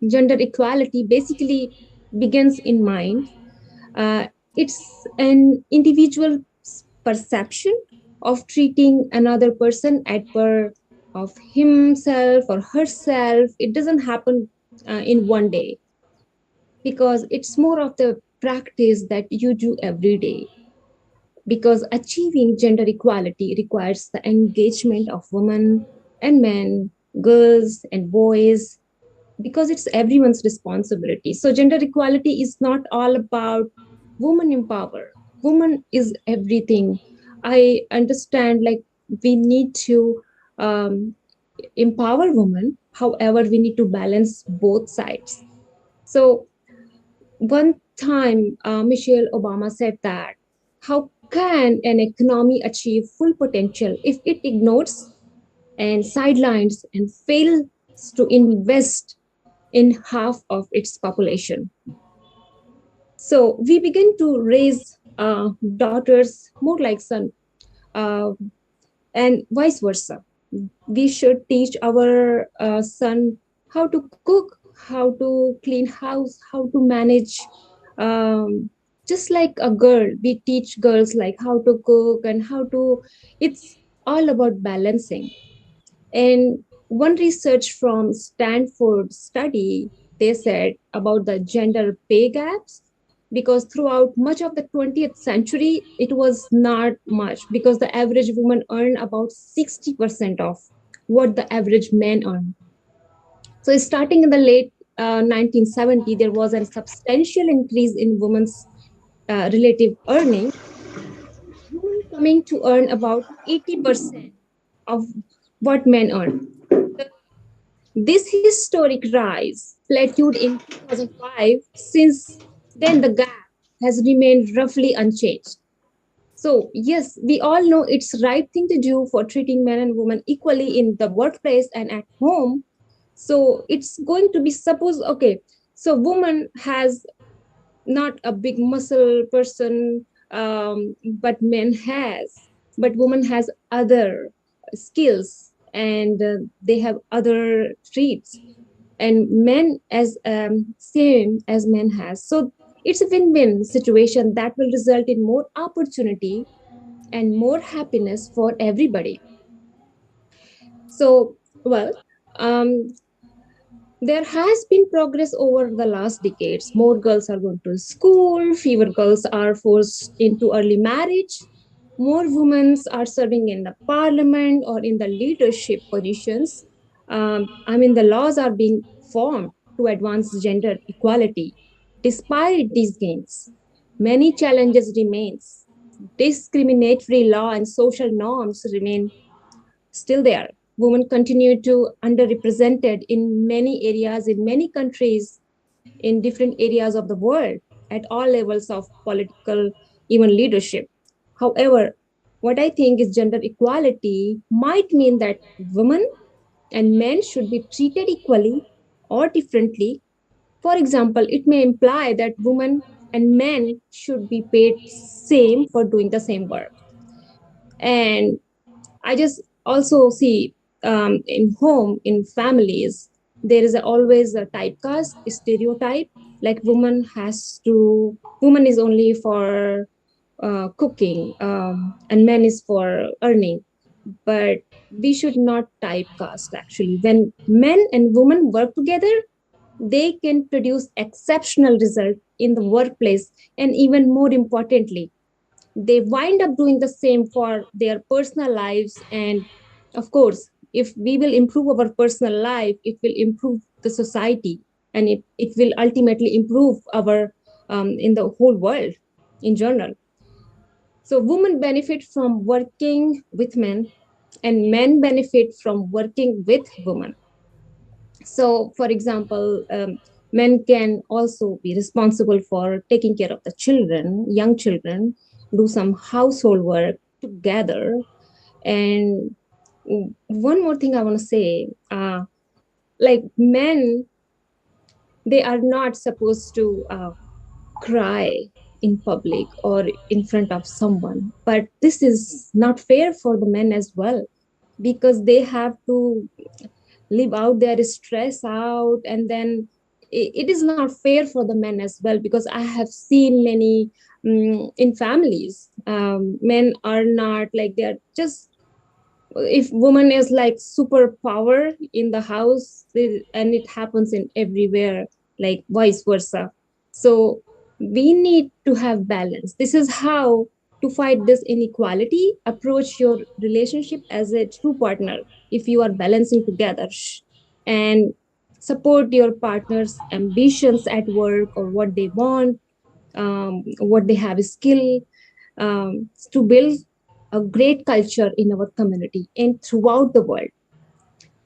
gender equality basically begins in mind. It's an individual perception of treating another person at per of himself or herself. It doesn't happen in one day, because it's more of the practice that you do every day. Because achieving gender equality requires the engagement of women and men, girls and boys, because it's everyone's responsibility. So gender equality is not all about woman empower. Woman is everything. I understand, like, we need to empower women. However, we need to balance both sides. So one time, Michelle Obama said that, how can an economy achieve full potential if it ignores and sidelines and fails to invest in half of its population? So we begin to raise daughters more like son, and vice versa. We should teach our son how to cook, how to clean house, how to manage. Just like a girl, we teach girls like how to cook and how to. It's all about balancing. And one research from Stanford study, they said about the gender pay gaps, because throughout much of the 20th century, it was not much, because the average woman earned about 60% of what the average man earned. So starting in the late 1970, there was a substantial increase in women's relative earning, women coming to earn about 80% of what men earn. The This historic rise plateaued in 2005. Since then, the gap has remained roughly unchanged. So, yes, we all know it's the right thing to do for treating men and women equally in the workplace and at home. So, it's going to be suppose, okay, so woman has not a big muscle person, but woman has other skills and they have other traits and men as same as men has. So it's a win-win situation that will result in more opportunity and more happiness for everybody. So, well, um, there has been progress over the last decades. More girls are going to school, fewer girls are forced into early marriage, more women are serving in the parliament or in the leadership positions. The laws are being formed to advance gender equality. Despite these gains, many challenges remains. Discriminatory law and social norms remain still there. Women continue to underrepresented in many areas, in many countries, in different areas of the world, at all levels of political, even leadership. However, what I think is gender equality might mean that women and men should be treated equally or differently. For example, it may imply that women and men should be paid same for doing the same work. And I just also see in home, in families, there is always a typecast, a stereotype, like woman is only for cooking and man is for earning. But we should not typecast actually. When men and women work together, they can produce exceptional results in the workplace. And even more importantly, they wind up doing the same for their personal lives. And of course, if we will improve our personal life, it will improve the society, and it will ultimately improve our in the whole world in general. So women benefit from working with men and men benefit from working with women. So for example, men can also be responsible for taking care of the children, young children, do some household work together. And one more thing I want to say, like men, they are not supposed to cry in public or in front of someone. But this is not fair for the men as well, because they have to live out their stress out, and then it is not fair for the men as well, because I have seen many in families, men are not like, they're just, if woman is like superpower in the house, and it happens in everywhere, like vice versa. So we need to have balance. This is how to fight this inequality. Approach your relationship as a true partner. If you are balancing together and support your partner's ambitions at work or what they want, what they have skill, to build a great culture in our community and throughout the world.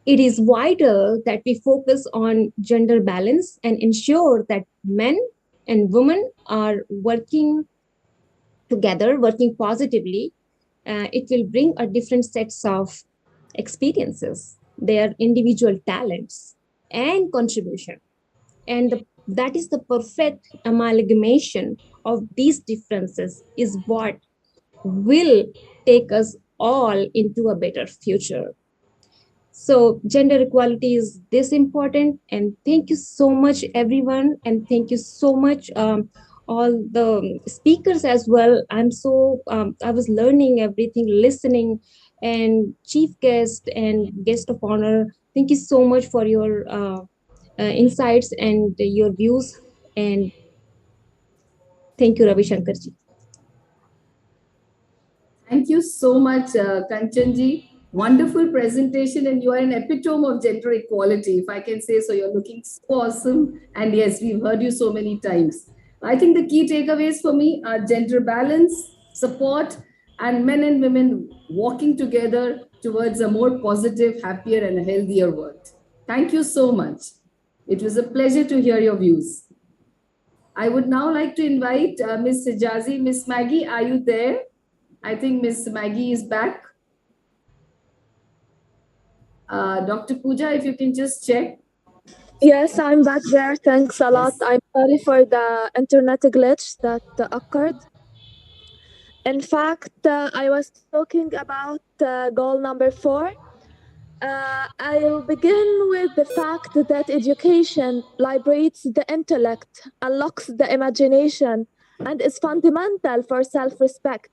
It is vital that we focus on gender balance and ensure that men and women are working together, working positively. It will bring a different sets of experiences, their individual talents and contribution. And that is the perfect amalgamation of these differences is what will take us all into a better future. So gender equality is this important. And thank you so much, everyone. And thank you so much, all the speakers as well. I was learning everything, listening, and chief guest and guest of honor. Thank you so much for your insights and your views. And thank you, Ravi Shankar ji. Thank you so much, Kanchanji. Wonderful presentation, and you are an epitome of gender equality, if I can say so. You're looking so awesome. And yes, we've heard you so many times. I think the key takeaways for me are gender balance, support, and men and women walking together towards a more positive, happier, and a healthier world. Thank you so much. It was a pleasure to hear your views. I would now like to invite Ms. Hijazi. Ms. Maggie, are you there? I think Ms. Maggie is back. Dr. Pooja, if you can just check. Yes, I'm back there. Thanks a lot. I'm sorry for the internet glitch that occurred. In fact, I was talking about goal number 4. I'll begin with the fact that education liberates the intellect, unlocks the imagination, and is fundamental for self-respect.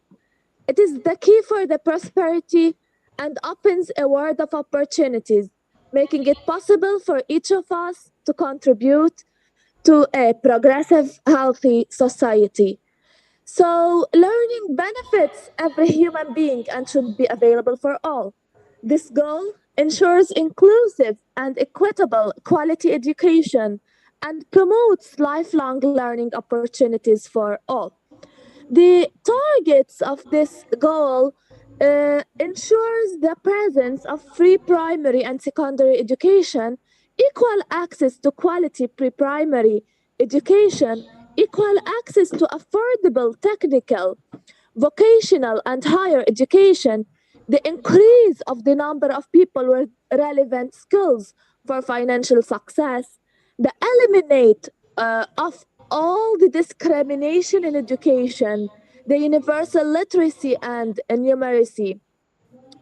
It is the key for the prosperity and opens a world of opportunities, making it possible for each of us to contribute to a progressive, healthy society. So learning benefits every human being and should be available for all. This goal ensures inclusive and equitable quality education and promotes lifelong learning opportunities for all. The targets of this goal ensures the presence of free primary and secondary education, equal access to quality pre-primary education, equal access to affordable technical, vocational, and higher education, the increase of the number of people with relevant skills for financial success, the eliminate of all the discrimination in education, the universal literacy and numeracy.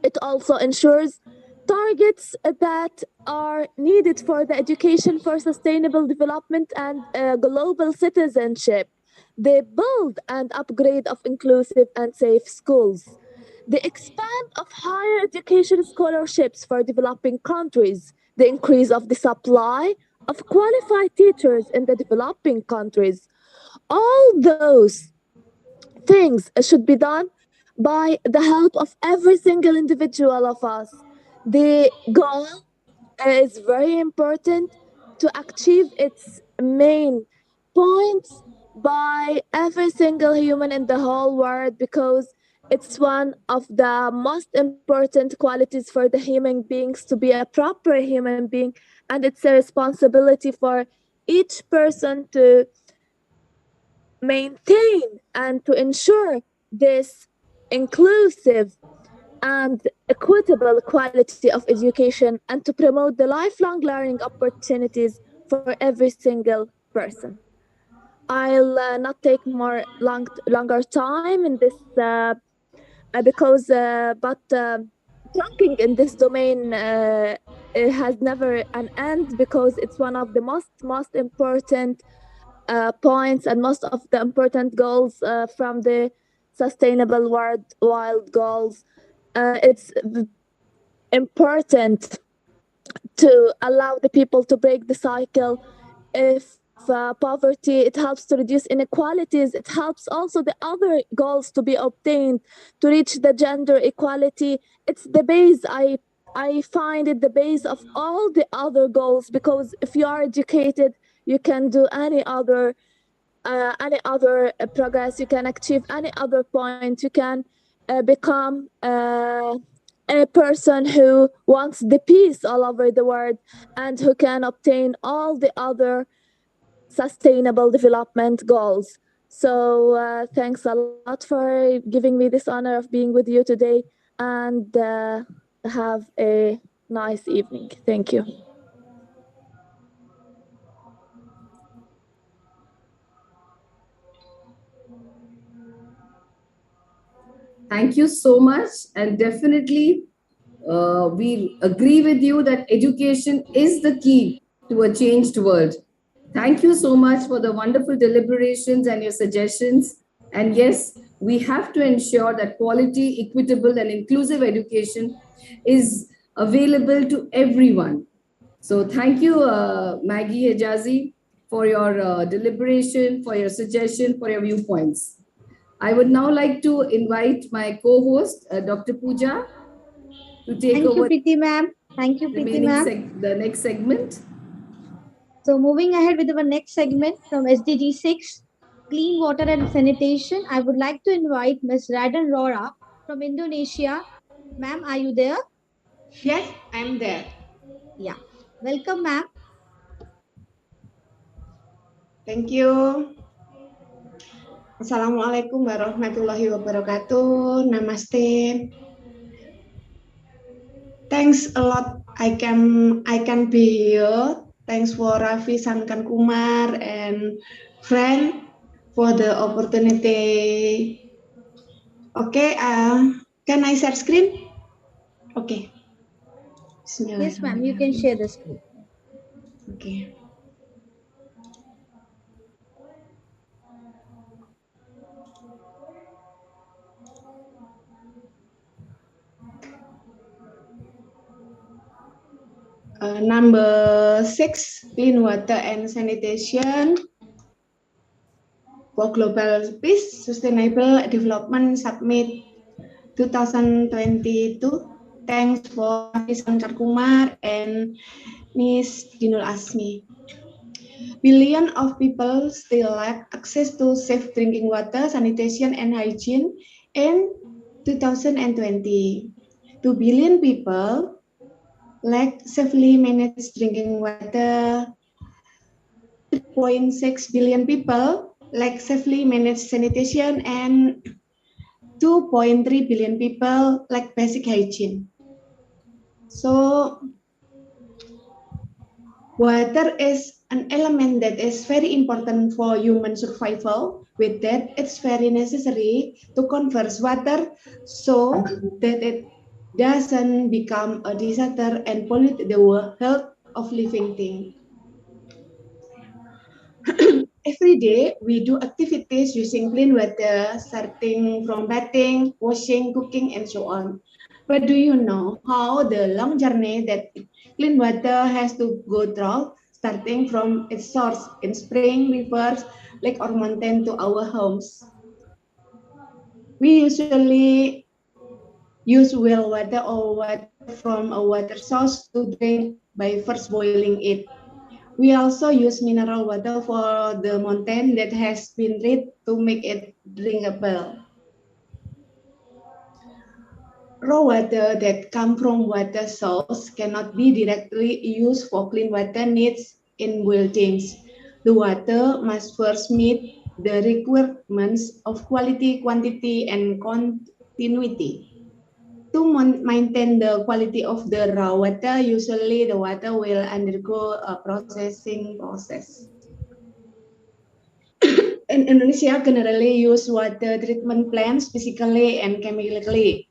It also ensures targets that are needed for the education for sustainable development and global citizenship, the build and upgrade of inclusive and safe schools, the expand of higher education scholarships for developing countries, the increase of the supply of qualified teachers in the developing countries. All those things should be done by the help of every single individual of us. The goal is very important to achieve its main points by every single human in the whole world, because it's one of the most important qualities for the human beings to be a proper human being, and it's a responsibility for each person to maintain and to ensure this inclusive and equitable quality of education and to promote the lifelong learning opportunities for every single person. I'll not take longer time in this because talking in this domain it has never an end, because it's one of the most important points and most of the important goals from the Sustainable World Goals. It's important to allow the people to break the cycle. If poverty, it helps to reduce inequalities. It helps also the other goals to be obtained, to reach the gender equality. It's the base. I find it the base of all the other goals, because if you are educated, you can do any other progress. You can achieve any other point. You can become a person who wants the peace all over the world and who can obtain all the other sustainable development goals. So thanks a lot for giving me this honor of being with you today, and have a nice evening. Thank you. Thank you so much. And definitely, we agree with you that education is the key to a changed world. Thank you so much for the wonderful deliberations and your suggestions. And yes, we have to ensure that quality, equitable, and inclusive education is available to everyone. So thank you, Maggie Hijazi, for your deliberation, for your suggestion, for your viewpoints. I would now like to invite my co-host, Dr. Pooja, to take over. Thank you, Preeti ma'am. Thank you, Preeti ma'am. The next segment. So moving ahead with our next segment from SDG 6, Clean Water and Sanitation, I would like to invite Ms. Raden Rora from Indonesia. Ma'am, are you there? Yes, I'm there. Yeah. Welcome, ma'am. Thank you. Assalamualaikum warahmatullahi wabarakatuh. Namaste. Thanks a lot. I can be here. Thanks for Raffi Sankan Kumar and friend for the opportunity. Okay, can I share screen? Okay. Yes, ma'am. You can share the screen. Okay. Number 6, clean water and sanitation for global peace, sustainable development summit 2022. Thanks for Shankar Kumar and Ms. Dinul Asmi. Billions of people still lack access to safe drinking water, sanitation, and hygiene in 2020. 2 billion people lack safely managed drinking water. 3.6 billion people lack safely managed sanitation, and 2.3 billion people lack basic hygiene. So, water is an element that is very important for human survival. With that, it's very necessary to conserve water so that it doesn't become a disaster and pollute the health of living things. Every day, we do activities using clean water, starting from bathing, washing, cooking, and so on. But do you know how the long journey that clean water has to go through, starting from its source in spring, rivers, lake, or mountain to our homes? We usually use well water or water from a water source to drink by first boiling it. We also use mineral water for the mountain that has been treated to make it drinkable. Raw water that come from water source cannot be directly used for clean water needs in buildings. The water must first meet the requirements of quality, quantity, and continuity. To maintain the quality of the raw water, usually the water will undergo a processing process. In Indonesia, generally use water treatment plants physically and chemically.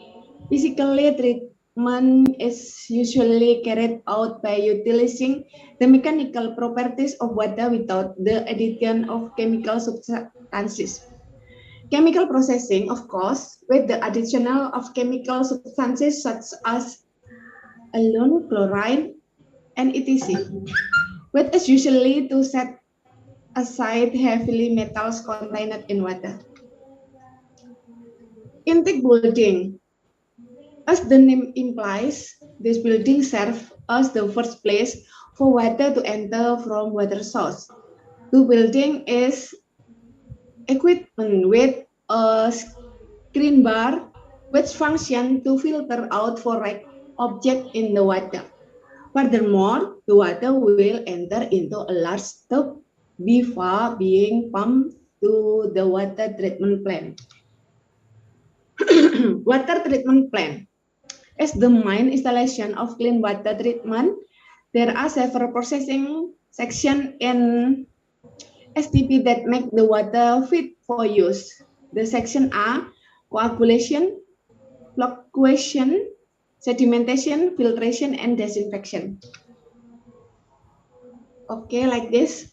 Physically, treatment is usually carried out by utilizing the mechanical properties of water without the addition of chemical substances. Chemical processing, of course, with the addition of chemical substances such as alone, chlorine, and etc., which is usually to set aside heavily metals contained in water. Intake building. As the name implies, this building serves as the first place for water to enter from water source. The building is equipped with a screen bar which functions to filter out foreign objects in the water. Furthermore, the water will enter into a large tub before being pumped to the water treatment plant. Water treatment plant. As the main installation of clean water treatment, there are several processing sections in STP that make the water fit for use. The sections are coagulation, fluctuation, sedimentation, filtration, and disinfection. Okay, like this.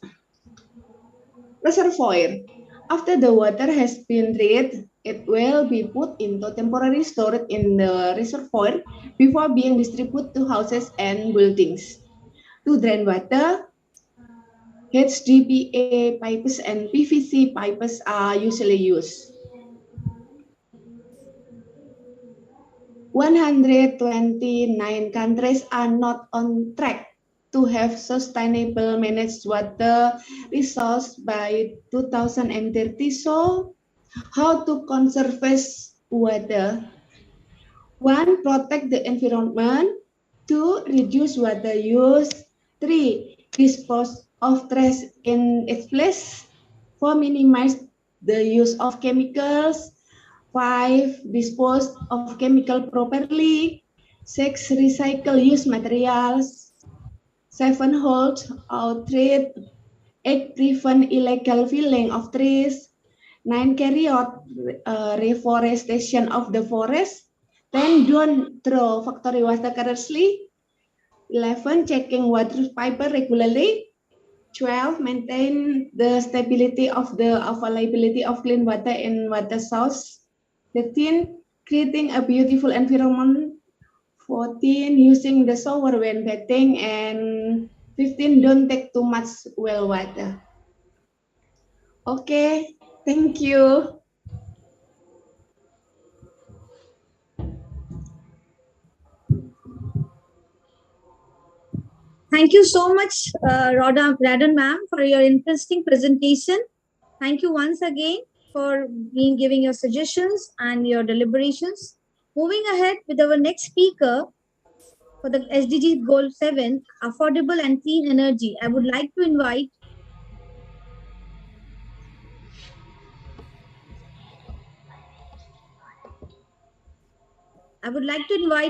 Reservoir. After the water has been treated, it will be put into temporary storage in the reservoir before being distributed to houses and buildings. To drain water, HDPE pipes and PVC pipes are usually used. 129 countries are not on track to have sustainable managed water resource by 2030. So, how to conserve water? 1, protect the environment. 2, reduce water use. 3. Dispose of trash in its place. 4. Minimize the use of chemicals. 5. Dispose of chemical properly. 6. Recycle used materials. 7. Hold or treat. 8. Prevent illegal felling of trees. 9. Carry out reforestation of the forest. 10. Don't throw factory waste carelessly. 11. Checking water pipe regularly. 12. Maintain the stability of the availability of clean water in water source. 13. Creating a beautiful environment. 14. Using the shower when bathing. And 15. Don't take too much well water. Okay, thank you. Thank you so much, Radhan ma'am, for your interesting presentation. Thank you once again for giving your suggestions and your deliberations. Moving ahead with our next speaker for the SDG Goal 7, affordable and clean energy. I would like to invite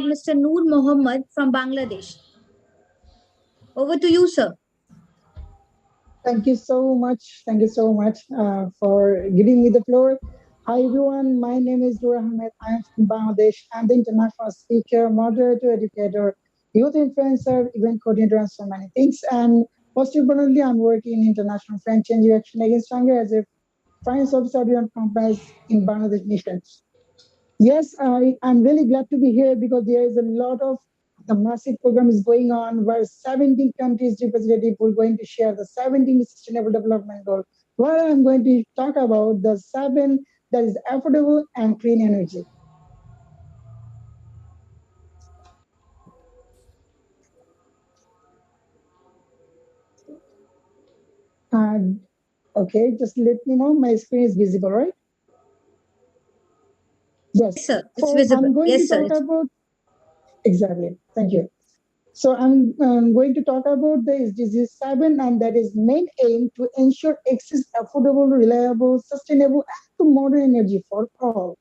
Mr. Noor Mohammed from Bangladesh. Over to you, sir. Thank you so much. Thank you so much for giving me the floor. Hi, everyone. My name is Noor Ahmed. I am from Bangladesh. I'm the international speaker, moderator, educator, youth influencer, event coordinator, and so many things. And most importantly, I'm working in international French NGO Action Against Hunger as a finance officer on companies in Bangladesh missions. Yes, I'm really glad to be here because there is a lot of the massive program is going on where 17 countries representative will going to share the 17 sustainable development goals. Where I'm going to talk about the 7 that is affordable and clean energy. Okay, just let me know my screen is visible, right? Yes, sir. It's so visible. I'm going Yes, to sir. talk about exactly. Thank you. So I'm going to talk about the SDG 7, and that is main aim to ensure access, affordable, reliable, sustainable, and modern energy for all.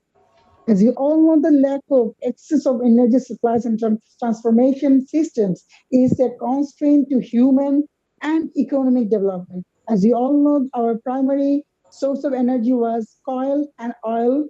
As you all know, the lack of access of energy supplies and transformation systems is a constraint to human and economic development. As you all know, our primary source of energy was coal and oil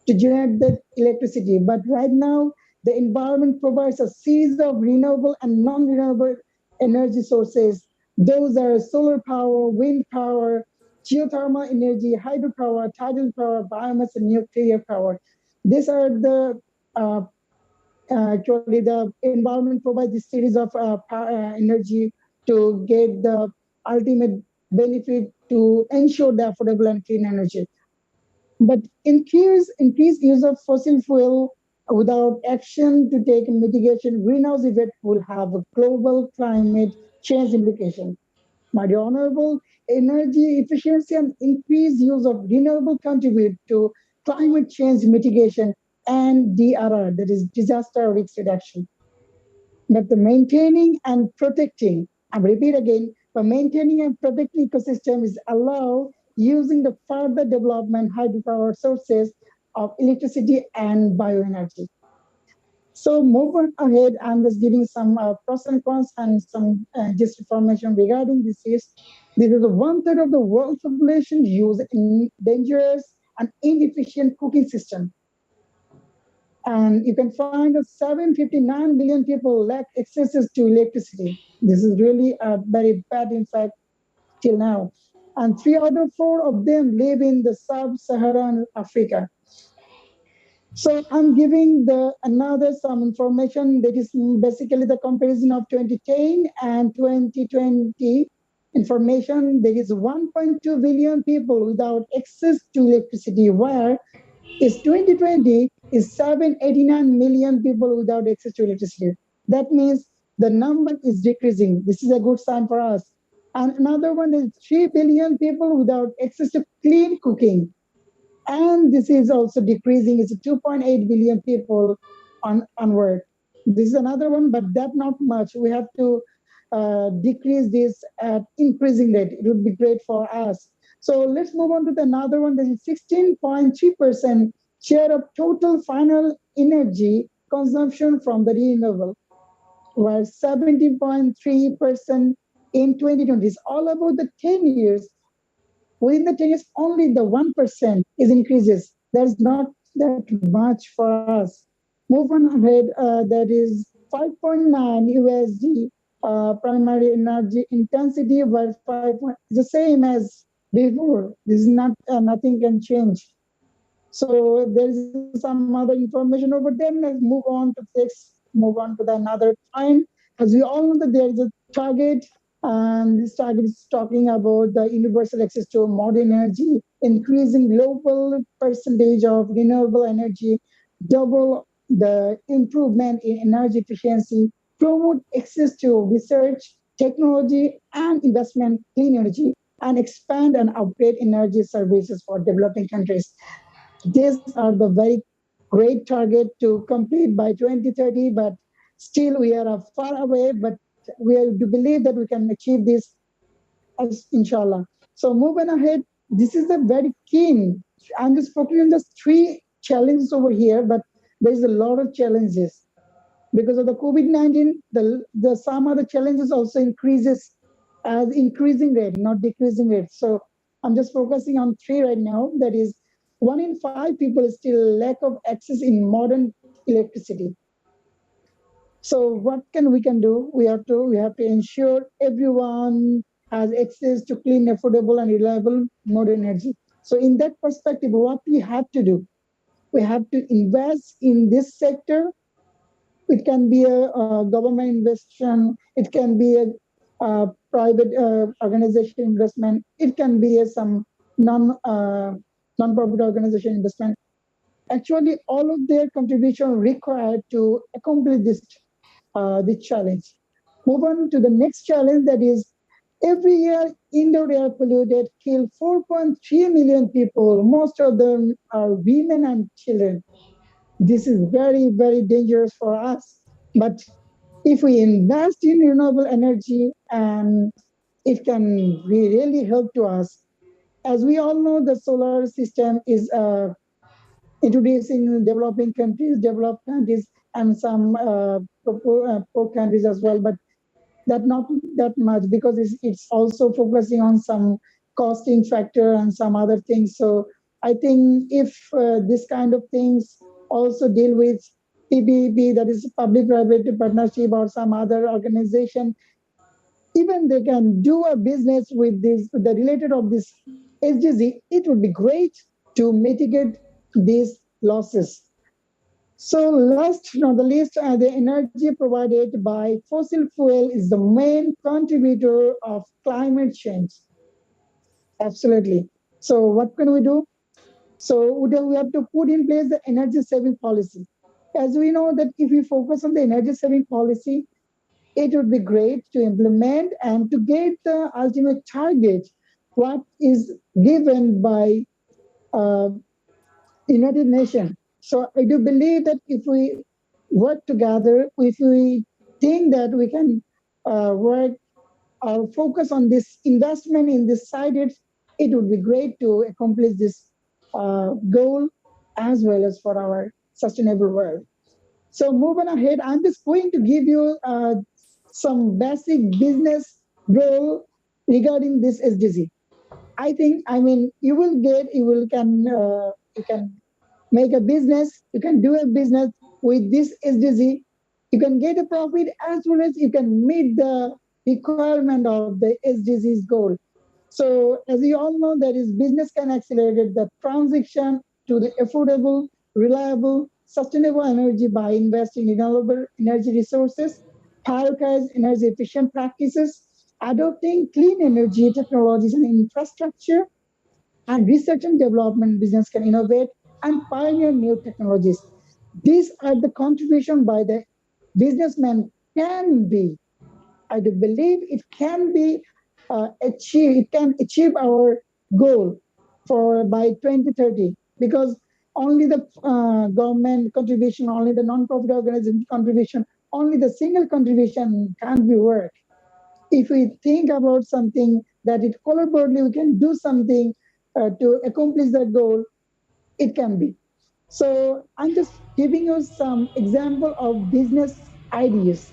to generate the electricity. But right now, the environment provides a series of renewable and non-renewable energy sources. Those are solar power, wind power, geothermal energy, hydropower, tidal power, biomass, and nuclear power. These are the actually the environment provides this series of energy to get the ultimate benefit to ensure the affordable and clean energy. But increased use of fossil fuel without action to take mitigation greenhouse effect will have a global climate change implication. My dear Honorable, energy efficiency and increased use of renewable contribute to climate change mitigation and DRR, that is disaster risk reduction. But the maintaining and protecting, I repeat again, the maintaining and protecting ecosystem is allowed using the further development hydropower sources of electricity and bioenergy. So moving ahead, I'm just giving some pros and cons and some just information regarding this is 1/3 of the world's population use dangerous and inefficient cooking system. And you can find that 759 million people lack access to electricity. This is really a very bad, in fact, till now. And 3 out of 4 of them live in the sub-Saharan Africa. So I'm giving some information that is basically the comparison of 2010 and 2020 information. There is 1.2 billion people without access to electricity, where is 2020 is 789 million people without access to electricity. That means the number is decreasing. This is a good sign for us. And another one is 3 billion people without access to clean cooking. And this is also decreasing. It's 2.8 billion people onward. This is another one, but that not much. We have to decrease this at increasing rate. It would be great for us. So let's move on to the another one. That is 16.3% share of total final energy consumption from the renewable, where 17.3% in 2020. It's all about the 10 years. Within the 10 years, only the 1% is increases. There's not that much for us. Move on ahead, that is 5.9 USD primary energy intensity, but the same as before. This is not, nothing can change. So there is some other information over there. Let's move on to the another point. As we all know that there is a target, and this target is talking about the universal access to modern energy, increasing global percentage of renewable energy, double the improvement in energy efficiency, promote access to research, technology, and investment in clean energy, and expand and upgrade energy services for developing countries. These are the very great target to complete by 2030, but still we are far away, but we do believe that we can achieve this, as inshallah. So moving ahead, this is a very keen. I'm just focusing on just 3 challenges over here, but there's a lot of challenges. Because of the COVID-19, the some other challenges also increases as increasing rate, not decreasing rate. So I'm just focusing on 3 right now. That is, 1 in 5 people is still lack of access in modern electricity. So what we can do? We have to ensure everyone has access to clean, affordable, and reliable modern energy. So in that perspective, what we have to do? We have to invest in this sector. It can be a government investment. It can be a private organization investment. It can be some non-profit organization investment. Actually, all of their contribution required to accomplish this challenge. Move on to the next challenge, that is, every year indoor air polluted kill 4.3 million people. Most of them are women and children. This is very, very dangerous for us. But if we invest in renewable energy, and it can really help to us. As we all know, the solar system is introducing developing countries, developed countries, and some poor countries as well, but that not that much, because it's also focusing on some costing factor and some other things. So I think if this kind of things also deal with PPP, that is public-private partnership, or some other organization, even they can do a business with this, the related of this SDG, it would be great to mitigate these losses. So last but not the least, the energy provided by fossil fuel is the main contributor of climate change. Absolutely. So what can we do? So we have to put in place the energy saving policy. As we know that if we focus on the energy saving policy, it would be great to implement and to get the ultimate target, what is given by United Nations. So I do believe that if we work together, if we think that we can work or focus on this investment in this side, it would be great to accomplish this goal, as well as for our sustainable world. So moving ahead, I'm just going to give you some basic business rule regarding this SDG. I mean, you can make a business, you can do a business with this SDG, you can get a profit, as well as you can meet the requirement of the SDG's goal. So as you all know, that is, business can accelerate the transition to the affordable, reliable, sustainable energy by investing in renewable energy resources, prioritize energy efficient practices, adopting clean energy technologies and infrastructure, and research and development. Business can innovate and pioneer new technologies. These are the contribution by the businessman can be. I do believe it can be achieved. It can achieve our goal for by 2030, because only the government contribution, only the non-profit organization contribution, only the single contribution can't be work. if we think about something that it collaboratively we can do something to accomplish that goal, it can be. So I'm just giving you some example of business ideas.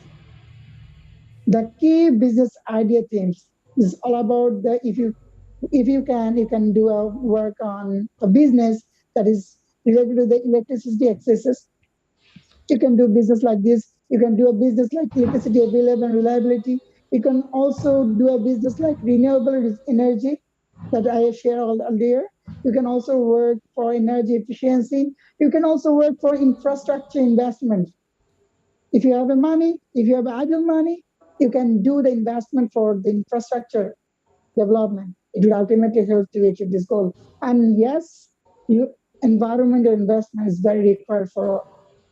The key business idea themes is all about the if you can do a work on a business that is related to the electricity accesses. You can do business like this. You can do a business like electricity availability and reliability. You can also do a business like renewable energy that I shared earlier. You can also work for energy efficiency. You can also work for infrastructure investment. If you have money, if you have idle money, you can do the investment for the infrastructure development. It will ultimately help to achieve this goal. And yes, environmental investment is very required for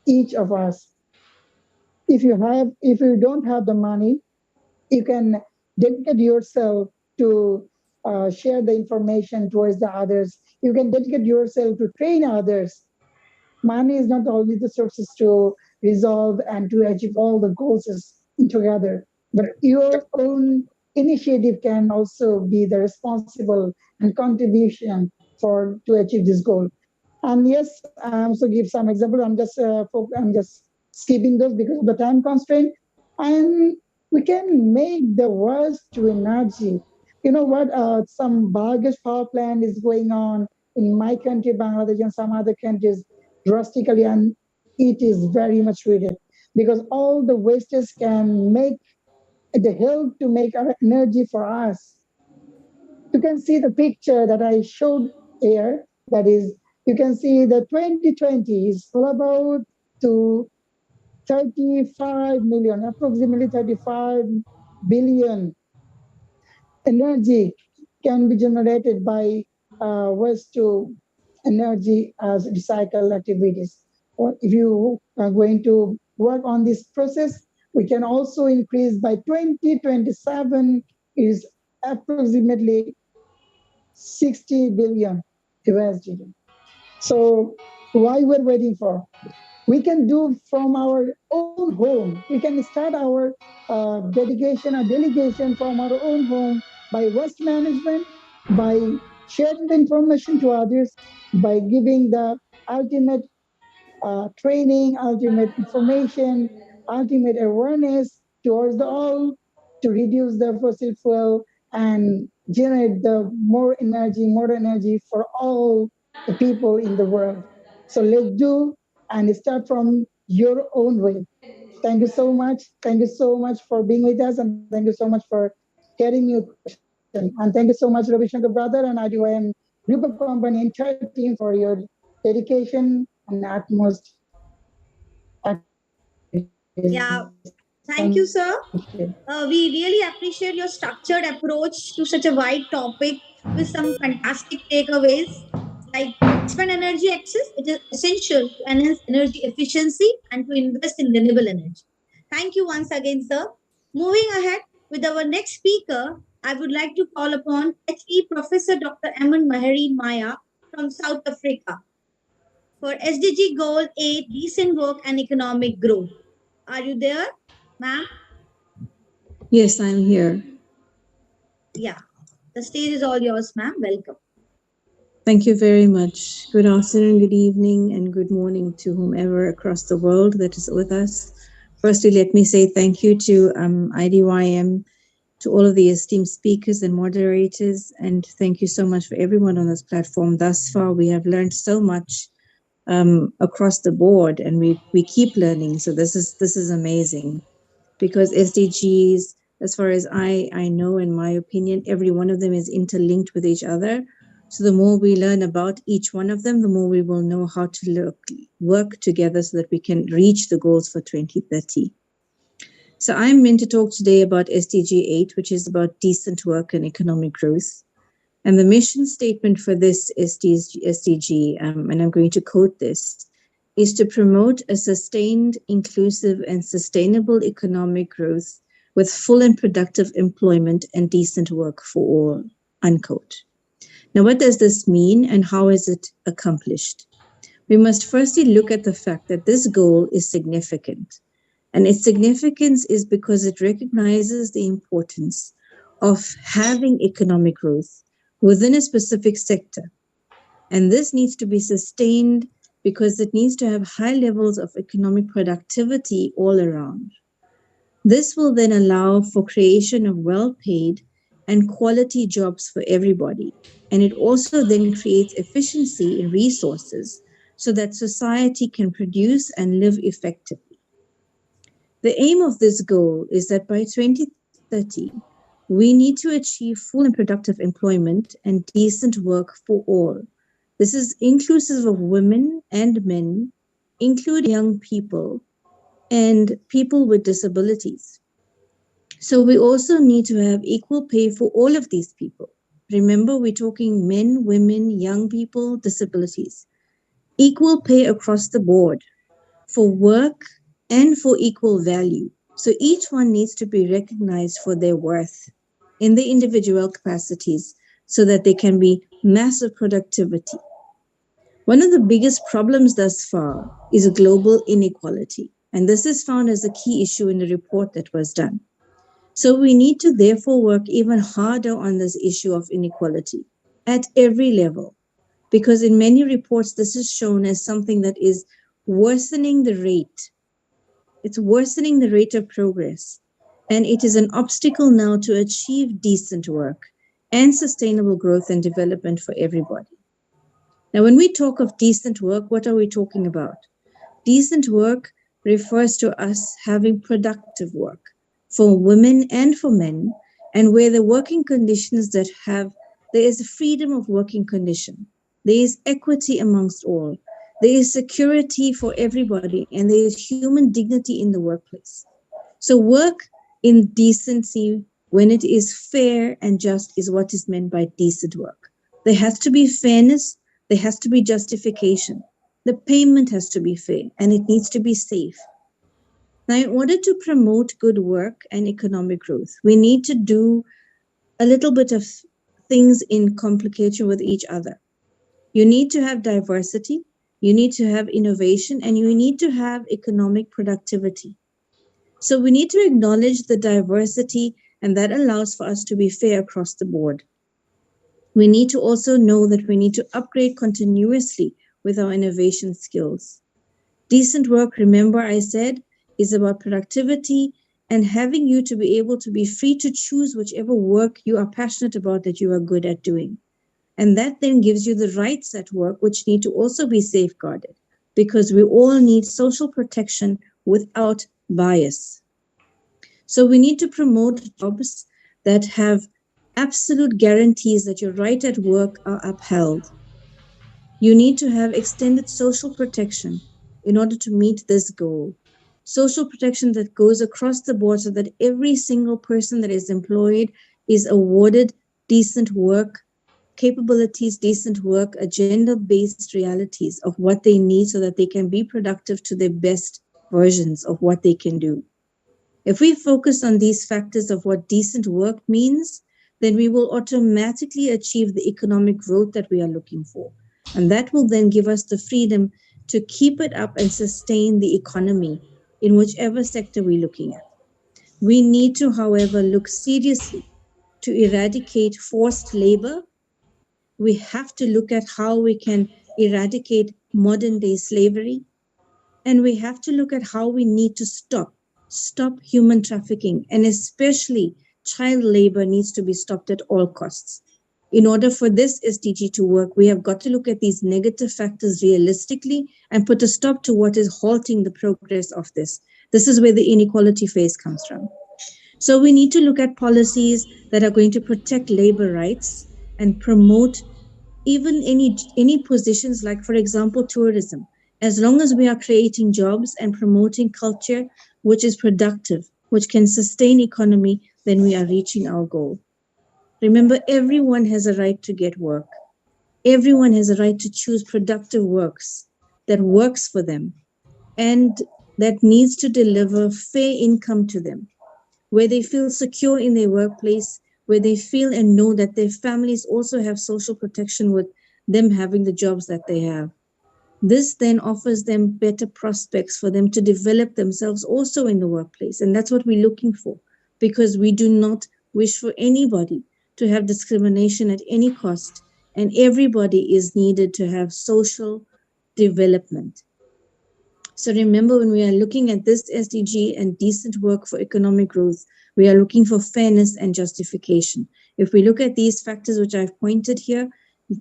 each of us. If you don't have the money, you can dedicate yourself to share the information towards the others. You can dedicate yourself to train others. Money is not always the sources to resolve and to achieve all the goals together, but your own initiative can also be the responsible and contribution to achieve this goal. And yes, I also give some example. I'm just skipping those because of the time constraint. And we can make the waste to energy. You know what? Some biogas power plant is going on in my country, Bangladesh, and some other countries drastically, and it is very much needed because all the wastes can make the help to make our energy for us. You can see the picture that I showed here. That is, you can see the 2020 is all about to 35 million, approximately 35 billion energy can be generated by waste to energy as recycle activities. Or if you are going to work on this process, we can also increase by 2027 is approximately 60 billion USD. So why we're waiting for? We can do from our own home. We can start our dedication or delegation from our own home by waste management, by sharing the information to others, by giving the ultimate training, ultimate information, ultimate awareness towards the all to reduce the fossil fuel and generate the more energy for all the people in the world. So let's do and start from your own way. Thank you so much. Thank you so much for being with us, and thank you so much for carrying your question. And thank you so much, Ravi Shankar brother and IDYM Group of Company entire team for your dedication and utmost. Yeah, thank you, sir. We really appreciate your structured approach to such a wide topic with some fantastic takeaways. Like expand energy access, it is essential to enhance energy efficiency and to invest in renewable energy. Thank you once again, sir. Moving ahead with our next speaker, I would like to call upon HE Professor Dr. Aman Mahereen Maya from South Africa for SDG Goal 8, Decent Work and Economic Growth. Are you there, ma'am? Yes, I'm here. Yeah, the stage is all yours, ma'am. Welcome. Thank you very much. Good afternoon, good evening, and good morning to whomever across the world that is with us. Firstly, let me say thank you to IDYM, to all of the esteemed speakers and moderators, and thank you so much for everyone on this platform. Thus far, we have learned so much across the board, and we keep learning. So this is amazing, because SDGs, as far as I know, in my opinion, every one of them is interlinked with each other. So the more we learn about each one of them, the more we will know how to work together so that we can reach the goals for 2030. So I'm meant to talk today about SDG 8, which is about decent work and economic growth. And the mission statement for this SDG, and I'm going to quote this, is to promote a sustained, inclusive, and sustainable economic growth with full and productive employment and decent work for all, unquote. Now, what does this mean and how is it accomplished? We must firstly look at the fact that this goal is significant. And its significance is because it recognizes the importance of having economic growth within a specific sector. And this needs to be sustained because it needs to have high levels of economic productivity all around. This will then allow for creation of well-paid and quality jobs for everybody. And it also then creates efficiency in resources so that society can produce and live effectively. The aim of this goal is that by 2030, we need to achieve full and productive employment and decent work for all. This is inclusive of women and men, including young people and people with disabilities. So we also need to have equal pay for all of these people. Remember, we're talking men, women, young people, disabilities. Equal pay across the board for work and for equal value. So each one needs to be recognized for their worth in the individual capacities so that there can be massive productivity. One of the biggest problems thus far is global inequality, and this is found as a key issue in the report that was done. So we need to therefore work even harder on this issue of inequality at every level, because in many reports, this is shown as something that is worsening the rate. It's worsening the rate of progress, and it is an obstacle now to achieve decent work and sustainable growth and development for everybody. Now, when we talk of decent work, what are we talking about? Decent work refers to us having productive work for women and for men, and where the working conditions that there is a freedom of working condition, there is equity amongst all, there is security for everybody, and there is human dignity in the workplace. So work in decency, when it is fair and just, is what is meant by decent work. There has to be fairness, there has to be justification. The payment has to be fair, and it needs to be safe. Now, in order to promote good work and economic growth, we need to do a little bit of things in complication with each other. You need to have diversity, you need to have innovation, and you need to have economic productivity. So we need to acknowledge the diversity, and that allows for us to be fair across the board. We need to also know that we need to upgrade continuously with our innovation skills. Decent work, remember I said, is about productivity and having you to be able to be free to choose whichever work you are passionate about that you are good at doing. And that then gives you the rights at work, which need to also be safeguarded, because we all need social protection without bias. So we need to promote jobs that have absolute guarantees that your right at work are upheld. You need to have extended social protection in order to meet this goal. Social protection that goes across the board so that every single person that is employed is awarded decent work capabilities, decent work, agenda-based realities of what they need so that they can be productive to their best versions of what they can do. If we focus on these factors of what decent work means, then we will automatically achieve the economic growth that we are looking for. And that will then give us the freedom to keep it up and sustain the economy in whichever sector we're looking at. We need to, however, look seriously to eradicate forced labor. We have to look at how we can eradicate modern day slavery. And we have to look at how we need to stop human trafficking, and especially child labor needs to be stopped at all costs. In order for this SDG to work, we have got to look at these negative factors realistically and put a stop to what is halting the progress of this. This is where the inequality phase comes from. So we need to look at policies that are going to protect labor rights and promote even any positions like, for example, tourism. As long as we are creating jobs and promoting culture which is productive, which can sustain economy, then we are reaching our goal. Remember, everyone has a right to get work. Everyone has a right to choose productive works that works for them and that needs to deliver fair income to them, where they feel secure in their workplace, where they feel and know that their families also have social protection with them having the jobs that they have. This then offers them better prospects for them to develop themselves also in the workplace. And that's what we're looking for, because we do not wish for anybody to have discrimination at any cost. And everybody is needed to have social development. So remember, when we are looking at this SDG and decent work for economic growth, we are looking for fairness and justification. If we look at these factors which I've pointed here,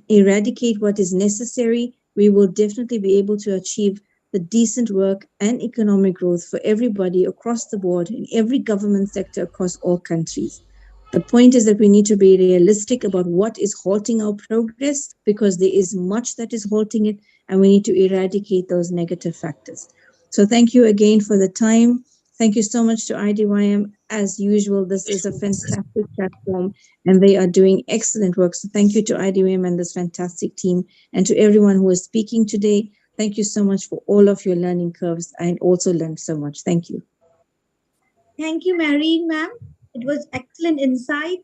eradicate what is necessary, we will definitely be able to achieve the decent work and economic growth for everybody across the board in every government sector across all countries. The point is that we need to be realistic about what is halting our progress, because there is much that is halting it, and we need to eradicate those negative factors. So thank you again for the time. Thank you so much to IDYM. As usual, this is a fantastic platform and they are doing excellent work. So thank you to IDYM and this fantastic team, and to everyone who is speaking today. Thank you so much for all of your learning curves. I also learned so much. Thank you. Thank you, Mary, ma'am. It was excellent insight.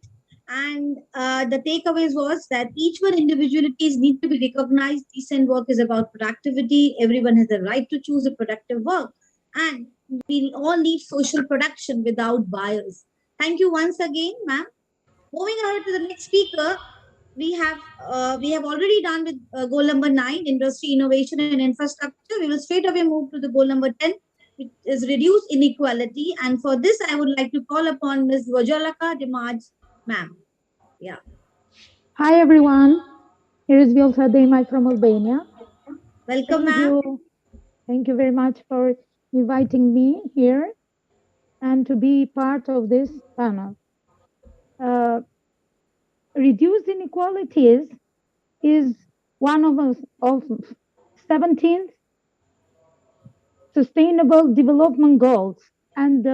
And the takeaways was that each one individualities need to be recognized. Decent work is about productivity. Everyone has the right to choose a productive work. And we all need social production without bias. Thank you once again, ma'am. Moving on to the next speaker, we have already done with goal number 9, industry, innovation, and infrastructure. We will straight away move to the goal number 10, which is reduce inequality. And for this, I would like to call upon Ms. Vojolaka Dimaj, ma'am. Yeah. Hi, everyone. Here is Vilsa Demai from Albania. Welcome, ma'am. Thank you very much for inviting me here and to be part of this panel. Reduce inequalities is one of 17 Sustainable Development Goals, and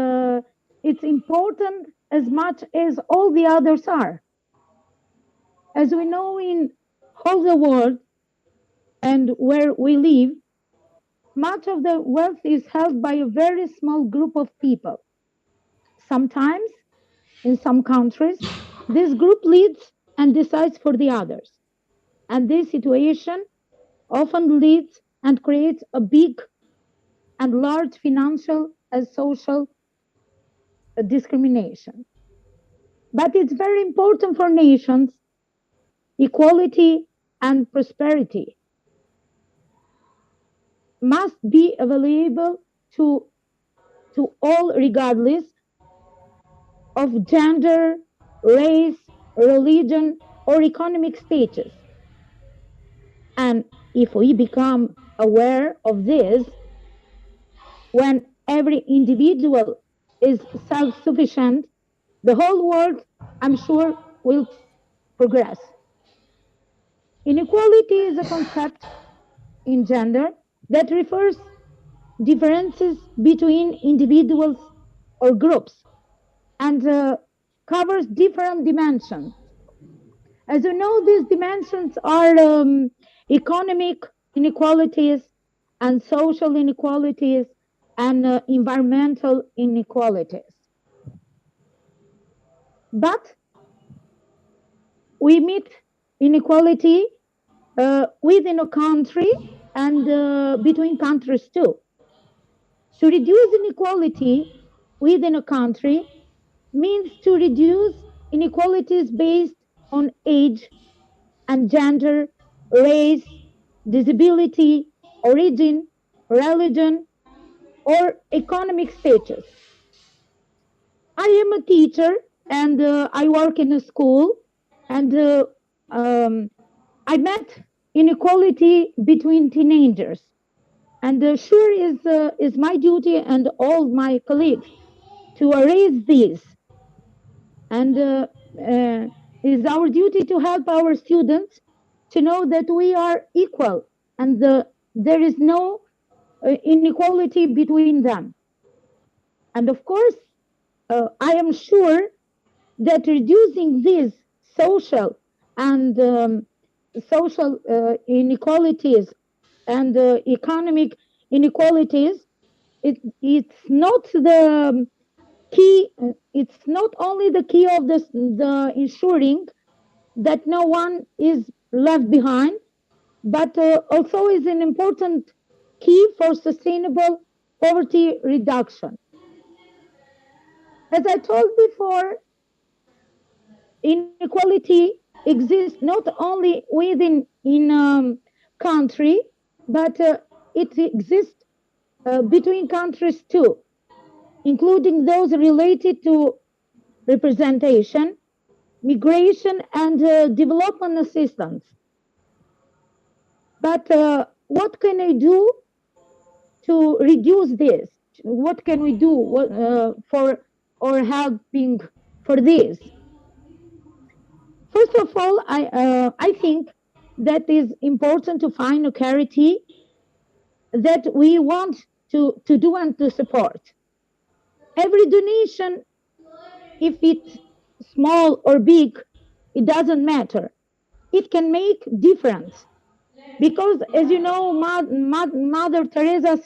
it's important as much as all the others are. As we know, in all the world and where we live, much of the wealth is held by a very small group of people. Sometimes, in some countries, this group leads and decides for the others. And this situation often leads and creates a big and large financial and social discrimination. But it's very important for nations, equality and prosperity must be available to all regardless of gender, race, religion, or economic status. And if we become aware of this, when every individual is self-sufficient, the whole world, I'm sure, will progress. Inequality is a concept in gender that refers differences between individuals or groups and covers different dimensions. As you know, these dimensions are economic inequalities and social inequalities and environmental inequalities. But we meet inequality within a country and between countries too. To reduce inequality within a country means to reduce inequalities based on age and gender, race, disability, origin, religion, or economic status. I am a teacher and I work in a school, and I met inequality between teenagers. And sure is my duty and all my colleagues to erase these. And it's our duty to help our students to know that we are equal and there is no inequality between them. And of course, I am sure that reducing these social and social inequalities and economic inequalities, it's not the key. It's not only the key of the ensuring that no one is left behind, but also is an important key for sustainable poverty reduction. As I told before, inequality exists not only within country, but it exists between countries too, including those related to representation, migration, and development assistance. But what can I do to reduce this? What can we do for or helping for this? First of all, I think that is important to find a charity that we want to do and to support. Every donation, if it's small or big, it doesn't matter. It can make difference. Because as you know, Mother Teresa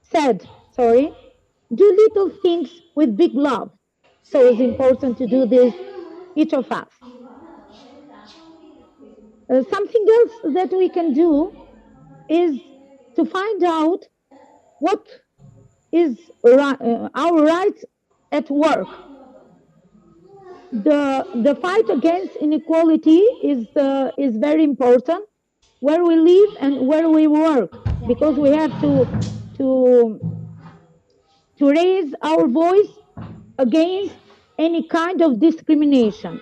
said, do little things with big love. So it's important to do this, each of us. Something else that we can do is to find out what is our rights at work. The fight against inequality is very important where we live and where we work, because we have to raise our voice against any kind of discrimination,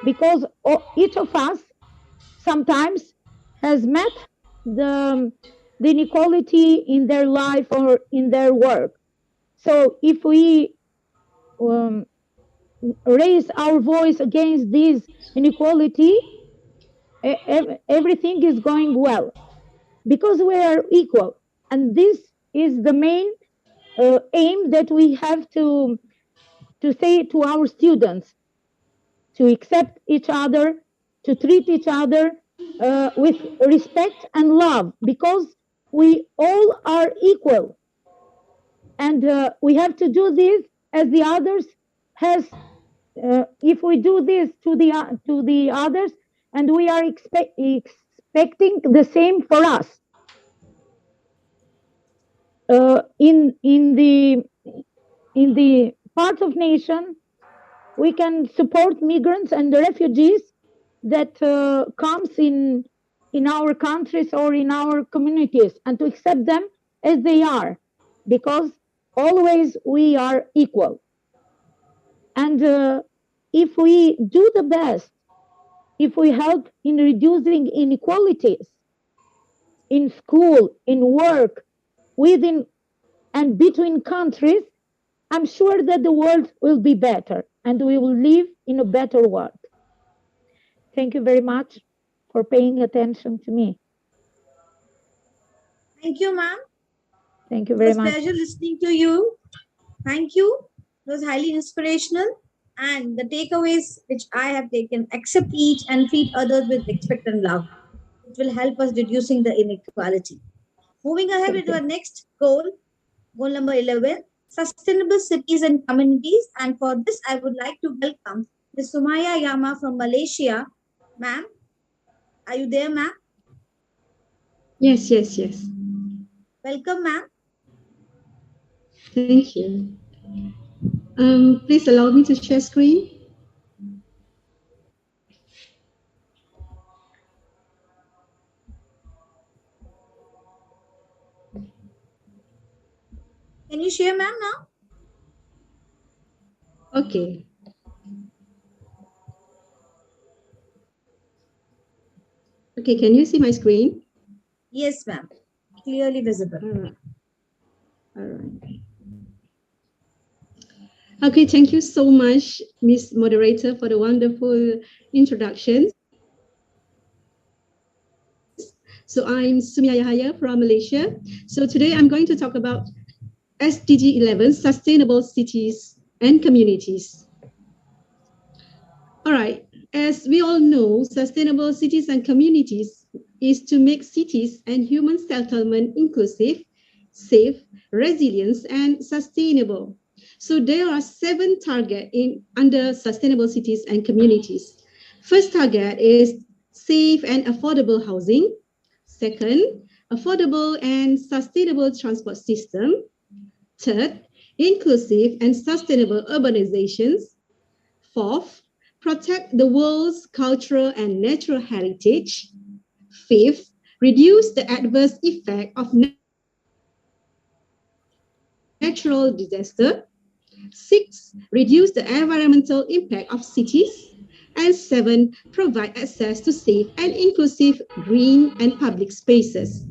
because each of us sometimes has met the inequality in their life or in their work. So if we raise our voice against this inequality, everything is going well, because we are equal. And this is the main aim that we have to say to our students, to accept each other, to treat each other with respect and love, because we all are equal. And we have to do this as the others has, if we do this to the others, and we are expecting the same for us. In the part of nation, we can support migrants and the refugees that comes in our countries or in our communities, and to accept them as they are, because always we are equal. And if we do the best, if we help in reducing inequalities in school, in work, within and between countries, I'm sure that the world will be better and we will live in a better world. Thank you very much for paying attention to me. Thank you, ma'am. Thank you very much. It was a pleasure listening to you. Thank you. It was highly inspirational. And the takeaways which I have taken: accept each and treat others with respect and love. It will help us reducing the inequality. Moving ahead with our next goal number 11, sustainable cities and communities. And for this, I would like to welcome Ms. Sumaya Yama from Malaysia. Ma'am, are you there, ma'am? Yes, yes, yes. Welcome, ma'am. Thank you. Please allow me to share screen. Can you share, ma'am, now? Okay. Okay, can you see my screen? Yes, ma'am. Clearly visible. All right. Okay, thank you so much, Ms. Moderator, for the wonderful introduction. So I'm Sumaya Yahaya from Malaysia. So today I'm going to talk about SDG 11, Sustainable Cities and Communities. All right, as we all know, sustainable cities and communities is to make cities and human settlement inclusive, safe, resilient, and sustainable. So there are 7 targets under sustainable cities and communities. First target is safe and affordable housing. Second, affordable and sustainable transport system. Third, inclusive and sustainable urbanizations. Fourth, protect the world's cultural and natural heritage. Fifth, reduce the adverse effect of natural disaster. Six, reduce the environmental impact of cities. And seven, provide access to safe and inclusive green and public spaces.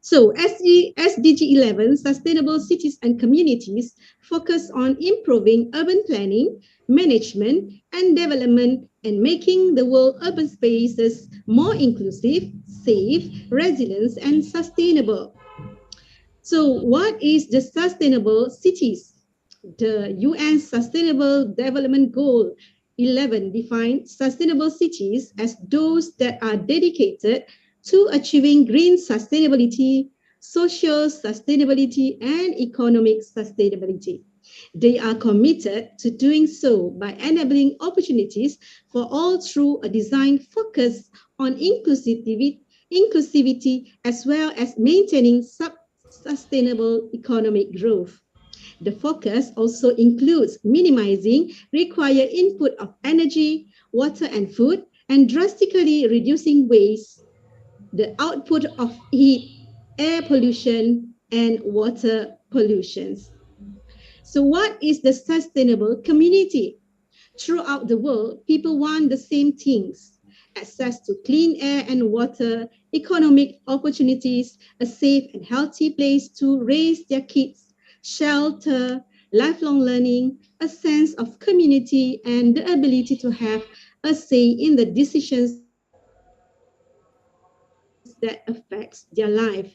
So SDG 11, Sustainable Cities and Communities, focus on improving urban planning, management, and development, and making the world urban spaces more inclusive, safe, resilient, and sustainable. So what is the sustainable cities? The UN Sustainable Development Goal 11 defines sustainable cities as those that are dedicated to achieving green sustainability, social sustainability, and economic sustainability. They are committed to doing so by enabling opportunities for all through a design focused on inclusivity as well as maintaining sustainable economic growth. The focus also includes minimizing required input of energy, water, and food, and drastically reducing waste, the output of heat, air pollution, and water pollutions. So what is the sustainable community? Throughout the world, people want the same things: access to clean air and water, economic opportunities, a safe and healthy place to raise their kids, shelter, lifelong learning, a sense of community, and the ability to have a say in the decisions that affects their life.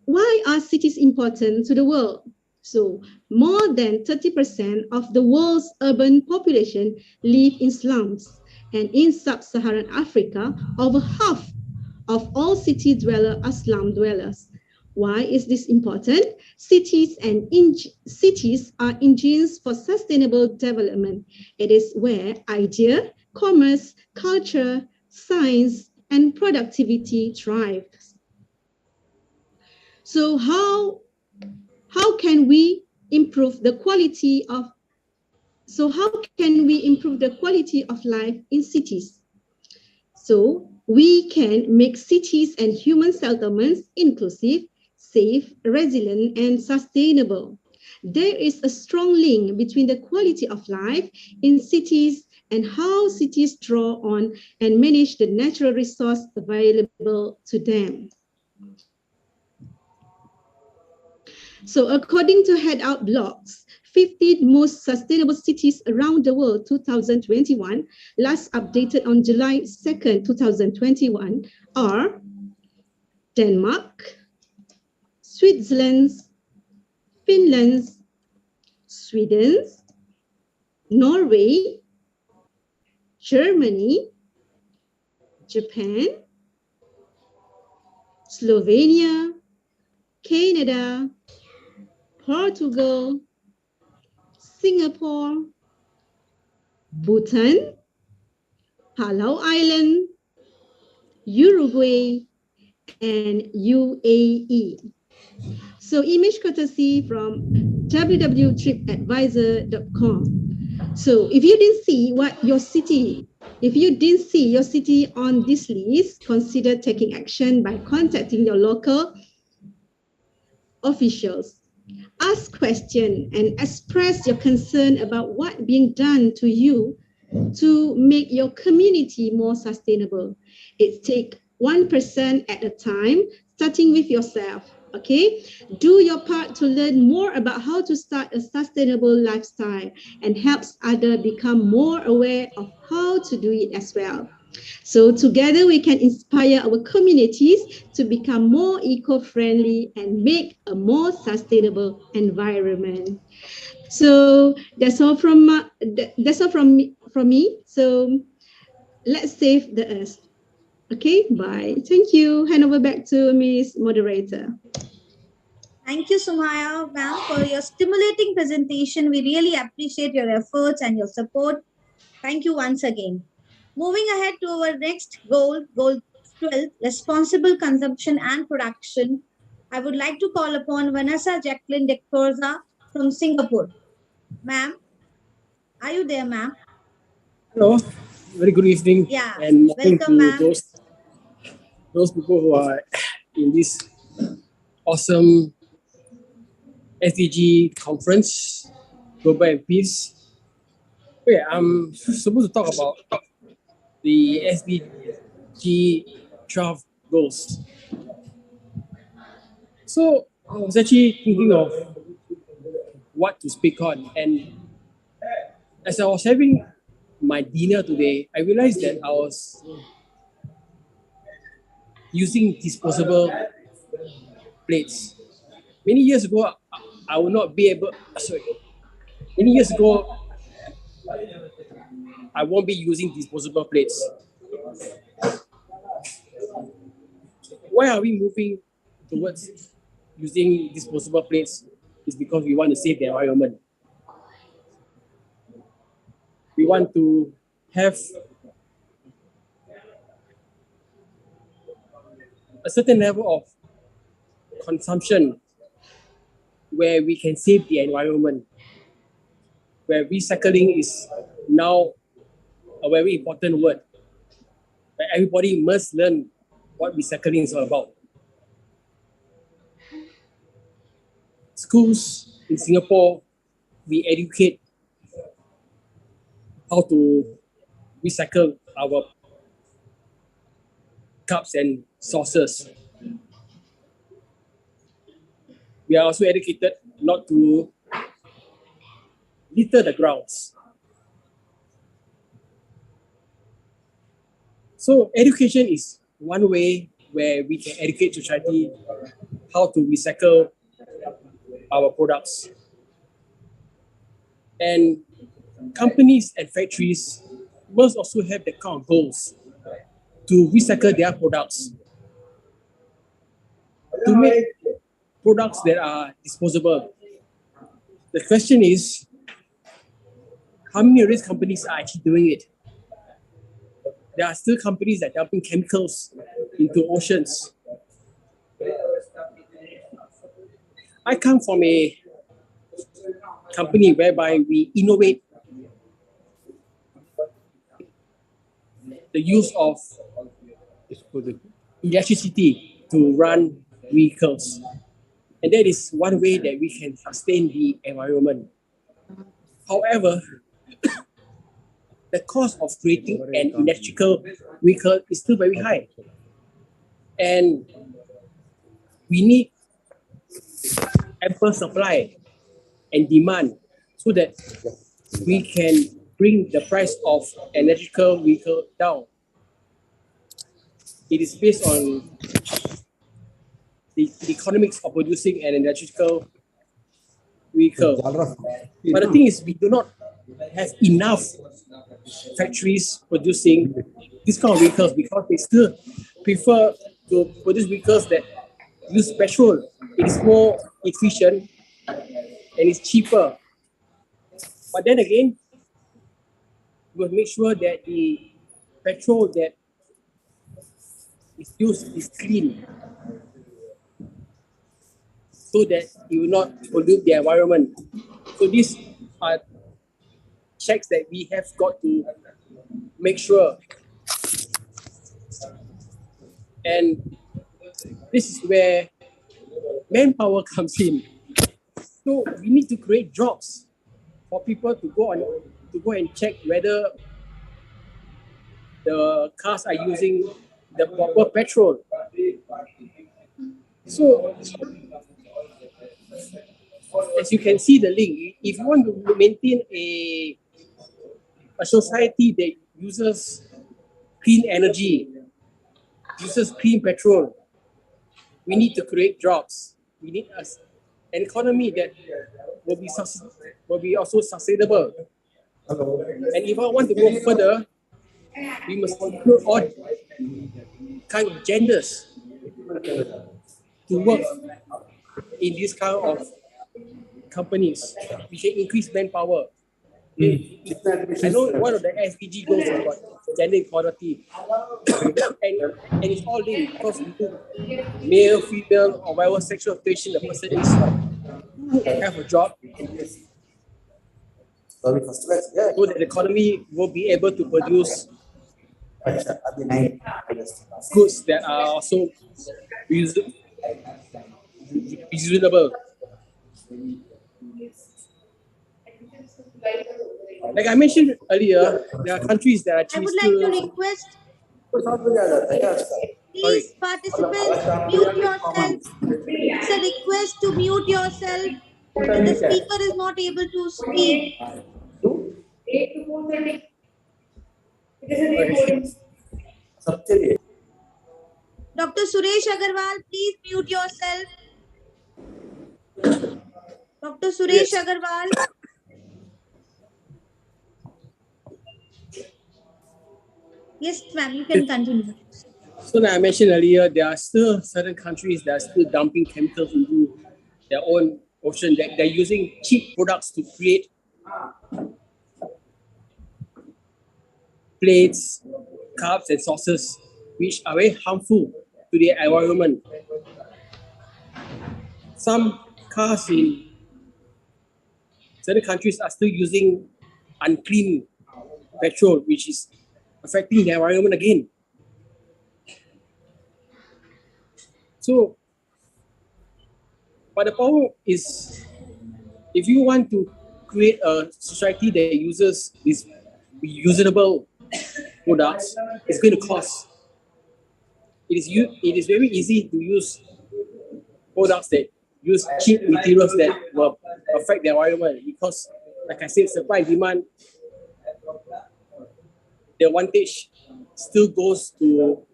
Why are cities important to the world? So more than 30% of the world's urban population live in slums. And in sub-Saharan Africa, over half of all city dwellers are slum dwellers. Why is this important? Cities are engines for sustainable development. It is where idea, commerce, culture, science, and productivity thrive. So how can we improve the quality of life in cities? So we can make cities and human settlements inclusive, safe, resilient, and sustainable. There is a strong link between the quality of life in cities and how cities draw on and manage the natural resource available to them. So according to Headout Blogs, 50 most sustainable cities around the world 2021, last updated on July 2nd, 2021, are Denmark, Switzerland, Finland, Sweden, Norway, Germany, Japan, Slovenia, Canada, Portugal, Singapore, Bhutan, Palau Island, Uruguay, and UAE. So image courtesy from www.tripadvisor.com. So if you didn't see your city on this list, consider taking action by contacting your local officials. Ask questions and express your concern about what being done to you to make your community more sustainable. It takes 1% at a time, starting with yourself. Okay, do your part to learn more about how to start a sustainable lifestyle and helps others become more aware of how to do it as well. So together we can inspire our communities to become more eco-friendly and make a more sustainable environment. So that's all from me. So let's save the earth. Okay, bye. Thank you. Hand over back to Ms. Moderator. Thank you, Sumaya, ma'am, for your stimulating presentation. We really appreciate your efforts and your support. Thank you once again. Moving ahead to our next goal, goal 12, responsible consumption and production. I would like to call upon Vanessa Jacqueline de Corza from Singapore. Ma'am, are you there, ma'am? Hello, very good evening. Yeah, and morning welcome, to ma'am. those people who are in this awesome SDG conference, Global and Peace. Okay, I'm supposed to talk about the SDG 12 goals. So I was actually thinking of what to speak on, and as I was having my dinner today, I realized that I was using disposable plates. Many years ago, I would not be able, sorry, many years ago, I won't be using disposable plates. Why are we moving towards using disposable plates? It's because we want to save the environment. We want to have a certain level of consumption where we can save the environment, where recycling is now a very important word, where everybody must learn what recycling is all about. Schools in Singapore, we educate how to recycle our cups and saucers. We are also educated not to litter the grounds. So education is one way where we can educate society how to recycle our products. And companies and factories must also have the kind of goals to recycle their products, to make products that are disposable. The question is, how many of these companies are actually doing it? There are still companies that are dumping chemicals into oceans. I come from a company whereby we innovate the use of electricity to run vehicles. And that is one way that we can sustain the environment. However, the cost of creating an electrical vehicle is still very high. And we need ample supply and demand so that we can bring the price of an electrical vehicle down. It is based on the economics of producing an electrical vehicle. But the thing is, we do not have enough factories producing these kind of vehicles because they still prefer to produce vehicles that use petrol. It is more efficient and it's cheaper. But then again, we will make sure that the petrol that is used is clean so that it will not pollute the environment. So these are checks that we have got to make sure. And this is where manpower comes in. So we need to create jobs for people to go and check whether the cars are using the proper petrol. So as you can see the link, if you want to maintain a society that uses clean energy, uses clean petrol, we need to create jobs. We need an economy that will be also sustainable. And if I want to go further, we must include all kind of genders to work in this kind of companies. We can increase manpower. I know one of the SDG goals is about gender equality, and it's all linked because we do male, female, or whatever sexual orientation the person is, have a job, so that the economy will be able to produce goods that are also reasonable. Like I mentioned earlier, there are countries that actually I would like to request, please participants, mute yourself. It's a request to mute yourself when the speaker is not able to speak. Dr. Suresh Agarwal, please mute yourself. Dr. Suresh Agarwal. Yes, ma'am, you can continue. So like I mentioned earlier, there are still certain countries that are still dumping chemicals into their own ocean. They're using cheap products to create plates, cups, and saucers, which are very harmful to the environment. Some cars in certain countries are still using unclean petrol, which is affecting the environment again. So, but the problem is, if you want to create a society that uses these reusable products, it's going to cost. It is very easy to use products that use cheap materials that will affect the environment because, like I said, supply and demand, the advantage still goes to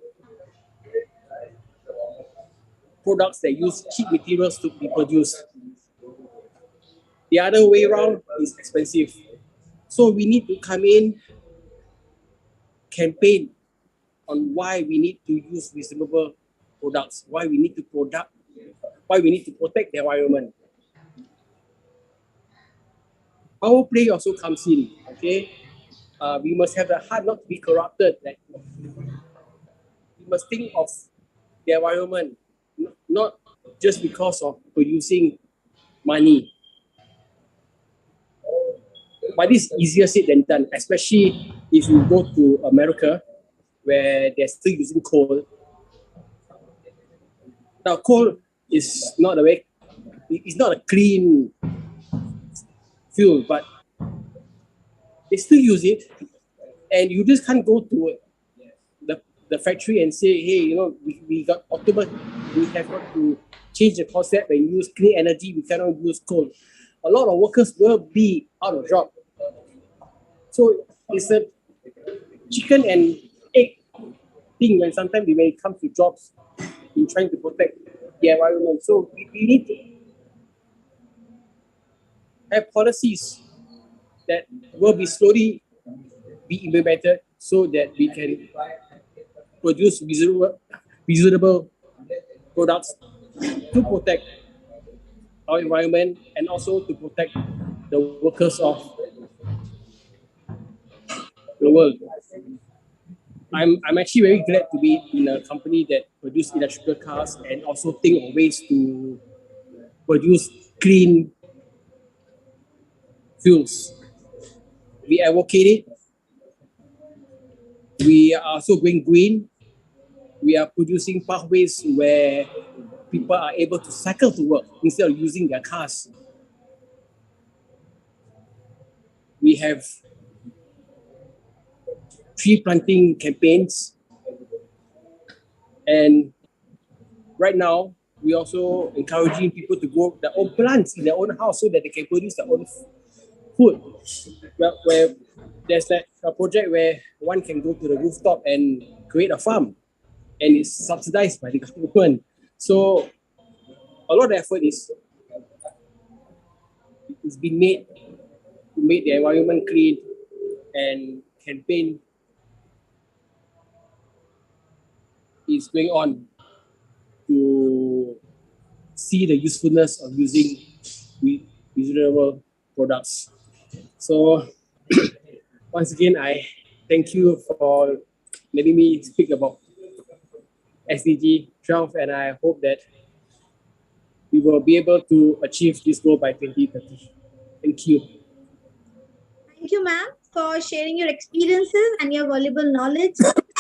products that use cheap materials to be produced. The other way around is expensive. So we need to come in, campaign on why we need to use reusable products, why we need to protect the environment. Power play also comes in, okay? We must have the heart not to be corrupted. Like, we must think of the environment, not just because of producing money. But it's easier said than done, especially if you go to America, where they're still using coal. Now, coal is not it's not a clean fuel, but they still use it, and you just can't go to the factory and say, hey, you know, we have got to change the concept and use clean energy. We cannot use coal. A lot of workers will be out of job. So it's a chicken and egg thing when sometimes when it comes to jobs in trying to protect the environment. So we need to have policies that will be slowly be implemented so that we can produce reusable products to protect our environment and also to protect the workers of the world. I'm actually very glad to be in a company that produces electrical cars and also think of ways to produce clean fuels. We advocate it. We are also going green. We are producing pathways where people are able to cycle to work instead of using their cars. We have tree planting campaigns. And right now, we're also encouraging people to grow their own plants in their own house so that they can produce their own food. Well, where there's like a project where one can go to the rooftop and create a farm, and it's subsidized by the government. So a lot of effort is being made to make the environment clean, and campaign is going on to see the usefulness of using reusable products. So Once again, I thank you for letting me speak about SDG 12, and I hope that we will be able to achieve this goal by 2030. Thank you. Thank you, ma'am, for sharing your experiences and your valuable knowledge.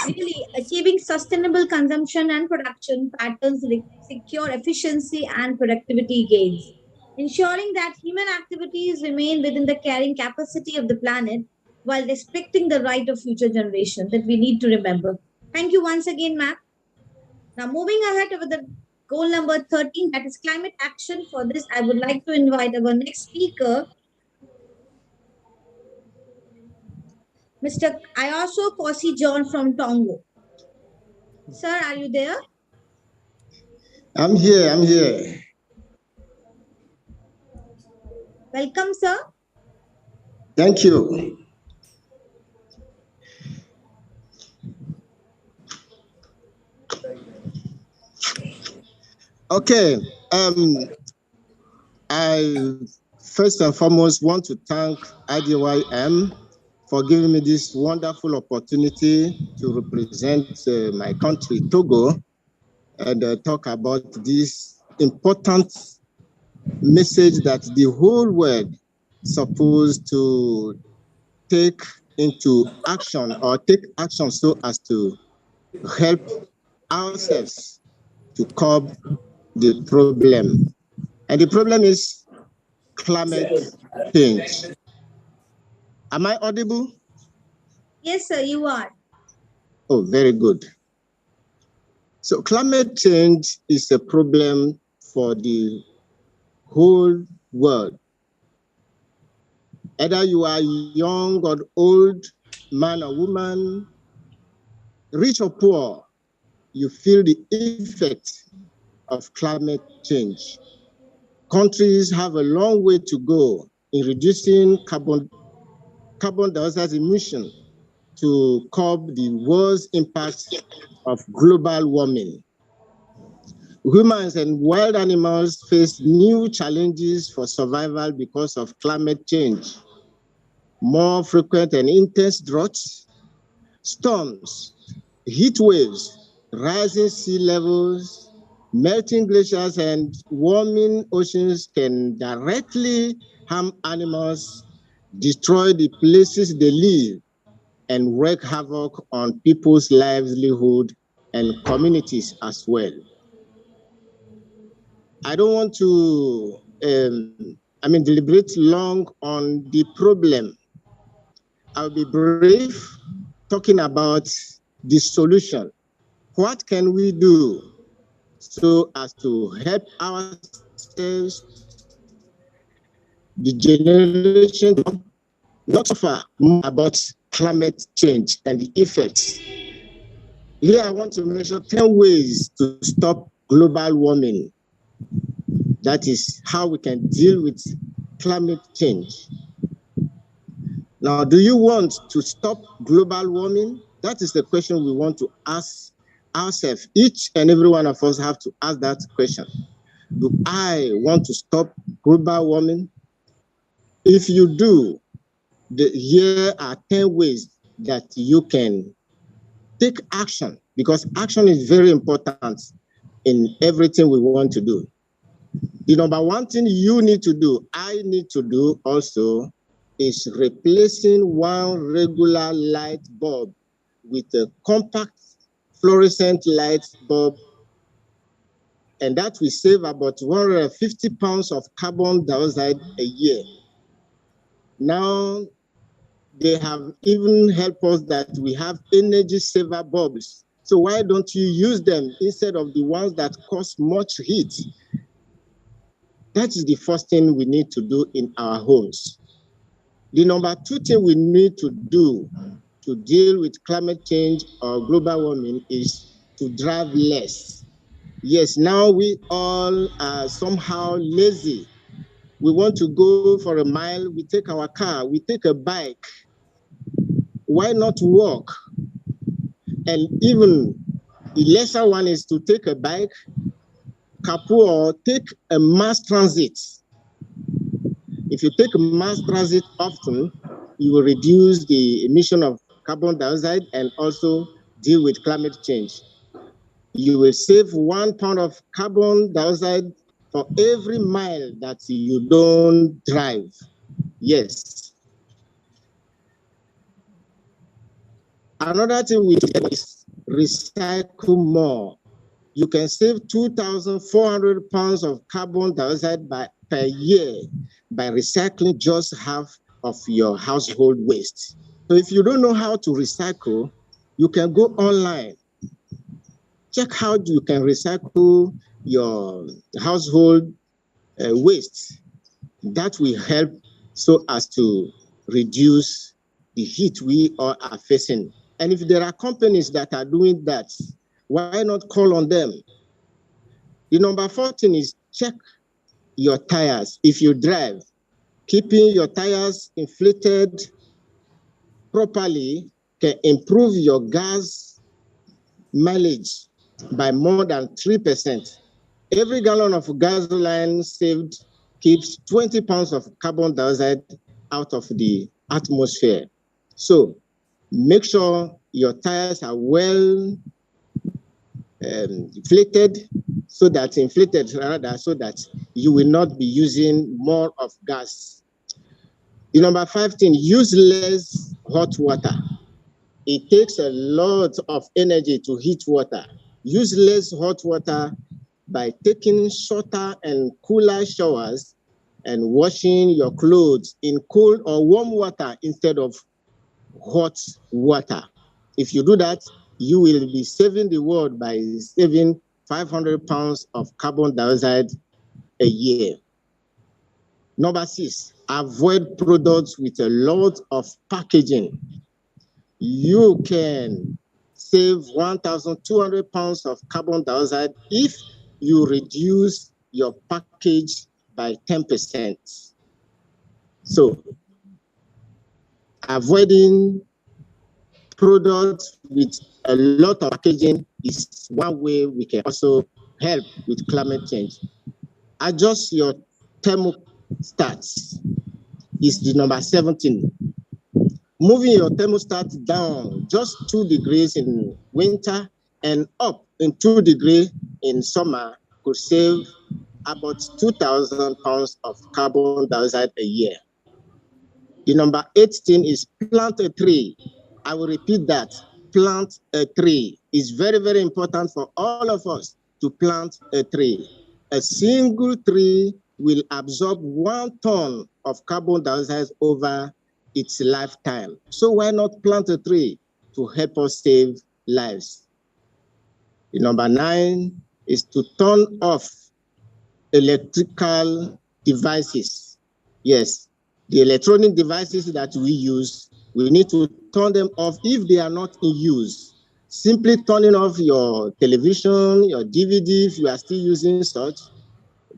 Really, achieving sustainable consumption and production patterns secure efficiency and productivity gains, ensuring that human activities remain within the carrying capacity of the planet while respecting the right of future generations that we need to remember. Thank you once again, ma'am. Now, moving ahead with the goal number 13, that is climate action. For this, I would like to invite our next speaker, Mr. Ayaso Kosi John from Tongo. Sir, are you there? I'm here. Welcome, sir. Thank you. Okay. I first and foremost want to thank IDYM for giving me this wonderful opportunity to represent my country, Togo, and talk about this important message that the whole world is supposed to take into action or take action so as to help ourselves to curb the problem. And the problem is climate change. Am I audible? Yes, sir, you are. Oh, very good. So climate change is a problem for the whole world. Either you are young or old, man or woman, rich or poor, you feel the effect of climate change. Countries have a long way to go in reducing carbon dioxide emission to curb the worst impacts of global warming. Humans and wild animals face new challenges for survival because of climate change. More frequent and intense droughts, storms, heat waves, rising sea levels, melting glaciers, and warming oceans can directly harm animals, destroy the places they live, and wreak havoc on people's livelihood and communities as well. I don't want to deliberate long on the problem. I'll be brief, talking about the solution. What can we do so as to help ourselves, the generation, not suffer more about climate change and the effects? Here I want to mention 10 ways to stop global warming. That is how we can deal with climate change. Now, do you want to stop global warming? That is the question we want to ask ourselves. Each and every one of us have to ask that question. Do I want to stop global warming? If you do, here are 10 ways that you can take action, because action is very important in everything we want to do. The number one thing you need to do, I need to do also, is replacing one regular light bulb with a compact fluorescent light bulb, and that will save about 150 pounds of carbon dioxide a year. Now, they have even helped us that we have energy saver bulbs. So why don't you use them instead of the ones that cause much heat? That is the first thing we need to do in our homes. The number two thing we need to do to deal with climate change or global warming is to drive less. Yes, now we all are somehow lazy. We want to go for a mile, we take our car, we take a bike. Why not walk? And even the lesser one is to take a bike, carpool, or take a mass transit. If you take mass transit often, you will reduce the emission of carbon dioxide and also deal with climate change. You will save 1 pound of carbon dioxide for every mile that you don't drive. Yes. Another thing we do is recycle more. You can save 2,400 pounds of carbon dioxide per year by recycling just half of your household waste. So if you don't know how to recycle, you can go online. Check how you can recycle your household waste. That will help so as to reduce the heat we all are facing. And if there are companies that are doing that, why not call on them? The number 14 is check your tires. If you drive, keeping your tires inflated properly can improve your gas mileage by more than 3%. Every gallon of gasoline saved keeps 20 pounds of carbon dioxide out of the atmosphere. So make sure your tires are well inflated so that you will not be using more of gas. The number 15, use less hot water. It takes a lot of energy to heat water. Use less hot water by taking shorter and cooler showers and washing your clothes in cold or warm water instead of hot water. If you do that, you will be saving the world by saving 500 pounds of carbon dioxide a year. Number 6, avoid products with a lot of packaging. You can save 1,200 pounds of carbon dioxide if you reduce your package by 10%. So, avoiding products with a lot of packaging is one way we can also help with climate change. Adjust your thermostats is the number 17. Moving your thermostat down just 2 degrees in winter and up in 2 degrees in summer could save about 2,000 pounds of carbon dioxide a year. The number 18 is plant a tree. I will repeat that. Plant a tree. It's very, very important for all of us to plant a tree. A single tree will absorb 1 ton of carbon dioxide over its lifetime. So why not plant a tree to help us save lives? The number 9 is to turn off electrical devices. Yes, the electronic devices that we use, we need to turn them off if they are not in use. Simply turning off your television, your DVD, if you are still using such,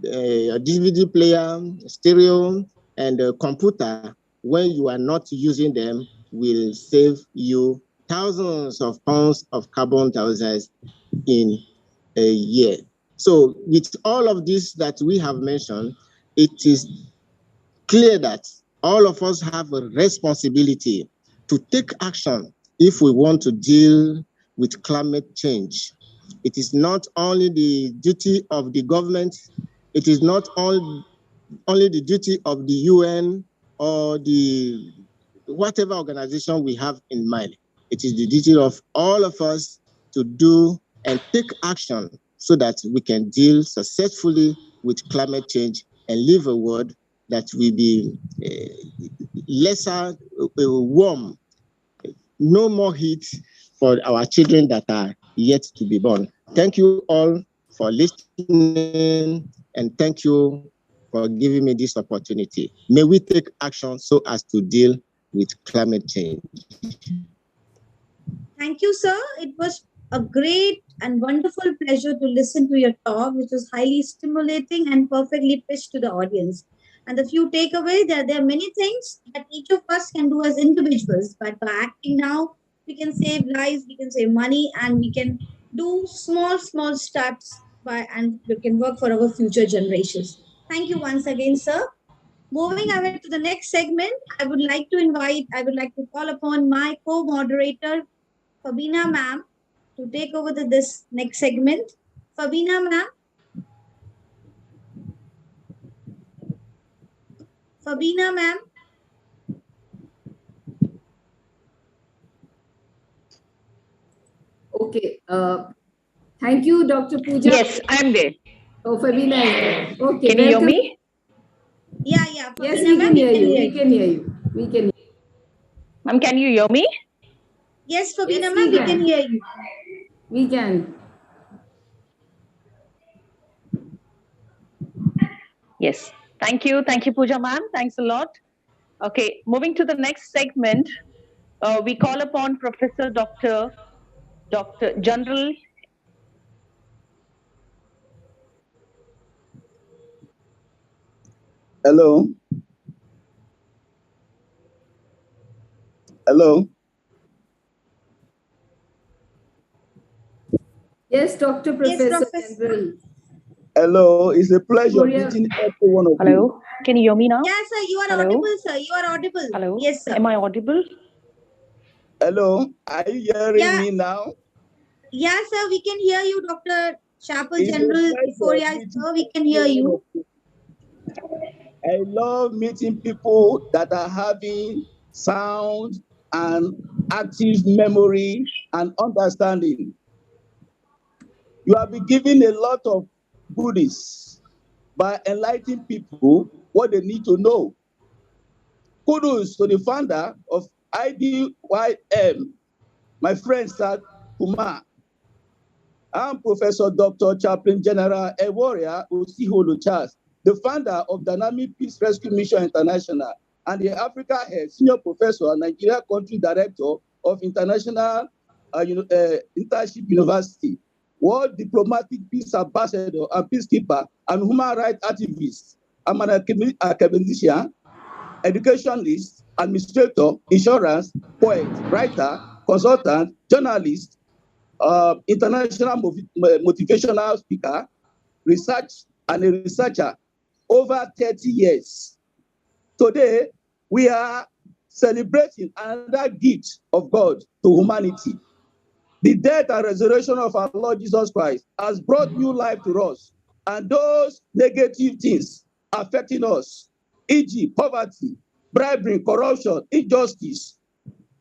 your DVD player, stereo, and a computer, when you are not using them, will save you thousands of pounds of carbon dioxide in a year. So with all of this that we have mentioned, it is clear that all of us have a responsibility to take action if we want to deal with climate change. It is not only the duty of the government, it is not only the duty of the UN or the whatever organization we have in mind. It is the duty of all of us to do and take action so that we can deal successfully with climate change and live a world that will be lesser warm, no more heat for our children that are yet to be born. Thank you all for listening, and thank you for giving me this opportunity. May we take action so as to deal with climate change. Thank you, sir. It was a great and wonderful pleasure to listen to your talk, which was highly stimulating and perfectly pitched to the audience. And the few takeaways, there are many things that each of us can do as individuals, but by acting now, we can save lives, we can save money, and we can do small steps and we can work for our future generations. Thank you once again, sir. moving ahead to the next segment, I would like to call upon my co-moderator, Fabina ma'am, to take over this next segment. Fabina ma'am. Fabina ma'am. Okay. Thank you, Dr. Pooja. Yes, I'm there. Oh, Fabina is there. Okay. Can you hear welcome. me? Yeah. Yes, Fabina we ma'am, can hear you. We can hear you. We can. Ma'am, can you hear me? Yes, Fabina Yes, ma'am, we we can hear you. We can. Yes. Thank you. Thank you, Pooja ma'am. Thanks a lot. Okay, moving to the next segment, we call upon Professor Dr. General. Hello. Hello. Yes, Dr. Professor Professor. General. Hello. It's a pleasure Gloria. meeting every one of you. Hello. Can you hear me now? Yes, sir, you are Hello? audible, sir. You are audible. Hello. Yes, sir. Am I audible? Hello. Are you hearing Yeah. me now? Yeah, sir, we can hear you, Dr. Chapel It's a General pleasure Euphoria, meeting sir. We can every hear one you. of you. I love meeting people that are having sound and active memory and understanding. You have been given a lot of goodies by enlightening people what they need to know. Kudos to the founder of IDYM, my friend Sir Kumar. I'm Professor Dr. Chaplain General Eworia Osiholo Charles, the founder of Dynamic Peace Rescue Mission International and the Africa Head Senior Professor and Nigeria Country Director of International Internship University, World Diplomatic Peace Ambassador and Peacekeeper and Human Rights Activist. I'm an academician, educationist, administrator, insurance, poet, writer, consultant, journalist, international motivational speaker, research, and a researcher over 30 years. Today, we are celebrating another gift of God to humanity. The death and resurrection of our Lord Jesus Christ has brought new life to us, and those negative things affecting us, e.g., poverty, bribery, corruption, injustice,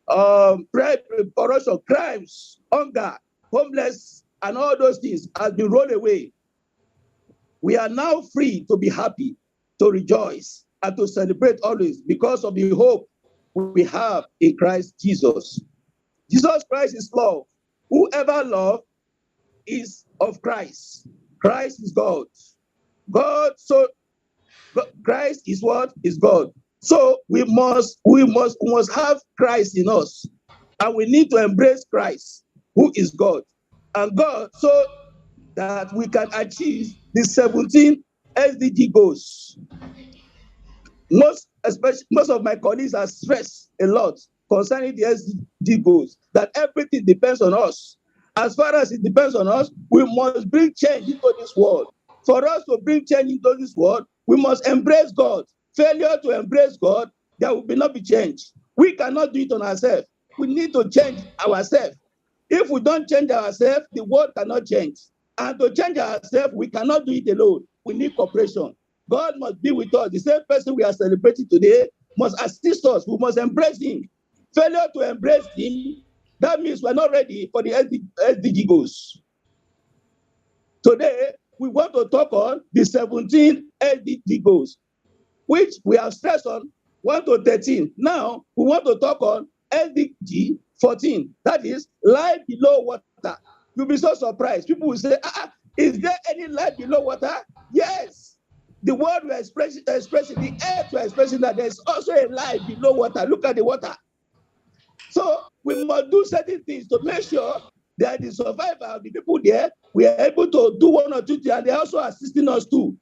corruption, crimes, hunger, homeless, and all those things has been rolled away. We are now free to be happy, to rejoice, and to celebrate always because of the hope we have in Christ Jesus. Jesus Christ is love. Whoever loves is of Christ. Christ is God. Christ is what? Is God. So we must have Christ in us. And we need to embrace Christ, who is God. And God, so that we can achieve the 17 SDG goals. Most of my colleagues are stressed a lot concerning the SDG goals, that everything depends on us. As far as it depends on us, we must bring change into this world. For us to bring change into this world, we must embrace God. Failure to embrace God, there will not be change. We cannot do it on ourselves. We need to change ourselves. If we don't change ourselves, the world cannot change. And to change ourselves, we cannot do it alone. We need cooperation. God must be with us. The same person we are celebrating today must assist us. We must embrace him. Failure to embrace him, that means we're not ready for the SDG goals. Today, we want to talk on the 17 SDG goals, which we have stressed on 1 to 13. Now, we want to talk on SDG 14. That is life below water. You'll be so surprised. People will say, is there any life below water? Yes. The word we're expressing, the earth we're expressing that there's also a life below water. Look at the water. So we must do certain things to make sure that the survival of the people there, we are able to do 1 or 2 things, and they're also assisting us too.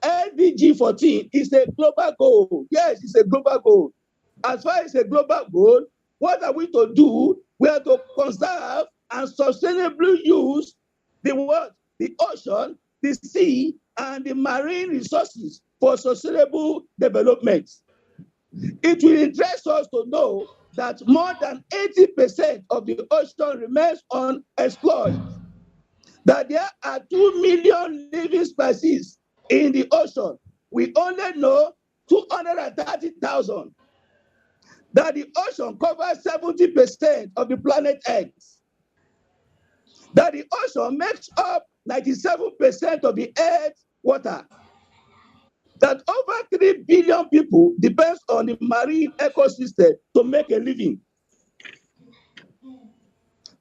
SDG 14 is a global goal. Yes, it's a global goal. As far as a global goal, what are we to do? We are to conserve and sustainably use the ocean, the sea, and the marine resources for sustainable development. It will interest us to know that more than 80% of the ocean remains unexplored, that there are 2 million living species in the ocean. We only know 230,000. That the ocean covers 70% of the planet Earth. That the ocean makes up 97% of the Earth's water. That over 3 billion people depend on the marine ecosystem to make a living.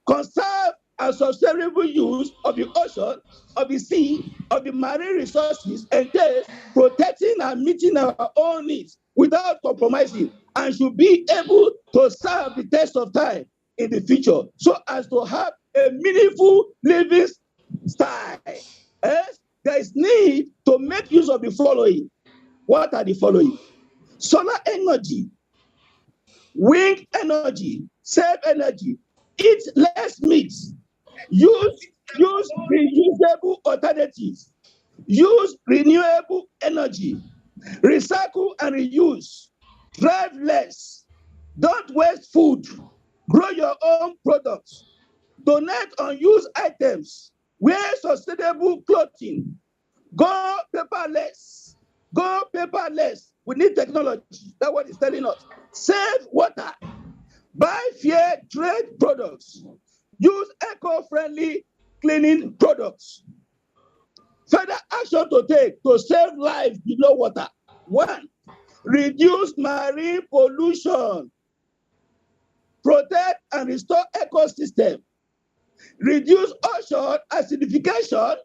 Conserve and sustainable use of the ocean, of the sea, of the marine resources entails protecting and meeting our own needs without compromising, and should be able to serve the test of time in the future so as to have a meaningful living style. Yes, there is need to make use of the following. What are the following? Solar energy, wind energy, save energy, eat less meat, use reusable alternatives, use renewable energy, recycle and reuse, drive less, don't waste food, grow your own products, donate unused items, wear sustainable clothing, go paperless, go paperless. We need technology. That's what it's telling us. Save water, buy fair trade products, use eco-friendly cleaning products. Further action to take to save lives below water. 1, reduce marine pollution, protect and restore ecosystem, reduce ocean acidification,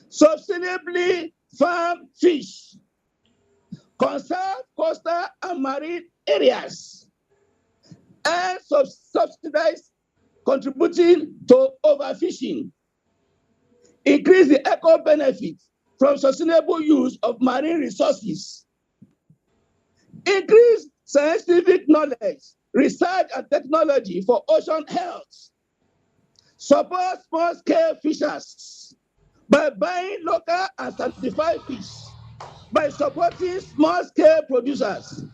sustainably farm fish, conserve coastal and marine areas, and subsidize contributing to overfishing. Increase the eco benefits from sustainable use of marine resources. Increase scientific knowledge, research and technology for ocean health. Support small-scale fishers by buying local and certified fish, by supporting small-scale producers,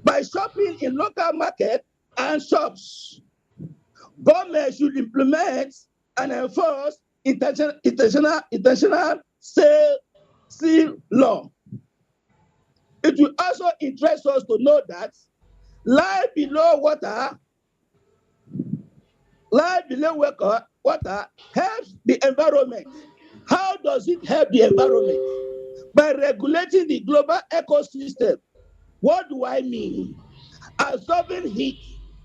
by shopping in local market and shops. Government should implement and enforce international sea law. It will also interest us to know that life below water helps the environment. How does it help the environment? By regulating the global ecosystem. What do I mean? Absorbing heat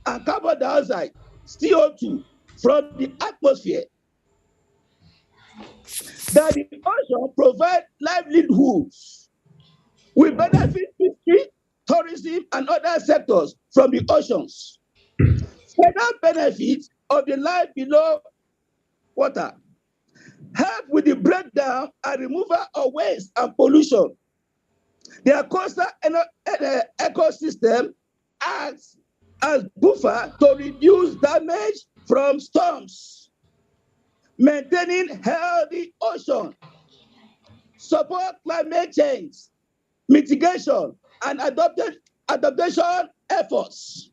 and carbon dioxide, CO2, from the atmosphere. That the ocean provides livelihoods. We benefit fishery, tourism, and other sectors from the oceans. Further benefits of the life below water help with the breakdown and removal of waste and pollution. Their coastal ecosystem acts as buffer to reduce damage from storms, maintaining healthy ocean, support climate change, mitigation, and adaptation efforts.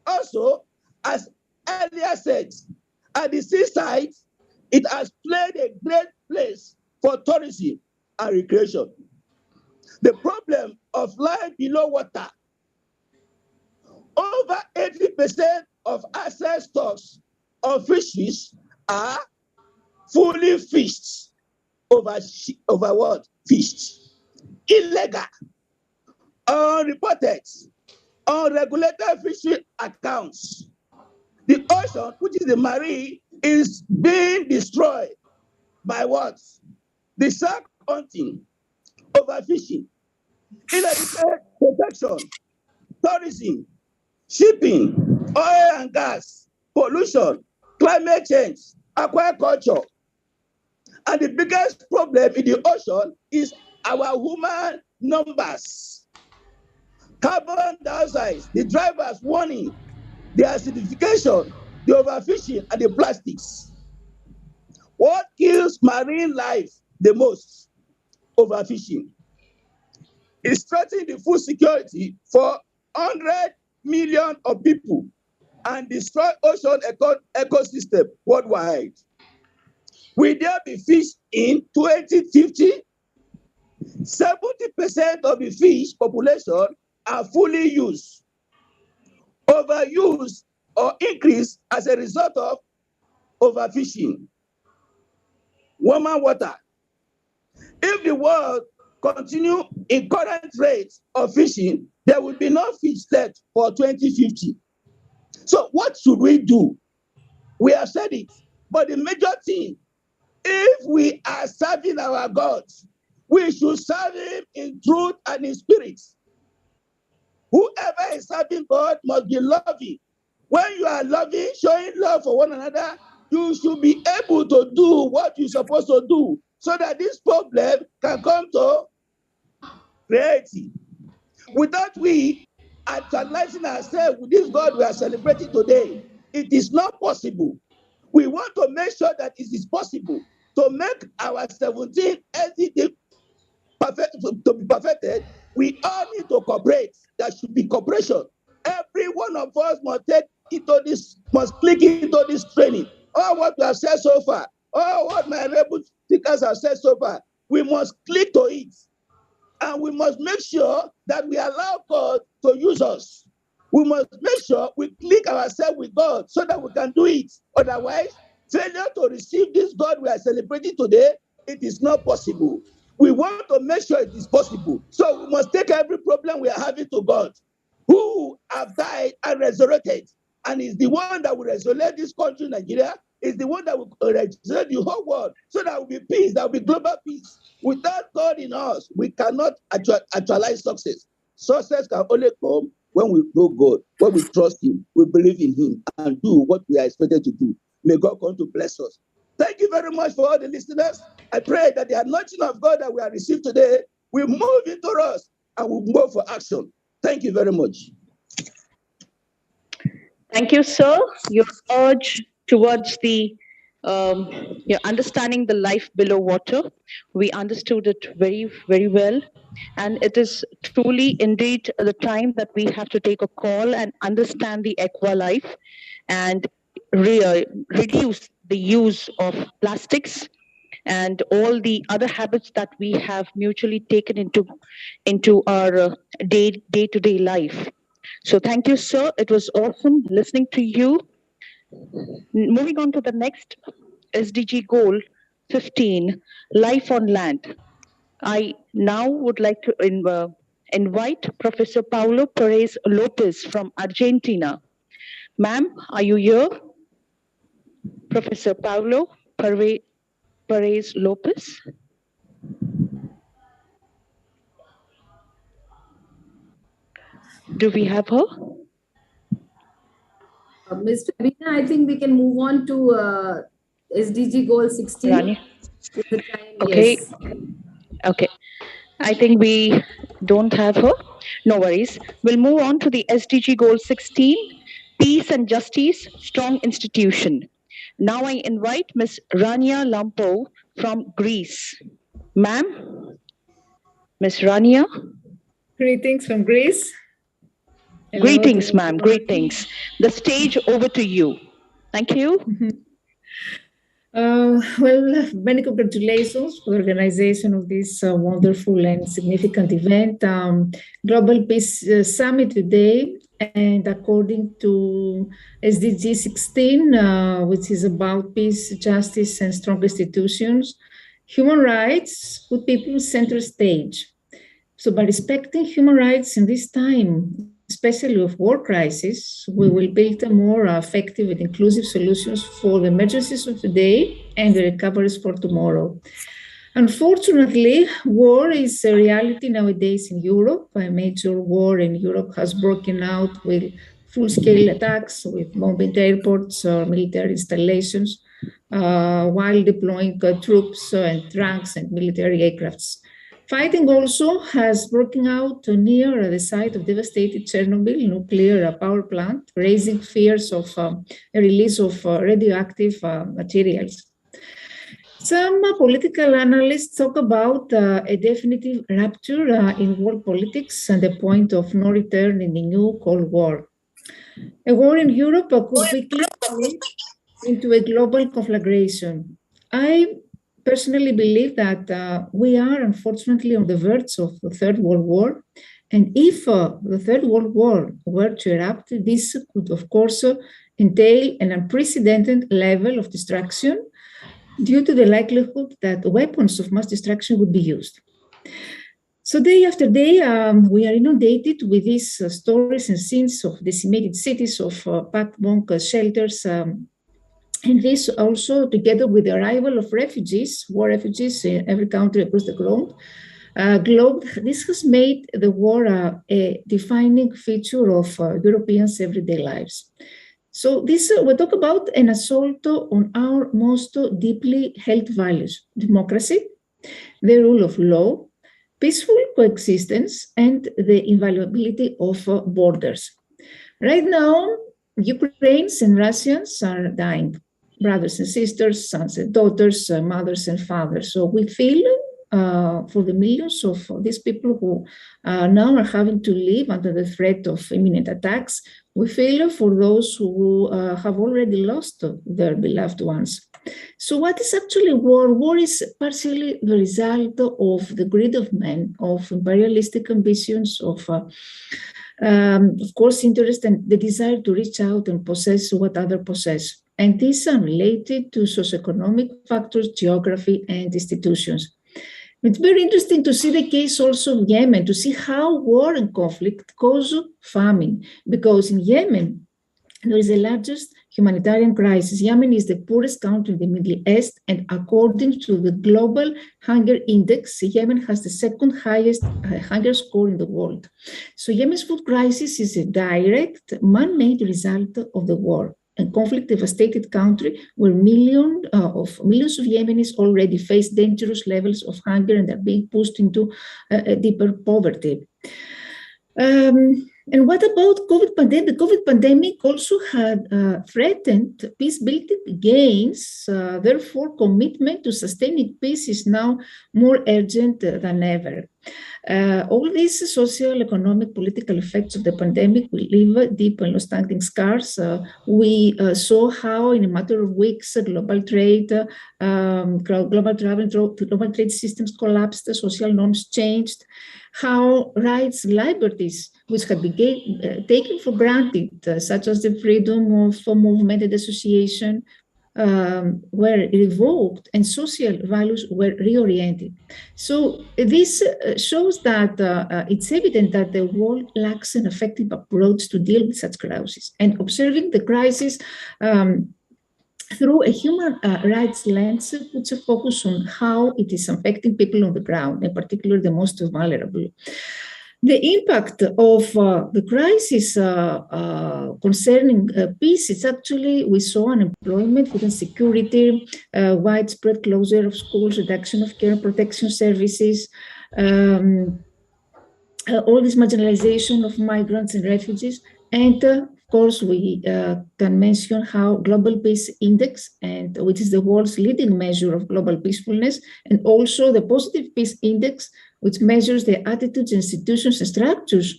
Also, as earlier said, at the seaside, it has played a great place for tourism and recreation. The problem of life below water, over 80% of access stocks of fisheries are fully fished, over what? Fished. Illegal, unreported, unregulated fishery accounts. The ocean, which is the marine, is being destroyed by what? The shark hunting, overfishing, inadequate protection, tourism, shipping, oil and gas, pollution, climate change, aquaculture. And the biggest problem in the ocean is our human numbers. Carbon dioxide, the drivers warning, the acidification, the overfishing, and the plastics. What kills marine life the most, overfishing. It's threatening the food security for 100 million of people and destroy ocean ecosystem worldwide. Will there be fish in 2050? 70% of the fish population are fully used, overused, or increased as a result of overfishing. Warmer water. If the world continue in current rates of fishing, there will be no fish left for 2050. So what should we do? We have said it, but the major thing, if we are serving our God, we should serve him in truth and in spirit. Whoever is serving God must be loving. When you are loving, showing love for one another, you should be able to do what you're supposed to do so that this problem can come to reality. Without we actualizing ourselves with this God we are celebrating today, it is not possible. We want to make sure that it is possible to make our 17 SDG to be perfected. We all need to cooperate. There should be cooperation. Every one of us must take into this, must click into this training. All what we have said so far, all what my rebel speakers have said so far, we must click to it. And we must make sure that we allow God to use us. We must make sure we click ourselves with God so that we can do it. Otherwise, failure to receive this God we are celebrating today, it is not possible. We want to make sure it is possible. So we must take every problem we are having to God, who have died and resurrected, and is the one that will resurrect this country, Nigeria, is the one that will resurrect the whole world, so that will be peace, that will be global peace. Without God in us, we cannot actualize success. Success can only come when we know God, when we trust him, we believe in him, and do what we are expected to do. May God come to bless us. Thank you very much for all the listeners. I pray that the anointing of God that we have received today will move into us and will move for action. Thank you very much. Thank you, sir. Your urge towards the understanding the life below water, we understood it very, very well. And it is truly indeed the time that we have to take a call and understand the aqua life and reduce the use of plastics and all the other habits that we have mutually taken into our day-to-day life. So thank you, sir. It was awesome listening to you. Moving on to the next SDG goal 15, life on land. I now would like to invite Professor Paulo Perez Lopez from Argentina. Ma'am, are you here? Professor Paulo Perez Lopez. Do we have her? Ms. Fabina, I think we can move on to SDG goal 16. Rania? Okay. Yes. Okay. I think we don't have her. No worries. We'll move on to the SDG goal 16, peace and justice, strong institution. Now I invite Ms. Rania Lampo from Greece. Ma'am? Ms. Rania? Greetings from Greece. Hello. Greetings, ma'am. Greetings. The stage over to you. Thank you. Well, many congratulations for the organization of this wonderful and significant event, Global Peace Summit today. And according to SDG 16, which is about peace, justice, and strong institutions, human rights put people center stage. So by respecting human rights in this time, especially of war crisis, we will build a more effective and inclusive solutions for the emergencies of today and the recoveries for tomorrow. Unfortunately, war is a reality nowadays in Europe. A major war in Europe has broken out with full-scale attacks, with bombing airports or military installations, while deploying troops and tanks and military aircrafts. Fighting also has broken out near the site of devastated Chernobyl nuclear power plant, raising fears of a release of radioactive materials. Some political analysts talk about a definitive rupture in world politics and the point of no return in the new Cold War. A war in Europe could quickly turn into a global conflagration. I personally believe that we are unfortunately on the verge of the Third World War. And if the Third World War were to erupt, this could, of course, entail an unprecedented level of destruction due to the likelihood that weapons of mass destruction would be used. So day after day, we are inundated with these stories and scenes of decimated cities, of packed bomb shelters, and this also together with the arrival of refugees, war refugees in every country across the globe. This has made the war a defining feature of Europeans' everyday lives. So this we talk about an assault on our most deeply held values: democracy, the rule of law, peaceful coexistence, and the inviolability of borders. Right now, Ukrainians and Russians are dying, brothers and sisters, sons and daughters, mothers and fathers. So we feel for the millions of these people who now are having to live under the threat of imminent attacks. We feel for those who have already lost their beloved ones. So what is actually war? War is partially the result of the greed of men, of imperialistic ambitions, of course, interest and the desire to reach out and possess what others possess. And these are related to socioeconomic factors, geography, and institutions. It's very interesting to see the case also of Yemen, to see how war and conflict cause famine, because in Yemen, there is the largest humanitarian crisis. Yemen is the poorest country in the Middle East, and according to the Global Hunger Index, Yemen has the second highest hunger score in the world. So Yemen's food crisis is a direct man-made result of the war. A conflict-devastated country where millions of Yemenis already face dangerous levels of hunger and are being pushed into deeper poverty. And what about COVID pandemic? The COVID pandemic also had threatened peace-building gains. Therefore, commitment to sustaining peace is now more urgent than ever. All these social, economic, political effects of the pandemic will leave deep and long-standing scars. We saw how, in a matter of weeks, global trade, global trade systems collapsed, social norms changed, how rights, liberties, which had been taken for granted, such as the freedom of movement and association, were revoked and social values were reoriented. So this shows that it's evident that the world lacks an effective approach to deal with such crises. And observing the crisis through a human rights lens puts a focus on how it is affecting people on the ground, in particular the most vulnerable. The impact of the crisis concerning peace is actually, we saw unemployment, food insecurity, widespread closure of schools, reduction of care and protection services, all this marginalization of migrants and refugees. And of course, we can mention how Global Peace Index, and which is the world's leading measure of global peacefulness, and also the Positive Peace Index, which measures the attitudes, institutions, and structures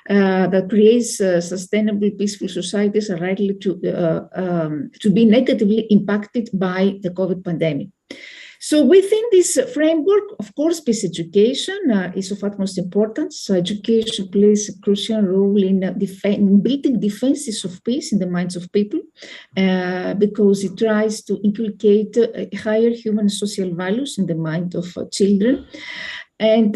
that creates sustainable, peaceful societies, are likely to be negatively impacted by the COVID pandemic. So within this framework, of course, peace education is of utmost importance. So education plays a crucial role in building defenses of peace in the minds of people, because it tries to inculcate higher human and social values in the mind of children. And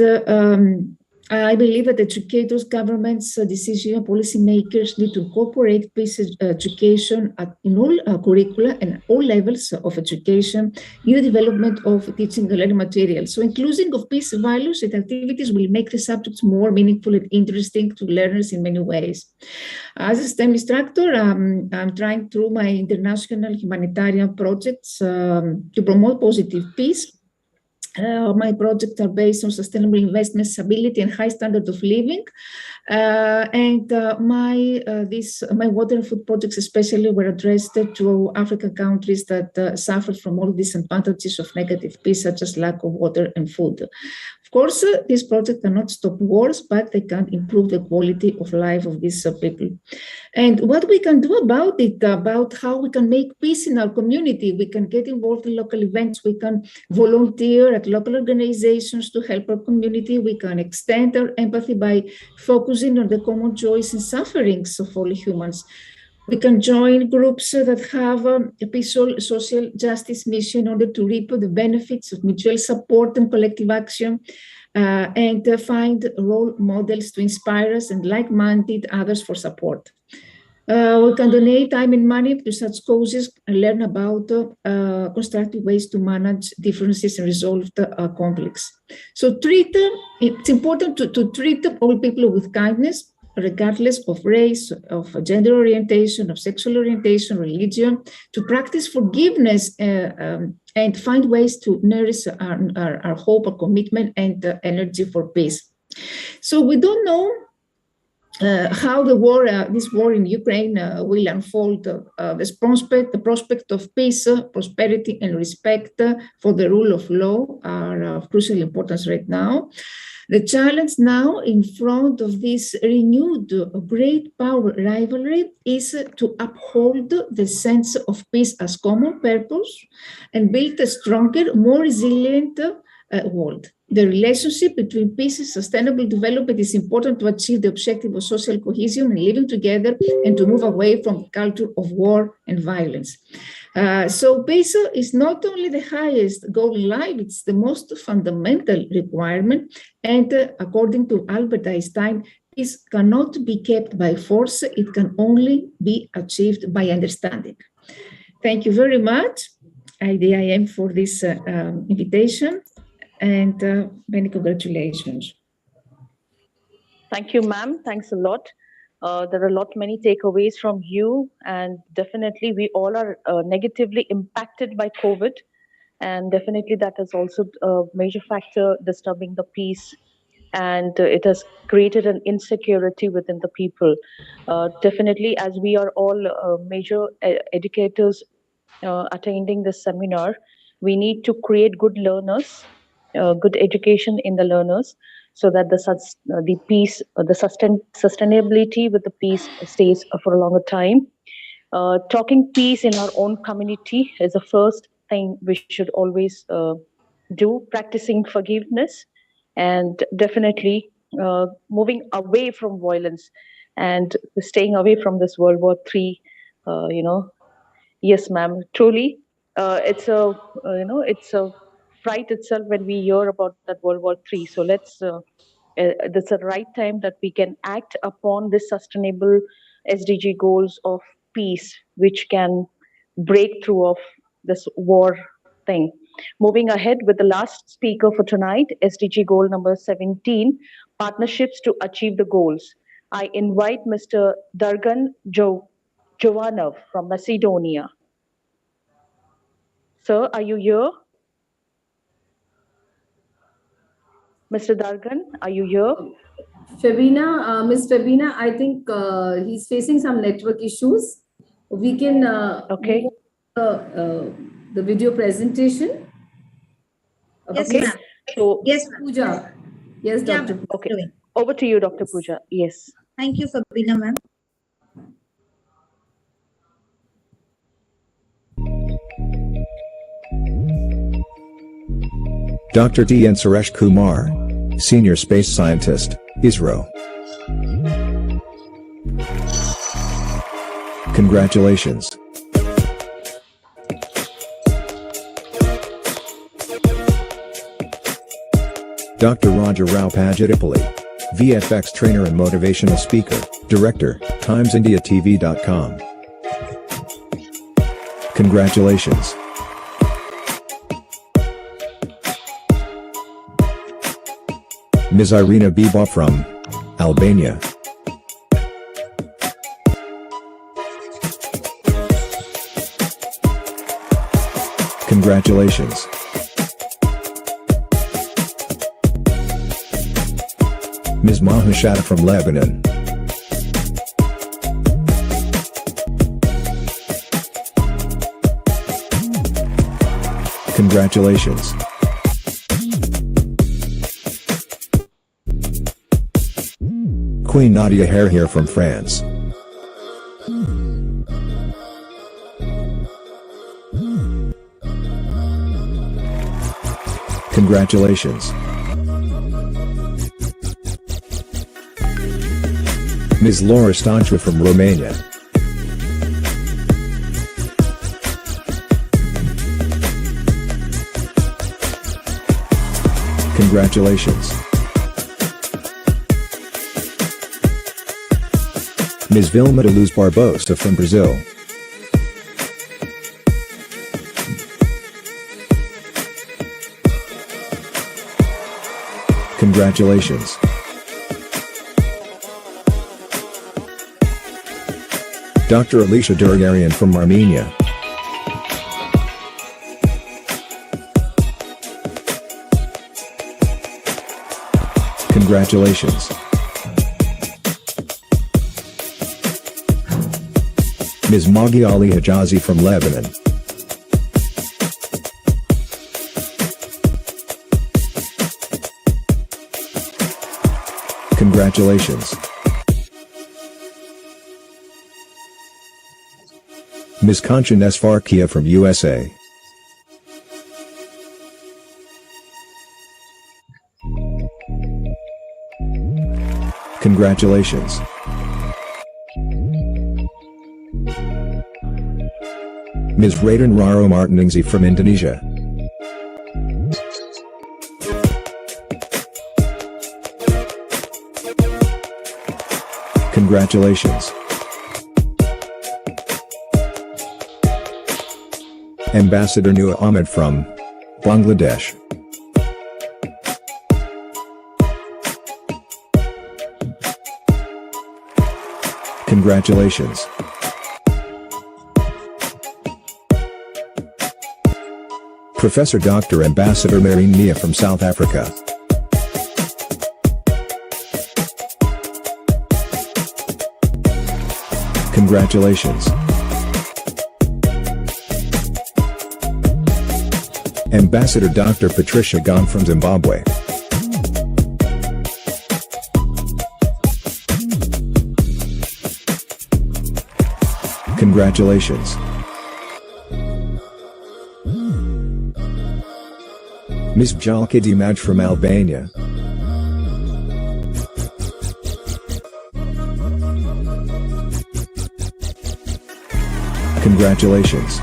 I believe that educators, governments, decision policymakers need to incorporate peace education in all curricula and all levels of education in the development of teaching and learning materials. So inclusion of peace values and activities will make the subjects more meaningful and interesting to learners in many ways. As a STEM instructor, I'm trying through my international humanitarian projects to promote positive peace My projects are based on sustainable investment, stability, and high standard of living. My water and food projects especially were addressed to African countries that suffered from all disadvantages of negative peace, such as lack of water and food. Of course, these projects cannot stop wars, but they can improve the quality of life of these people. And what we can do about it, about how we can make peace in our community, we can get involved in local events, we can volunteer at local organizations to help our community, we can extend our empathy by focusing on the common joys and sufferings of all humans. We can join groups that have a peaceful social justice mission in order to reap the benefits of mutual support and collective action, and find role models to inspire us and like-minded others for support. We can donate time and money to such causes and learn about constructive ways to manage differences and resolve conflicts. So it's important to treat all people with kindness, regardless of race, of gender orientation, of sexual orientation, religion, to practice forgiveness and find ways to nourish our hope, our commitment, and energy for peace. So we don't know how this war in Ukraine will unfold. The prospect of peace, prosperity, and respect for the rule of law are of crucial importance right now. The challenge now in front of this renewed great power rivalry is to uphold the sense of peace as common purpose and build a stronger, more resilient world. The relationship between peace and sustainable development is important to achieve the objective of social cohesion and living together, and to move away from the culture of war and violence. So peace is not only the highest goal in life, it's the most fundamental requirement. And according to Albert Einstein, peace cannot be kept by force, it can only be achieved by understanding. Thank you very much, IDIM, for this invitation, and many congratulations. Thank you, ma'am. Thanks a lot. There are many takeaways from you, and definitely we all are negatively impacted by COVID, and definitely that is also a major factor disturbing the peace, and it has created an insecurity within the people. Definitely, as we are all major educators attending this seminar, we need to create good learners, good education in the learners, so that the peace, the sustainability with the peace stays for a longer time. Talking peace in our own community is the first thing we should always do, practicing forgiveness, and definitely moving away from violence and staying away from this World War III. Yes, ma'am, truly, it's a fright itself when we hear about that World War III. So that's the right time that we can act upon this sustainable SDG goals of peace, which can break through of this war thing. Moving ahead with the last speaker for tonight, SDG goal number 17, partnerships to achieve the goals. I invite Mr. Dargan Jovanov from Macedonia. Sir, are you here? Mr. Dargan, are you here? Fabina, Ms. Fabina, I think he's facing some network issues. We can okay. The video presentation. Yes, Okay. ma'am. So, Yes, Pooja. Yes, Yeah, Dr. ma'am. okay. Over to you, Dr. Pooja. Yes. Thank you, Fabina, ma'am. Dr. D. N. Suresh Kumar, Senior Space Scientist, ISRO. Congratulations. Dr. Raja Rao Pajadipalli, VFX trainer and motivational speaker, Director, TimesIndiaTV.com. Congratulations. Ms. Irina Biba from Albania. Congratulations. Ms. Mahashada from Lebanon. Congratulations. Queen Nadia Herher from France. Congratulations. Ms. Laura Stancha from Romania. Congratulations. Ms. Vilma de Luz Barbosa from Brazil. Congratulations. Dr. Alicia Durgarian from Armenia. Congratulations. Ms. Maghi Ali Hijazi from Lebanon. Congratulations. Ms. Kanchan S. Farkia from USA. Congratulations. Ms. Raden Raro Martiningsi from Indonesia. Congratulations. Ambassador Nur Ahmed from Bangladesh. Congratulations. Professor Dr. Ambassador Marine Mia from South Africa. Congratulations. Ambassador Dr. Patricia Gon from Zimbabwe. Congratulations. Ms. Jalka Dimaj from Albania. Congratulations.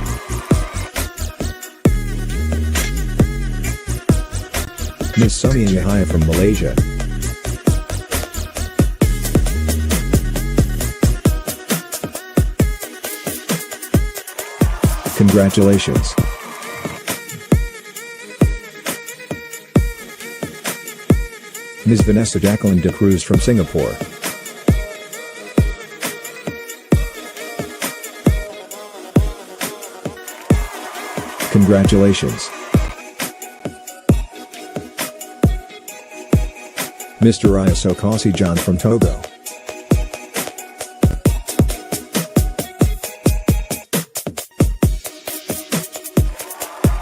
Ms. Sonia Yahya from Malaysia. Congratulations. Ms. Vanessa Jacqueline de Cruz from Singapore. Congratulations. Mr. Ayasokasi John from Togo.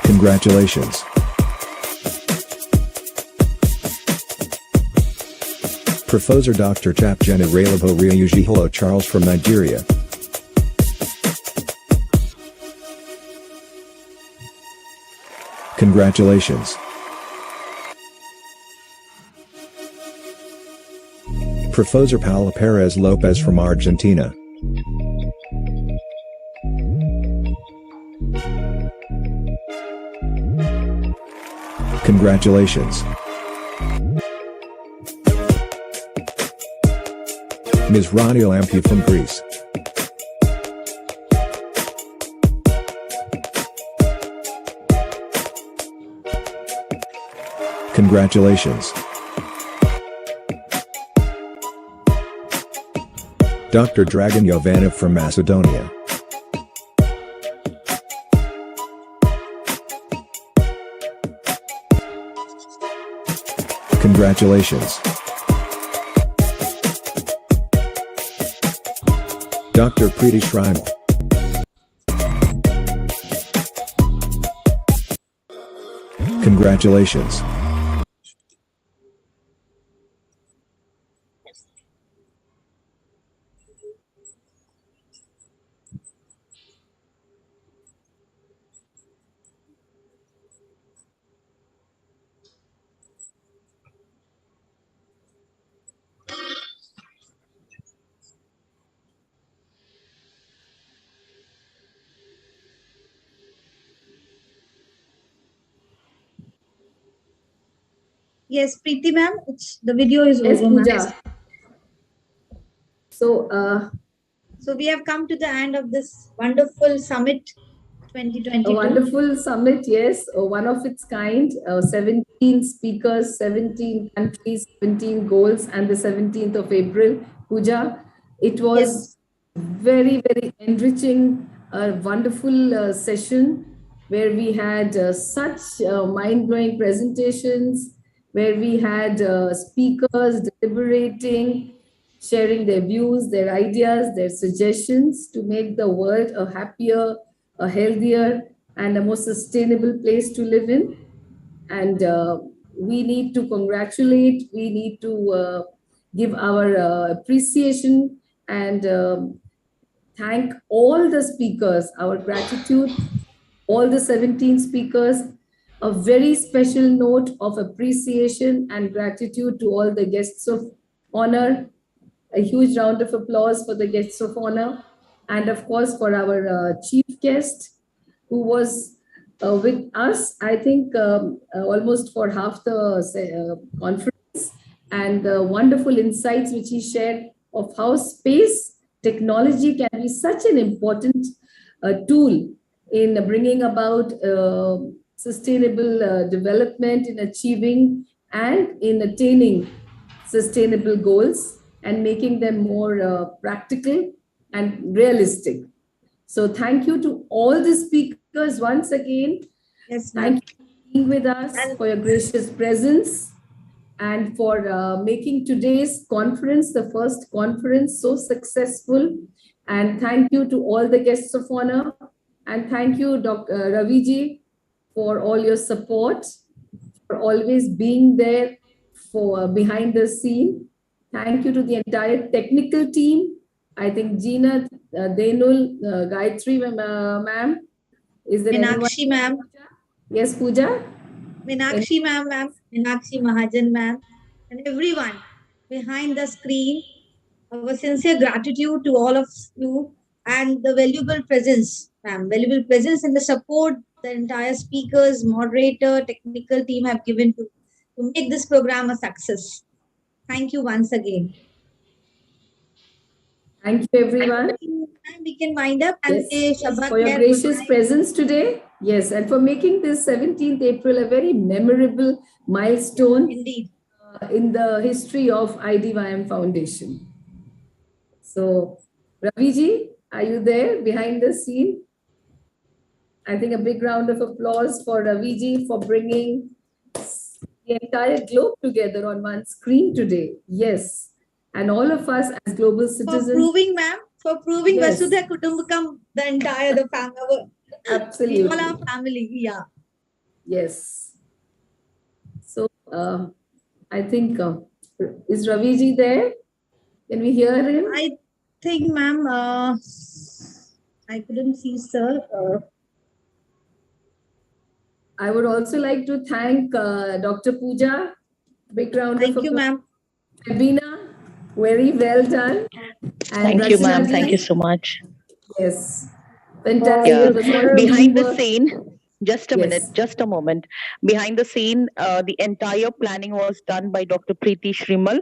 Congratulations. Professor Dr. Chapjana Ralabo Ryujiholo Charles from Nigeria. Congratulations. Professor Paula Perez Lopez from Argentina. Congratulations. Ms. Rania Lampu from Greece. Congratulations. Dr. Dragan Jovanov from Macedonia. Congratulations. Dr. Preeti Shrimal. Congratulations. Yes, Preeti ma'am, the video is Yes, over, ma'am. Pooja. So, So we have come to the end of this wonderful summit a 2022. wonderful summit, yes, one of its kind, 17 speakers, 17 countries, 17 goals, and the 17th of April, Pooja. It was very, very enriching, a wonderful session where we had such mind-blowing presentations, where we had speakers deliberating, sharing their views, their ideas, their suggestions to make the world a happier, a healthier, and a more sustainable place to live in. And we need to congratulate, we need to give our appreciation and thank all the speakers, our gratitude, all the 17 speakers, a very special note of appreciation and gratitude to all the guests of honor. A huge round of applause for the guests of honor, and of course for our chief guest, who was with us, I think, almost for half the conference, and wonderful insights which he shared of how space technology can be such an important tool in bringing about sustainable development, in achieving and in attaining sustainable goals, and making them more practical and realistic. So thank you to all the speakers once again. Yes, thank you for being with us, for your gracious presence, and for making today's conference, the first conference, so successful. And thank you to all the guests of honor. And thank you, Dr. Raviji, for all your support, for always being there for behind the scene. Thank you to the entire technical team. I think Gina, Denul, Gayatri ma'am. Is there Meenakshi ma'am. Yes, Pooja? Meenakshi ma'am, Meenakshi Mahajan ma'am, and everyone behind the screen. Our sincere gratitude to all of you and the valuable presence, ma'am, valuable presence and the support the entire speakers, moderator, technical team have given to make this program a success. Thank you once again. Thank you, everyone. We can wind up and say Shabbat for your gracious presence today. Yes, and for making this 17th April a very memorable milestone indeed in the history of IDYM Foundation. So, Raviji, are you there behind the scene? I think a big round of applause for Raviji for bringing the entire globe together on one screen today. Yes. And all of us as global citizens. For proving, ma'am, for proving Yes. Vasudha Kutumbakam, the entire, the family. Absolutely. All our family, yeah. Yes. So, I think, is Raviji there? Can we hear him? I think, ma'am, I couldn't see, sir. I would also like to thank Dr. Pooja. Big round of applause. Thank you, ma'am. Ravina, very well done. And Thank you, ma'am. Rachna Thank ji. you so much. Yes. Fantastic. Yeah. It was wonderful Behind the work. scene, just a Yes. minute, just a moment. Behind the scene, the entire planning was done by Dr. Preeti Shrimal.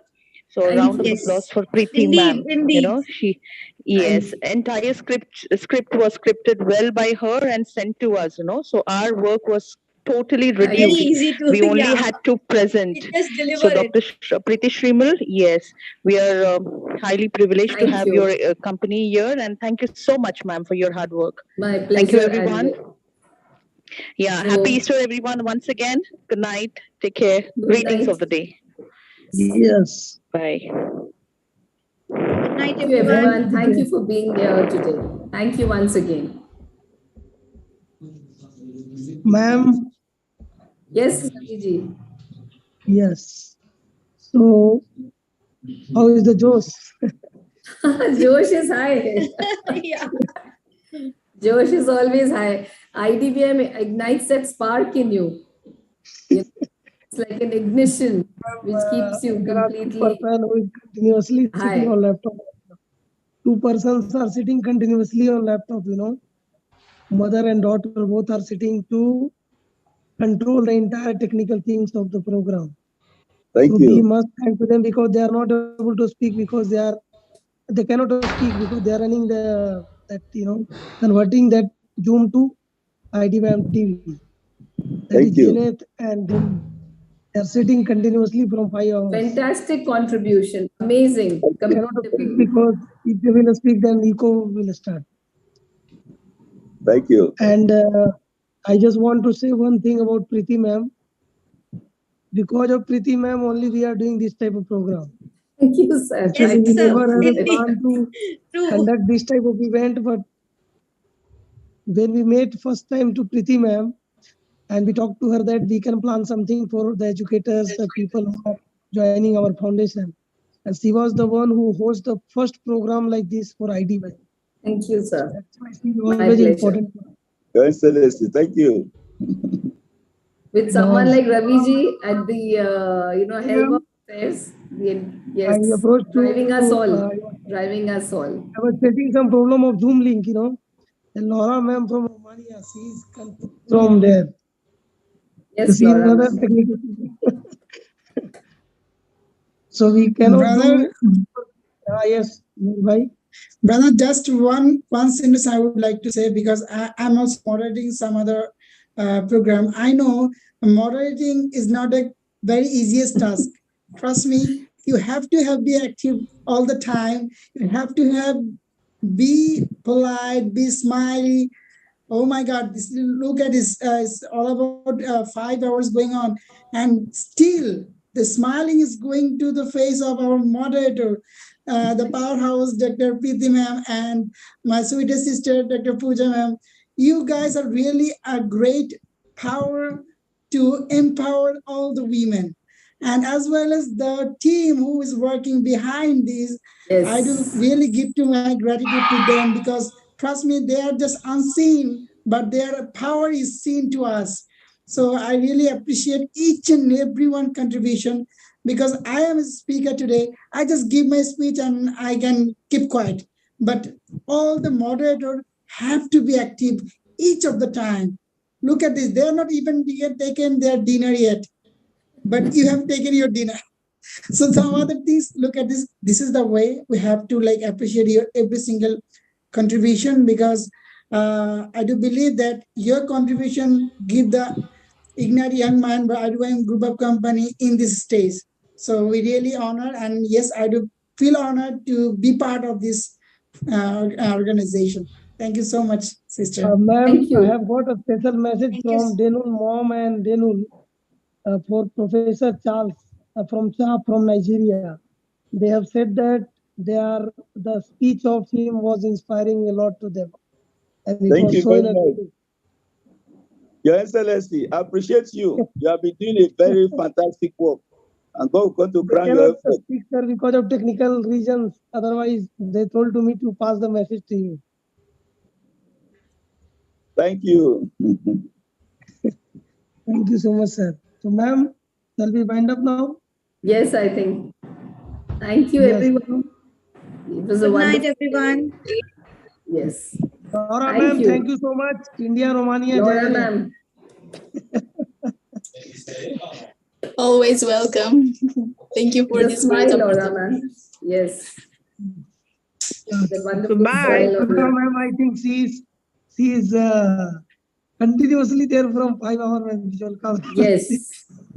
So a round of applause for Preeti ma'am. You know, yes, entire script was scripted well by her and sent to us, you know. So our work was totally Very reduced. easy to, We only yeah. had to present. Just deliver So it. Dr. Preeti Shrimal, yes, we are highly privileged to Thank have you. your company here, and thank you so much, ma'am, for your hard work. My pleasure. Thank you, everyone. And Yeah, So- happy Easter, everyone. Once again, good night. Take care. Greetings night. of the day. Yes. Bye. Good night, Thank you, everyone. everyone. Thank you for being here today. Thank you once again. Ma'am, Yes, Saviji. yes. So, how is the Josh? Josh is high. Yeah. Josh is always high. IDBM ignites that spark in you. It's like an ignition which keeps you There are two completely persons who is continuously high. sitting on laptop. Two persons are sitting continuously on laptop, Mother and daughter both are sitting to control the entire technical things of the program. Thank So you. we must thank to them because they are not able to speak because they cannot speak because they are running converting that Zoom to IDBM TV. That Thank is you. Janet and then they are sitting continuously from 5 hours. Fantastic contribution. Amazing. They cannot speak because if they will speak, then echo will start. Thank you. And I just want to say one thing about Preeti ma'am. Because of Preeti ma'am, only we are doing this type of program. Thank you, sir. Actually, we Yes, sir. never had a Indeed. plan to True. conduct this type of event, but when we met first time to Preeti ma'am, and we talked to her that we can plan something for the educators, the people who are joining our foundation. And she was the one who hosts the first program like this for IDBM. Thank you, sir. That's why she was My very pleasure. important. Your Excellency, thank you. With someone like Raviji at the helm of affairs, I yes, approached to driving us all. I I was facing some problem of Zoom link, And Laura ma'am from Romania, she is from there. Yes, She is Laura another ma'am. technical. So we cannot Brother, do. Yes, bhai. Brother, just one sentence I would like to say because I'm also moderating some other program. I know moderating is not a very easiest task. Trust me, you have to be active all the time. You have to be polite, be smiley. Oh my God! Look at this. It's all about 5 hours going on, and still the smiling is going to the face of our moderator, the powerhouse, Dr. Preeti ma'am, and my sweetest sister, Dr. Pooja ma'am. You guys are really a great power to empower all the women. And as well as the team who is working behind these, Yes. I do really give to my gratitude to them because trust me, they are just unseen, but their power is seen to us. So I really appreciate each and every one contribution because I am a speaker today. I just give my speech and I can keep quiet. But all the moderators have to be active each of the time. Look at this. They're not even yet taken their dinner yet, but you have taken your dinner. So some other things, look at this. This is the way we have to appreciate your every single contribution because I do believe that your contribution give the Ignite Young Man by IDBM Group of Company in this stage. So we really honor, and yes, I do feel honored to be part of this organization. Thank you so much, sister. Ma'am, I have got a special message from Denul mom and Denul for Professor Charles from Nigeria. They have said that the speech of him was inspiring a lot to them. And it Thank was you so very much. energetic. Your Excellency, I appreciate you. You have been doing a very fantastic work. And God will to They crown your cannot effort. speak, sir, because of technical reasons. Otherwise, they told to me to pass the message to you. Thank you. Thank you so much, sir. So, ma'am, shall we wind up now? Yes, I think. Thank you, Yes. everyone. It was a Good night, wonderful everyone. day. Yes. Laura ma'am, thank you so much. India, Romania, Laura Jai Hind. ma'am. Always welcome. Thank you for Just this great smile, Laura opportunity. ma'am. Yes. The wonderful Goodbye. smile on Laura her. ma'am, I think she is continuously there from 5 hours. Ma'am. Jolka. Yes.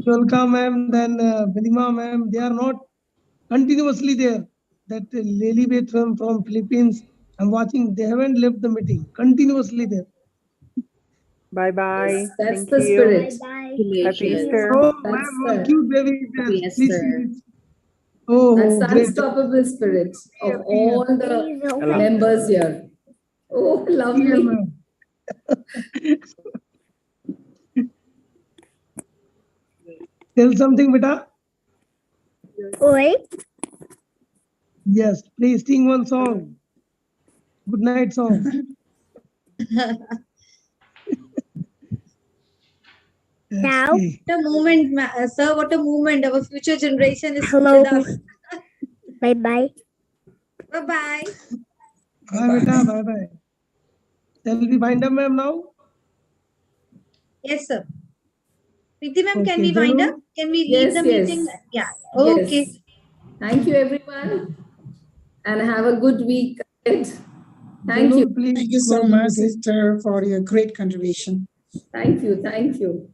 Jolka ma'am, then Belima ma'am, they are not continuously there. That Lily Beth from Philippines, I'm watching, they haven't left the meeting, continuously there. Bye-bye. Yes, that's Thank the you. spirit. Happy Easter. Oh, That's ma'am, one the cute baby is there. Happy Please Easter. see it. Oh, That's the great. unstoppable spirit of all the members here. Oh, lovely. Tell something, beta. Oi. Yes, please sing one song. Good night song. Now, Okay. What a movement, sir. What a movement. Our future generation is hello. with us. Bye bye. Bye-bye. Bye, beta. Bye bye. Shall we wind up, ma'am, now? Yes, sir. Preeti ma'am, can Okay, we wind Janu? up? Can we leave Yes, the yes. meeting? Yeah. Yes. Okay. Thank you, everyone. And have a good week ahead. Thank you. Thank you so much, sister, for your great contribution. Thank you. Thank you.